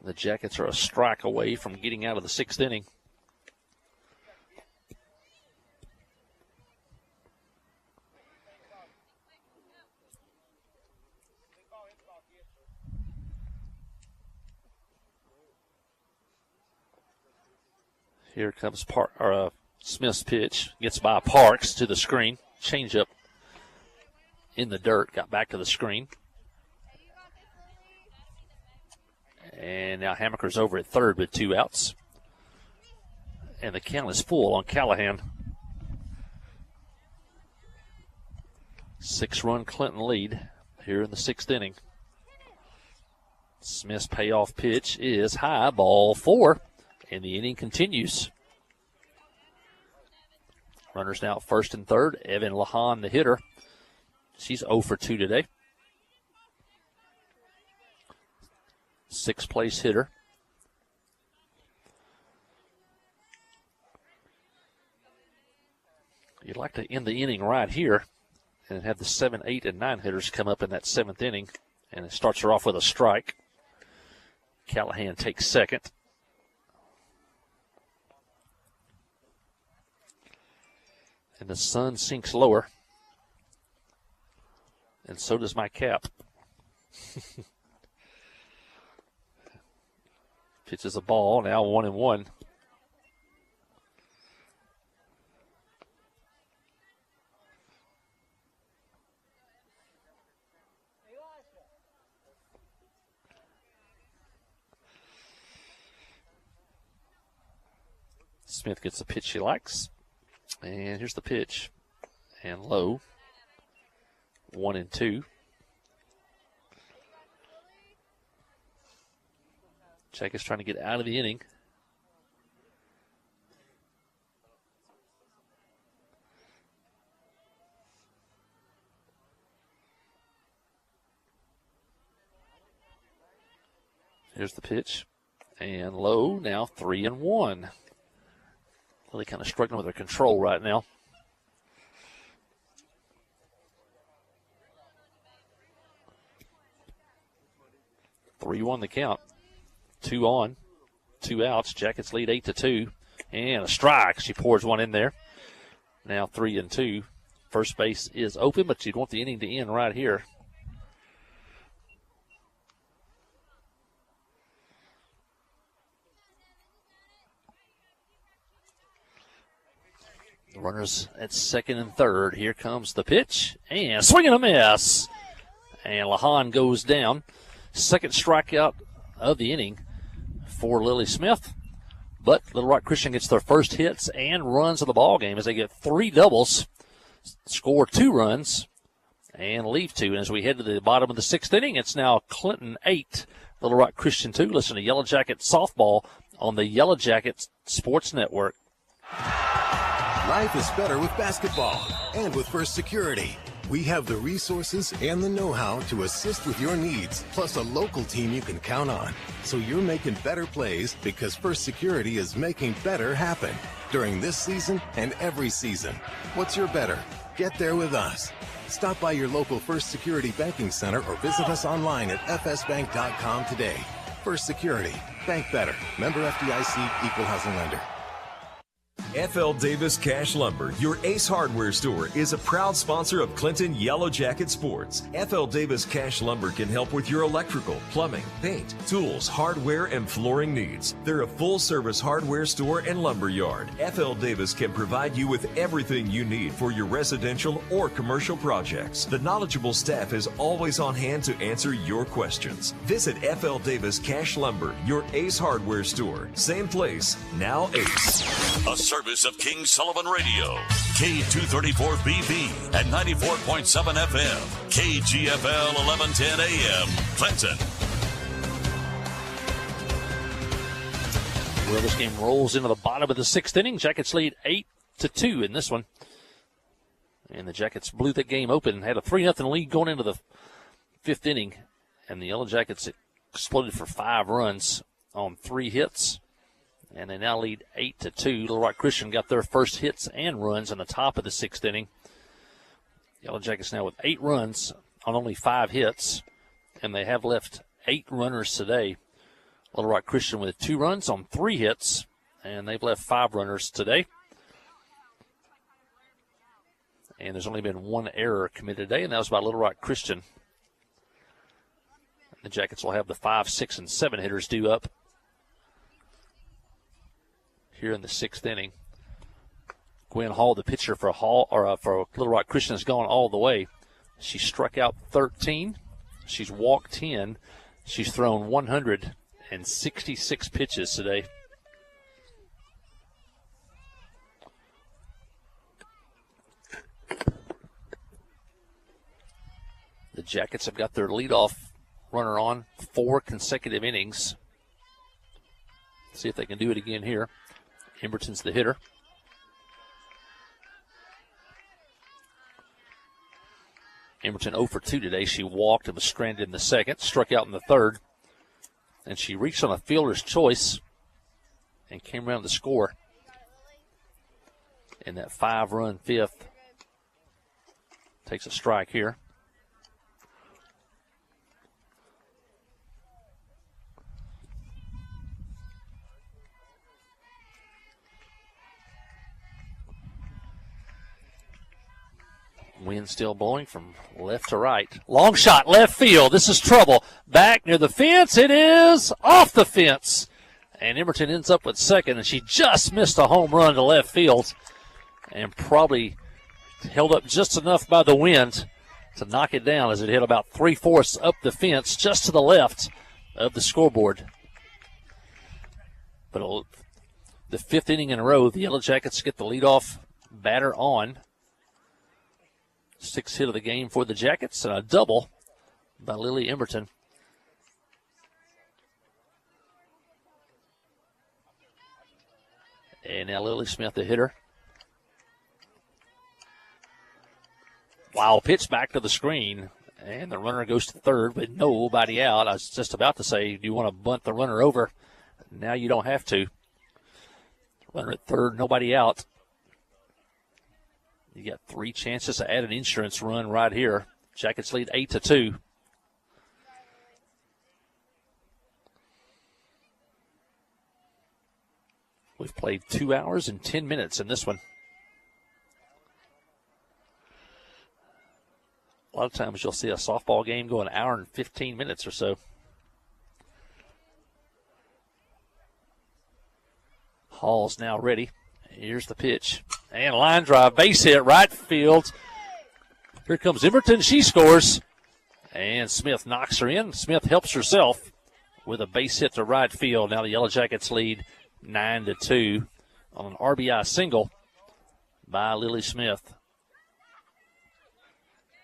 The Jackets are a strike away from getting out of the 6th inning. Here comes Smith's pitch. Gets by Parks to the screen. Changeup in the dirt. Got back to the screen. And now Hammaker's over at third with 2 outs. And the count is full on Callahan. 6-run Clinton lead here in the 6th inning. Smith's payoff pitch is high, ball 4. And the inning continues. Runners now at first and third. Evan Lahan, the hitter. She's 0 for 2 today. 6th place hitter. You'd like to end the inning right here and have the 7, 8, and 9 hitters come up in that 7th inning. And it starts her off with a strike. Callahan takes second. And the sun sinks lower. And so does my cap. Pitches a ball, now 1-1. Smith gets the pitch she likes. And here's the pitch. And low. 1-2. Jackets trying to get out of the inning. Here's the pitch. And low, now 3-1. Really kind of struggling with their control right now. Three won the count. 2 on, 2 outs. Jackets lead 8-2. And a strike. She pours one in there. Now 3-2. First base is open, but you'd want the inning to end right here. Runners at second and third. Here comes the pitch. And swing and a miss. And Lahan goes down. Second strikeout of the inning for Lily Smith. But Little Rock Christian gets their first hits and runs of the ball game as they get 3 doubles, score 2 runs, and leave 2. And as we head to the bottom of the 6th inning, it's now Clinton 8, Little Rock Christian 2. Listen to Yellow Jacket softball on the Yellow Jacket Sports Network. Life is better with basketball and with First Security. We have the resources and the know-how to assist with your needs, plus a local team you can count on. So you're making better plays because First Security is making better happen during this season and every season. What's your better? Get there with us. Stop by your local First Security Banking Center or visit us online at fsbank.com today. First Security. Bank better. Member FDIC, Equal Housing Lender. F.L. Davis Cash Lumber, your Ace Hardware store, is a proud sponsor of Clinton Yellow Jacket Sports. F.L. Davis Cash Lumber can help with your electrical, plumbing, paint, tools, hardware, and flooring needs. They're a full-service hardware store and lumber yard. F.L. Davis can provide you with everything you need for your residential or commercial projects. The knowledgeable staff is always on hand to answer your questions. Visit F.L. Davis Cash Lumber, your Ace Hardware store. Same place, now Ace. A service of King Sullivan Radio, K234BB at 94.7 FM, KGFL 1110 AM, Clinton. Well, this game rolls into the bottom of the 6th inning. Jackets lead 8-2 in this one. And the Jackets blew the game open and had a 3-0 lead going into the 5th inning. And the Yellow Jackets exploded for 5 runs on 3 hits. And they now lead 8-2. Little Rock Christian got their first hits and runs in the top of the 6th inning. Yellow Jackets now with 8 runs on only 5 hits. And they have left 8 runners today. Little Rock Christian with 2 runs on 3 hits. And they've left 5 runners today. And there's only been 1 error committed today, and that was by Little Rock Christian. The Jackets will have the 5, 6, and 7 hitters due up here in the 6th inning. Gwen Hall, the pitcher for Little Rock Christian, has gone all the way. She struck out 13. She's walked 10. She's thrown 166 pitches today. The Jackets have got their leadoff runner on 4 consecutive innings. See if they can do it again here. Emberton's the hitter. Emberton 0 for 2 today. She walked and was stranded in the 2nd, struck out in the 3rd, and she reached on a fielder's choice and came around to score in that 5-run 5th. Takes a strike here. Wind still blowing from left to right. Long shot, left field. This is trouble. Back near the fence. It is off the fence. And Emberton ends up with 2nd, and she just missed a home run to left field and probably held up just enough by the wind to knock it down as it hit about 3/4 up the fence just to the left of the scoreboard. But the 5th inning in a row, the Yellow Jackets get the leadoff batter on. 6th hit of the game for the Jackets, and a double by Lily Emberton. And now Lily Smith, the hitter. Wow, pitch back to the screen, and the runner goes to 3rd, but nobody out. I was just about to say, do you want to bunt the runner over? Now you don't have to. Runner at 3rd, nobody out. You got 3 chances to add an insurance run right here. Jackets lead 8-2. We've played 2 hours and 10 minutes in this one. A lot of times you'll see a softball game go an hour and 15 minutes or so. Hall's now ready. Here's the pitch. And line drive, base hit, right field. Here comes Emberton. She scores. And Smith knocks her in. Smith helps herself with a base hit to right field. Now the Yellow Jackets lead 9-2 on an RBI single by Lily Smith.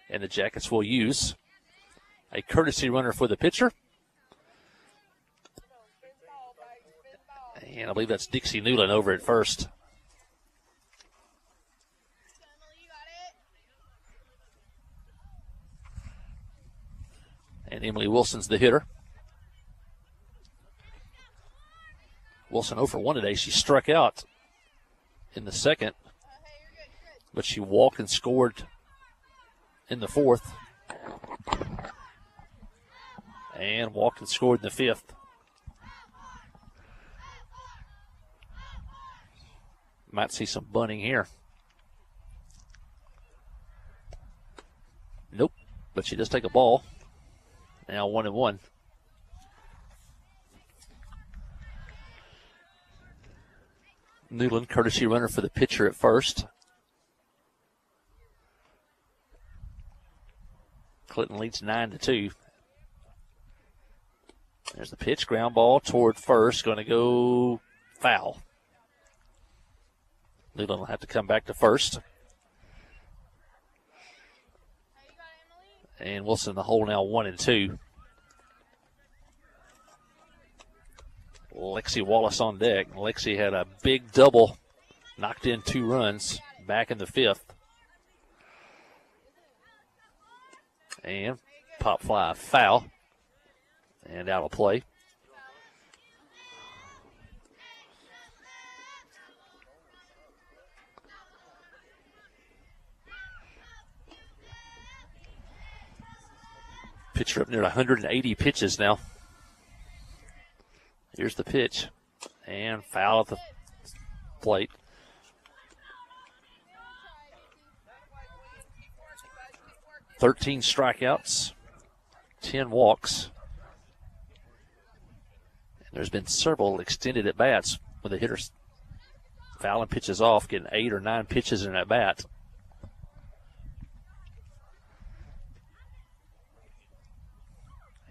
And the Jackets will use a courtesy runner for the pitcher. And I believe that's Dixie Newland over at first. And Emily Wilson's the hitter. Wilson 0 for 1 today. She struck out in the second, but she walked and scored in the fourth. And walked and scored in the fifth. Might see some bunting here. Nope, but she does take a ball. Now 1-1. Newland, courtesy runner for the pitcher at first. Clinton leads 9-2. There's the pitch, ground ball toward first, going to go foul. Newland will have to come back to first. And Wilson in the hole now 1-2. Lexi Wallace on deck. Lexi had a big double, knocked in 2 runs back in the fifth. And pop fly foul. And out of play. Pitcher up near 180 pitches now. Here's the pitch. And foul at the plate. "13 strikeouts, 10 walks. And there's been several extended at-bats with the hitters fouling pitches off, getting 8 or 9 pitches in an at-bat.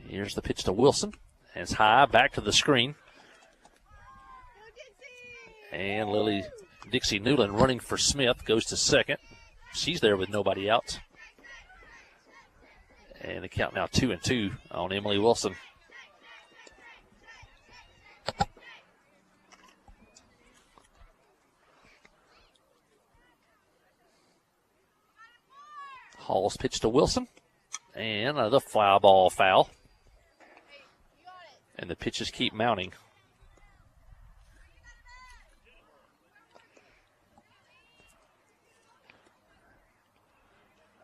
Here's the pitch to Wilson. And it's high, back to the screen. And Lily Dixie Newland running for Smith goes to second. She's there with nobody out. And the count now 2-2 on Emily Wilson. Hall's pitch to Wilson. And another fly ball foul. And the pitches keep mounting.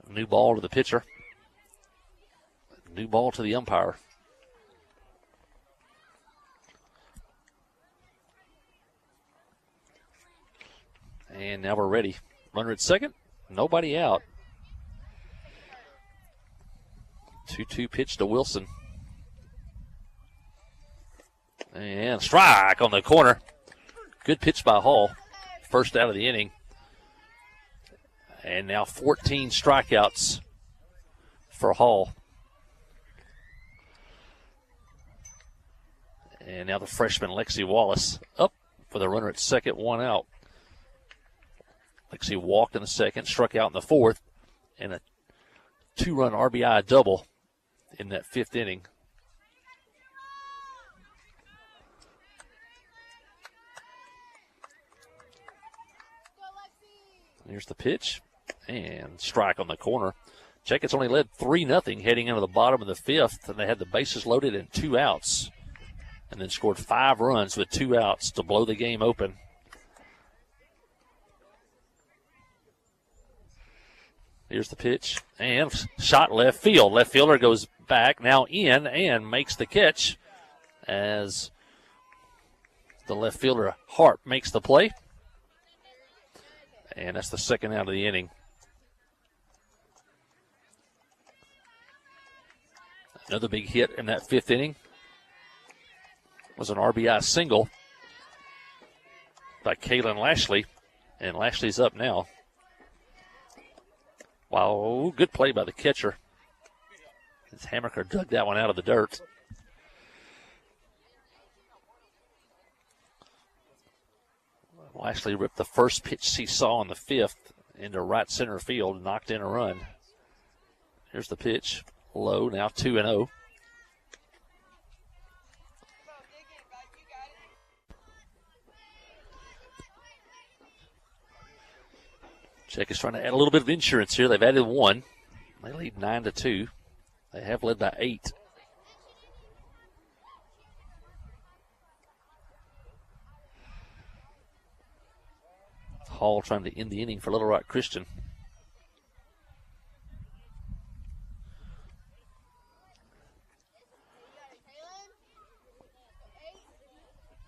New ball to the pitcher. New ball to the umpire. And now we're ready. Runner at second. Nobody out. 2-2 pitch to Wilson. And strike on the corner. Good pitch by Hall. First out of the inning. And now 14 strikeouts for Hall. And now the freshman Lexi Wallace up for the runner at second, 1 out. Lexi walked in the second, struck out in the fourth, and a 2-run RBI double in that fifth inning. Here's the pitch, and strike on the corner. Jackets only led 3-0 heading into the bottom of the fifth, and they had the bases loaded and 2 outs, and then scored 5 runs with 2 outs to blow the game open. Here's the pitch, and shot left field. Left fielder goes back, now in, and makes the catch as the left fielder Hart makes the play. And that's the second out of the inning. Another big hit in that fifth inning was an RBI single by Kaylin Lashley. And Lashley's up now. Wow, good play by the catcher. His Hammaker dug that one out of the dirt. Lashley ripped the first pitch he saw in the fifth into right center field and knocked in a run. Here's the pitch. Low, now 2-0. Czech is trying to add a little bit of insurance here. They've added 1. They lead 9-2. They have led by 8. Hall trying to end the inning for Little Rock Christian.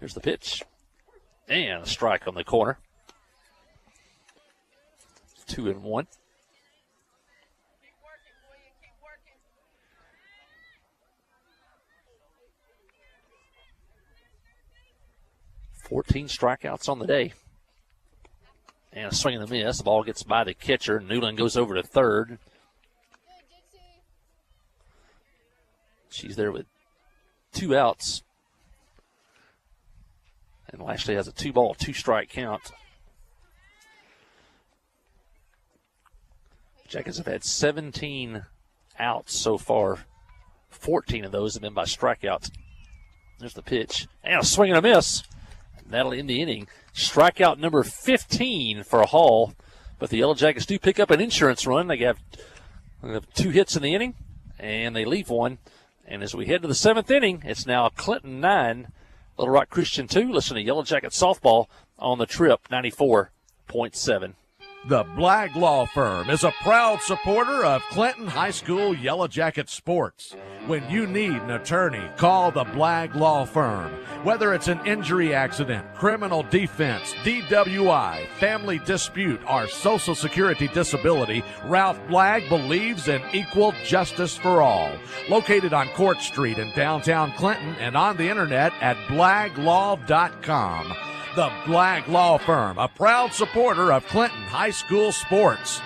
Here's the pitch. And a strike on the corner. 2-1. Fourteen strikeouts on the day. And a swing and a miss. The ball gets by the catcher. Newland goes over to third. She's there with 2 outs. And Lashley has a 2-ball, 2-strike count. Jackets have had 17 outs so far. 14 of those have been by strikeouts. There's the pitch. And a swing and a miss. That'll end the inning. Strikeout number 15 for Hall. But the Yellow Jackets do pick up an insurance run. They have 2 hits in the inning, and they leave 1. And as we head to the 7th inning, it's now Clinton 9, Little Rock Christian 2. Listen to Yellow Jacket Softball on the Trip 94.7. The Blagg Law Firm is a proud supporter of Clinton High School Yellow Jacket sports. When you need an attorney, call the Blagg Law Firm. Whether it's an injury accident, criminal defense, DWI, family dispute, or Social Security disability, Ralph Blagg believes in equal justice for all. Located on Court Street in downtown Clinton and on the internet at blagglaw.com. The Blagg Law Firm, a proud supporter of Clinton High School sports.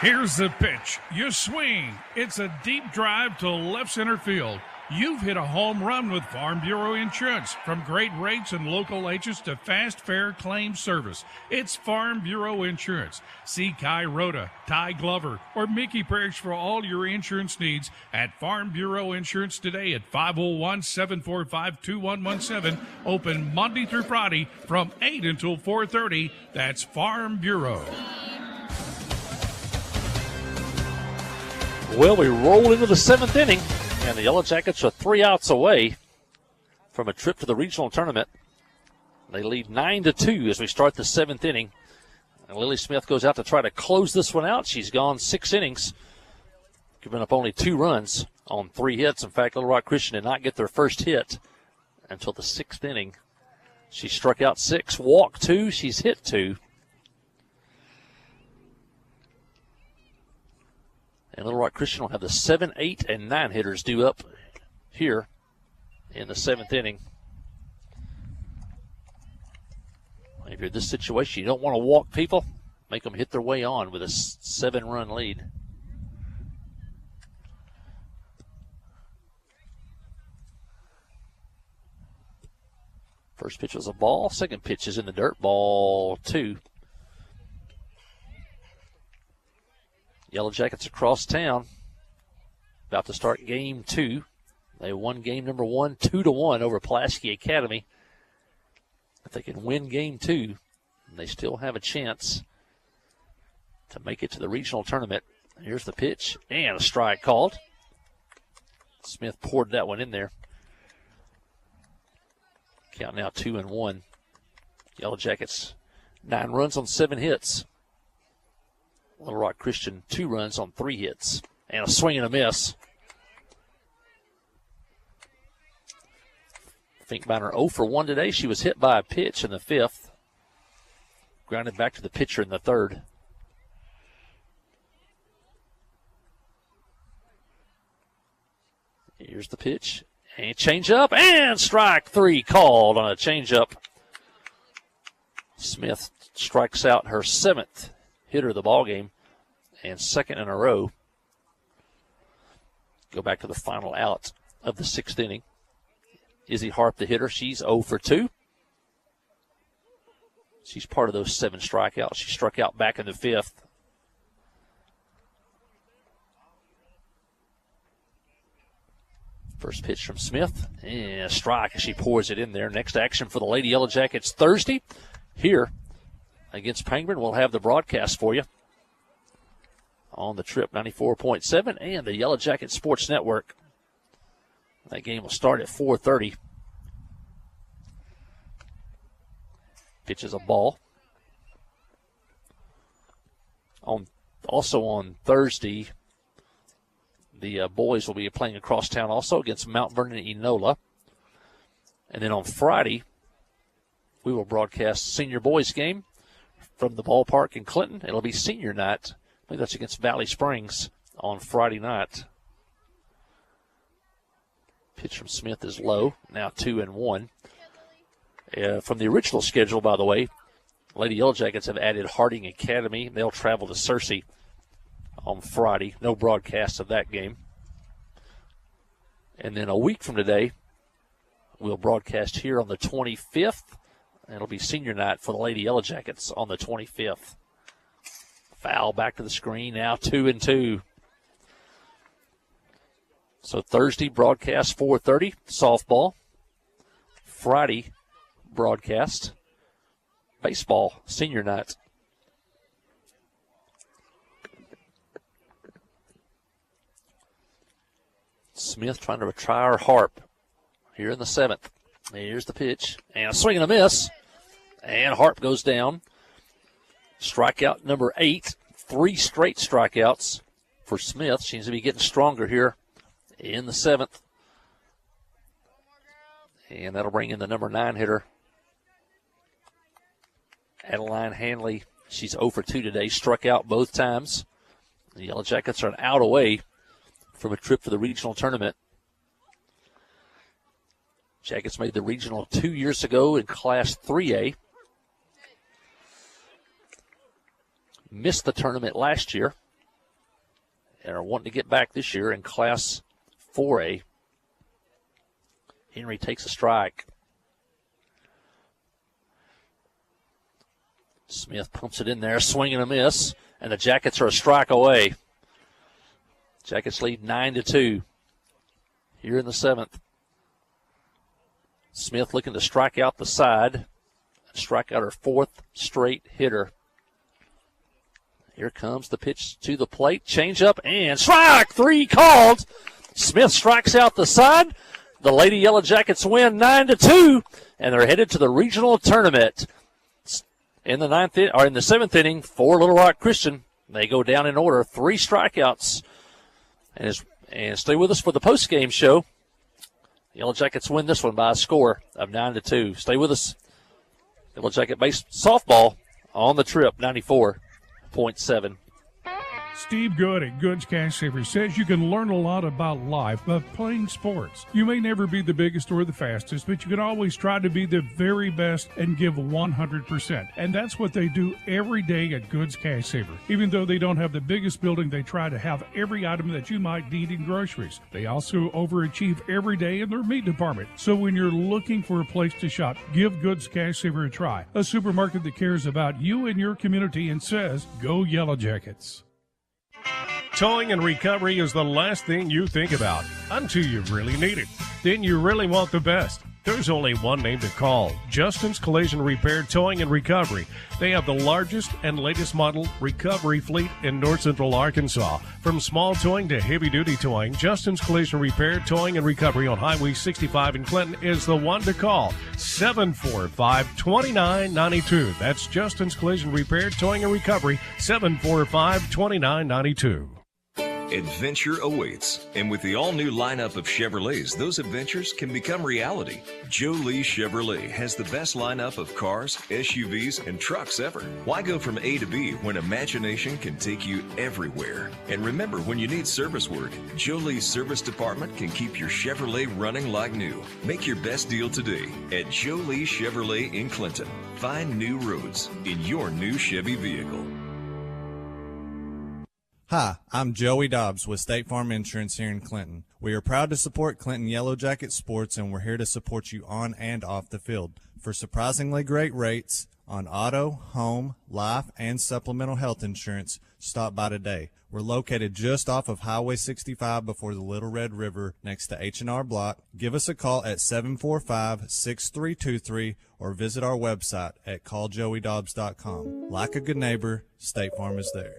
Here's the pitch. You swing. It's a deep drive to left center field. You've hit a home run with Farm Bureau Insurance. From great rates and local agents to fast, fair claim service, it's Farm Bureau Insurance. See Kai Rhoda, Ty Glover, or Mickey Parrish for all your insurance needs at Farm Bureau Insurance today at 501-745-2117. Open Monday through Friday from 8 until 4:30. That's Farm Bureau. Well, we roll into the 7th inning. And the Yellow Jackets are 3 outs away from a trip to the regional tournament. They lead 9-2 as we start the 7th inning. And Lily Smith goes out to try to close this one out. She's gone 6 innings, giving up only 2 runs on 3 hits. In fact, Little Rock Christian did not get their first hit until the 6th inning. She struck out 6, walked 2, she's hit 2. And Little Rock Christian will have the 7, 8, and 9 hitters due up here in the 7th inning. If you're in this situation, you don't want to walk people. Make them hit their way on with a 7-run lead. First pitch was a ball. Second pitch is in the dirt. Ball 2. Yellow Jackets across town, about to start game 2. They won game number 1, 2-1 over Pulaski Academy. If they can win game 2, they still have a chance to make it to the regional tournament. Here's the pitch and a strike called. Smith poured that one in there. Count now 2-1. Yellow Jackets 9 runs on 7 hits. Little Rock Christian 2 runs on 3 hits. And a swing and a miss. Finkbeiner 0 for 1 today. She was hit by a pitch in the 5th. Grounded back to the pitcher in the 3rd. Here's the pitch. And change up. And strike 3 called on a change up. Smith strikes out her 7th hitter of the ball game and 2nd in a row. Go back to the final out of the 6th inning. Izzy Harp, the hitter, she's 0 for 2. She's part of those 7 strikeouts. She struck out back in the 5th. First pitch from Smith, and a strike as she pours it in there. Next action for the Lady Yellow Jackets Thursday here against Penguin. We'll have the broadcast for you on the Trip 94.7 and the Yellow Jacket Sports Network. That game will start at 4:30. Pitch is a ball. Also on Thursday, the boys will be playing across town also against Mount Vernon and Enola. And then on Friday, we will broadcast senior boys game from the ballpark in Clinton. It'll be senior night. I think that's against Valley Springs on Friday night. Pitch from Smith is low, now 2-1. From the original schedule, by the way, Lady Yellow Jackets have added Harding Academy. They'll travel to Searcy on Friday. No broadcast of that game. And then a week from today, we'll broadcast here on the 25th. It'll be senior night for the Lady Yellow Jackets on the 25th. Foul back to the screen, now 2-2. So Thursday broadcast 4:30, softball. Friday broadcast, baseball, senior night. Smith trying to try her harp here in the 7th. Here's the pitch, and a swing and a miss, and Harp goes down. Strikeout number 8, 3 straight strikeouts for Smith. Seems to be getting stronger here in the 7th. And that'll bring in the number 9 hitter, Adeline Hanley. She's 0 for 2 today, struck out both times. The Yellow Jackets are an out away from a trip to the regional tournament. Jackets made the regional 2 years ago in Class 3A. Missed the tournament last year and are wanting to get back this year in Class 4A. Henry takes a strike. Smith pumps it in there, swing and a miss, and the Jackets are a strike away. Jackets lead 9-2 here in the 7th. Smith looking to strike out the side, strike out her 4th straight hitter. Here comes the pitch to the plate, change up, and strike 3 called. Smith strikes out the side. The Lady Yellow Jackets win 9-2, and they're headed to the regional tournament. In the 7th inning for Little Rock Christian, they go down in order, 3 strikeouts. And stay with us for the post-game show. The Yellow Jackets win this one by a score of 9-2. Stay with us. Yellow Jacket softball on the Trip 94.7. Steve Good at Goods Cash Savers says you can learn a lot about life by playing sports. You may never be the biggest or the fastest, but you can always try to be the very best and give 100%. And that's what they do every day at Goods Cash Saver. Even though they don't have the biggest building, they try to have every item that you might need in groceries. They also overachieve every day in their meat department. So when you're looking for a place to shop, give Goods Cash Saver a try. A supermarket that cares about you and your community and says, go Yellow Jackets. Towing and recovery is the last thing you think about until you really need it. Then you really want the best. There's only one name to call, Justin's Collision Repair Towing and Recovery. They have the largest and latest model recovery fleet in North Central Arkansas. From small towing to heavy-duty towing, Justin's Collision Repair Towing and Recovery on Highway 65 in Clinton is the one to call, 745-2992. That's Justin's Collision Repair Towing and Recovery, 745-2992. Adventure awaits, and with the all-new lineup of Chevrolets, those adventures can become reality. Joe Lee Chevrolet has the best lineup of cars, SUVs, and trucks ever. Why go from A to B when imagination can take you everywhere? And remember, when you need service work, Joe Lee's service department can keep your Chevrolet running like new. Make your best deal today at Joe Lee Chevrolet in Clinton. Find new roads in your new Chevy vehicle. Hi, I'm Joey Dobbs with State Farm Insurance here in Clinton. We are proud to support Clinton Yellow Jacket Sports, and we're here to support you on and off the field. For surprisingly great rates On auto, home, life, and supplemental health insurance, stop by today. We're located just off of Highway 65 before the Little Red River next to H&R Block. Give us a call at 745-6323 or visit our website at calljoeydobbs.com. Like a good neighbor, State Farm is there.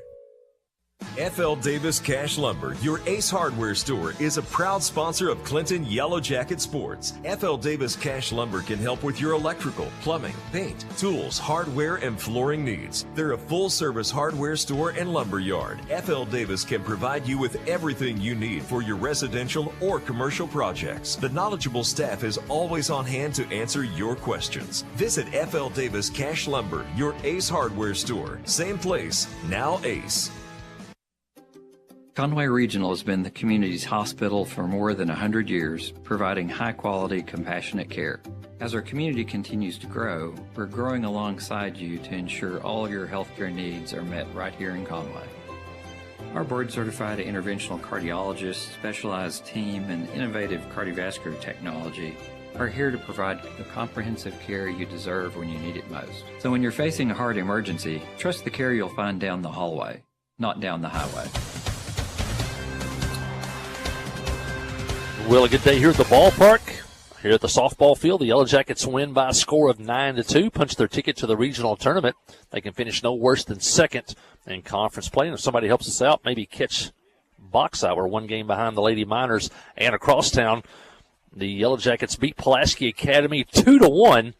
FL Davis Cash Lumber, your Ace Hardware store, is a proud sponsor of Clinton Yellow Jacket Sports. FL Davis Cash Lumber can help with your electrical, plumbing, paint, tools, hardware, and flooring needs. They're a full-service hardware store and lumber yard. FL Davis can provide you with everything you need for your residential or commercial projects. The knowledgeable staff is always on hand to answer your questions. Visit FL Davis Cash Lumber, your Ace Hardware store. Same place, now Ace. Conway Regional has been the community's hospital for more than 100 years, providing high-quality, compassionate care. As our community continues to grow, we're growing alongside you to ensure all your healthcare needs are met right here in Conway. Our board-certified interventional cardiologists, specialized team, and innovative cardiovascular technology are here to provide the comprehensive care you deserve when you need it most. So when you're facing a heart emergency, trust the care you'll find down the hallway, not down the highway. Well, a good day here at the ballpark. Here at the softball field, the Yellow Jackets win by a score of 9-2, punch their ticket to the regional tournament. They can finish no worse than second in conference play. And if somebody helps us out, maybe catch box out. We're one game behind the Lady Miners. And across town, the Yellow Jackets beat Pulaski Academy 2-1.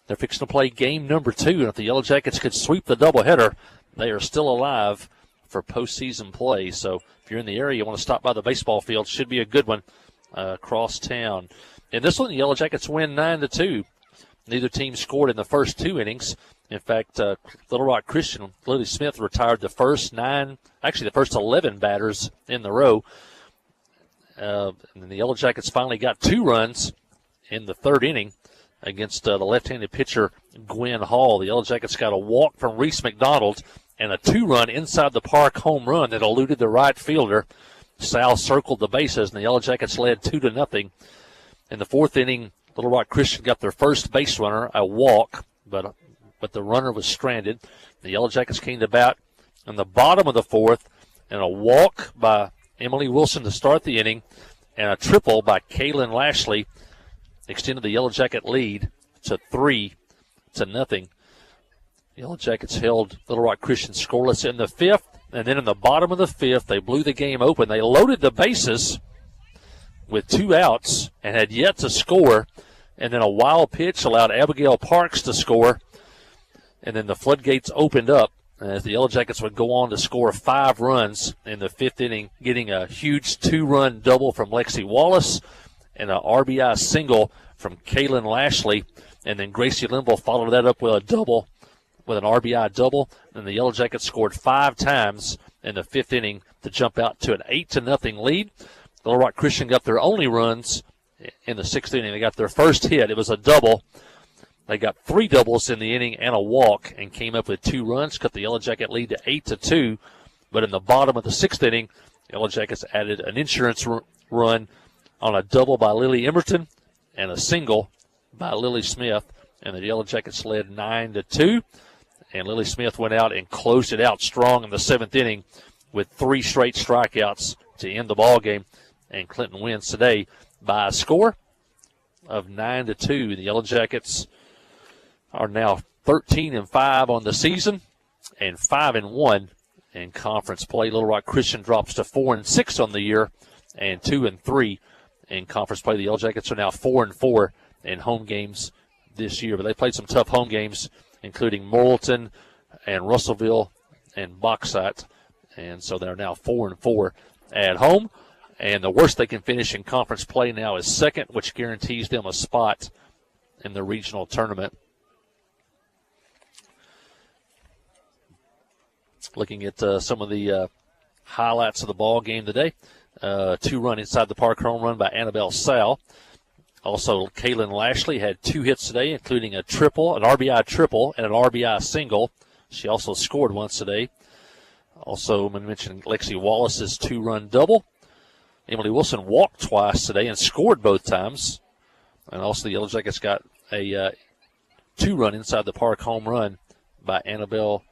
They're fixing to play game number 2. And if the Yellow Jackets could sweep the doubleheader, they are still alive for postseason play. So if you're in the area, you want to stop by the baseball field, should be a good one. Across town. In this one, the Yellow Jackets win 9-2. Neither team scored in the first 2 innings. In fact, Little Rock Christian, Lily Smith retired the first 11 batters in the row. And the Yellow Jackets finally got 2 runs in the 3rd inning against the left-handed pitcher Gwen Hall. The Yellow Jackets got a walk from Reese McDonald and a 2-run inside the park home run that eluded the right fielder. Sal circled the bases, and the Yellow Jackets led 2-0. In the 4th inning, Little Rock Christian got their first base runner, a walk, but the runner was stranded. The Yellow Jackets came to bat in the bottom of the 4th, and a walk by Emily Wilson to start the inning, and a triple by Kaylin Lashley extended the Yellow Jacket lead to 3-0. The Yellow Jackets held Little Rock Christian scoreless in the 5th. And then in the bottom of the 5th, they blew the game open. They loaded the bases with 2 outs and had yet to score. And then a wild pitch allowed Abigail Parks to score. And then the floodgates opened up as the Yellow Jackets would go on to score 5 runs in the 5th inning, getting a huge 2-run double from Lexi Wallace and an RBI single from Kaylin Lashley. And then Gracie Limble followed that up with a double, with an RBI double. And the Yellow Jackets scored 5 times in the 5th inning to jump out to an 8-0 lead. Little Rock Christian got their only runs in the 6th inning. They got their first hit. It was a double. They got 3 doubles in the inning and a walk and came up with 2 runs, cut the Yellow Jacket lead to 8-2. But in the bottom of the 6th inning, the Yellow Jackets added an insurance run on a double by Lily Emerton and a single by Lily Smith. And the Yellow Jackets led 9-2. And Lily Smith went out and closed it out strong in the 7th inning with 3 straight strikeouts to end the ball game. And Clinton wins today by a score of 9-2. The Yellow Jackets are now 13-5 on the season and 5-1 in conference play. Little Rock Christian drops to 4-6 on the year and 2-3 in conference play. The Yellow Jackets are now 4-4 in home games this year, but they played some tough home games, including Morrilton and Russellville and Bauxite. And so they're now 4-4 at home. And the worst they can finish in conference play now is second, which guarantees them a spot in the regional tournament. Looking at some of the highlights of the ball game today. 2-run inside the park home run by Annabelle Sal. Also, Kaylin Lashley had 2 hits today, including a triple, an RBI triple, and an RBI single. She also scored once today. Also, I'm going to mention Lexi Wallace's 2-run double. Emily Wilson walked twice today and scored both times. And also, the Yellow Jackets got a 2-run inside the park home run by Annabelle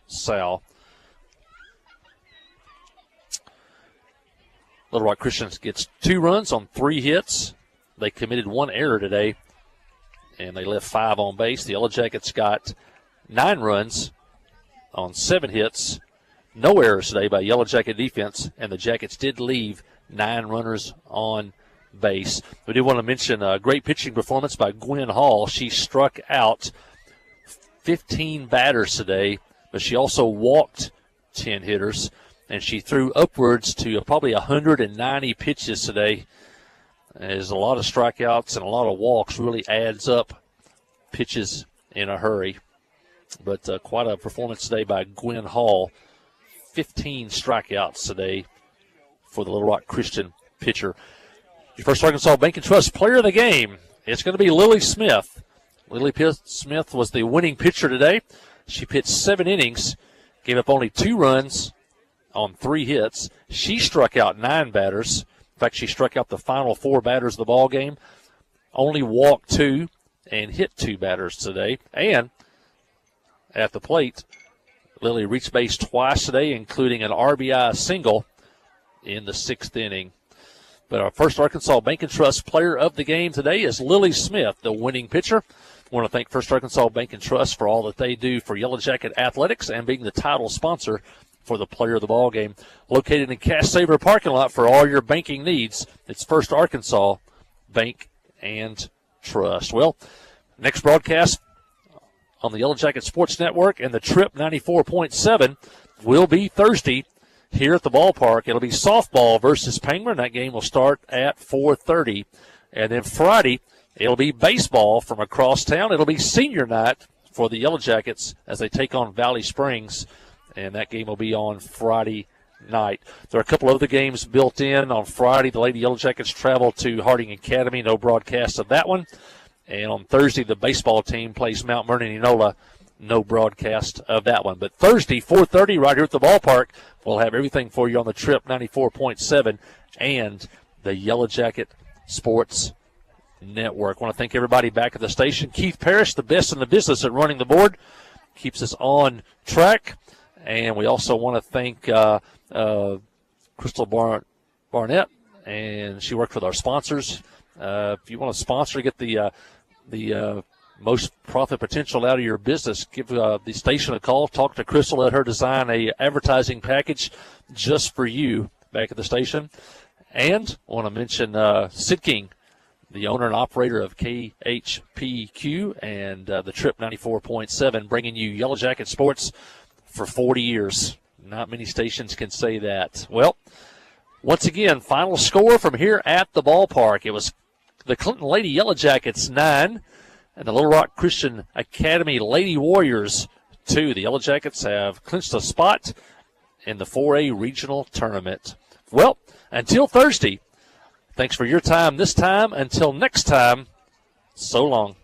Sal. Little Rock Christian gets 2 runs on 3 hits. They committed 1 error today, and they left 5 on base. The Yellow Jackets got 9 runs on 7 hits. No errors today by Yellow Jacket defense, and the Jackets did leave 9 runners on base. We do want to mention a great pitching performance by Gwen Hall. She struck out 15 batters today, but she also walked 10 hitters, and she threw upwards to probably 190 pitches today. There's a lot of strikeouts and a lot of walks, really adds up pitches in a hurry. But quite a performance today by Gwen Hall. 15 strikeouts today for the Little Rock Christian pitcher. Your First Arkansas Bank and Trust player of the game, it's going to be Lily Smith. Lily Smith was the winning pitcher today. She pitched 7 innings, gave up only 2 runs on 3 hits. She struck out 9 batters. In fact, she struck out the final 4 batters of the ball game, only walked 2 and hit 2 batters today. And at the plate, Lily reached base twice today, including an RBI single in the 6th inning. But our First Arkansas Bank and Trust player of the game today is Lily Smith, the winning pitcher. I want to thank First Arkansas Bank and Trust for all that they do for Yellow Jacket athletics and being the title sponsor for the player of the ball game. Located in Cash Saver parking lot for all your banking needs, it's First Arkansas Bank and Trust. Well, next broadcast on the Yellow Jacket Sports Network and the Trip 94.7 will be Thursday here at the ballpark. It'll be softball versus Penguin. That game will start at 4:30. And then Friday, it'll be baseball from across town. It'll be senior night for the Yellow Jackets as they take on Valley Springs, and that game will be on Friday night. There are a couple other games built in. On Friday, the Lady Yellow Jackets travel to Harding Academy. No broadcast of that one. And on Thursday, the baseball team plays Mount Vernon Enola. No broadcast of that one. But Thursday, 4:30, right here at the ballpark, we'll have everything for you on the Trip 94.7 and the Yellow Jacket Sports Network. I want to thank everybody back at the station. Keith Parrish, the best in the business at running the board, keeps us on track. And we also want to thank Crystal Barnett, and she worked with our sponsors. If you want to sponsor, get the most profit potential out of your business, give the station a call. Talk to Crystal. Let her design a advertising package just for you back at the station. And I want to mention Sid King, the owner and operator of KHPQ and the Trip 94.7, bringing you Yellow Jacket Sports for 40 years. Not many stations can say that. Well, once again, final score from here at the ballpark. It was the Clinton Lady Yellow Jackets 9 and the Little Rock Christian Academy Lady Warriors 2. The Yellow Jackets have clinched a spot in the 4A regional tournament. Well, until Thursday, thanks for your time this time. Until next time, so long.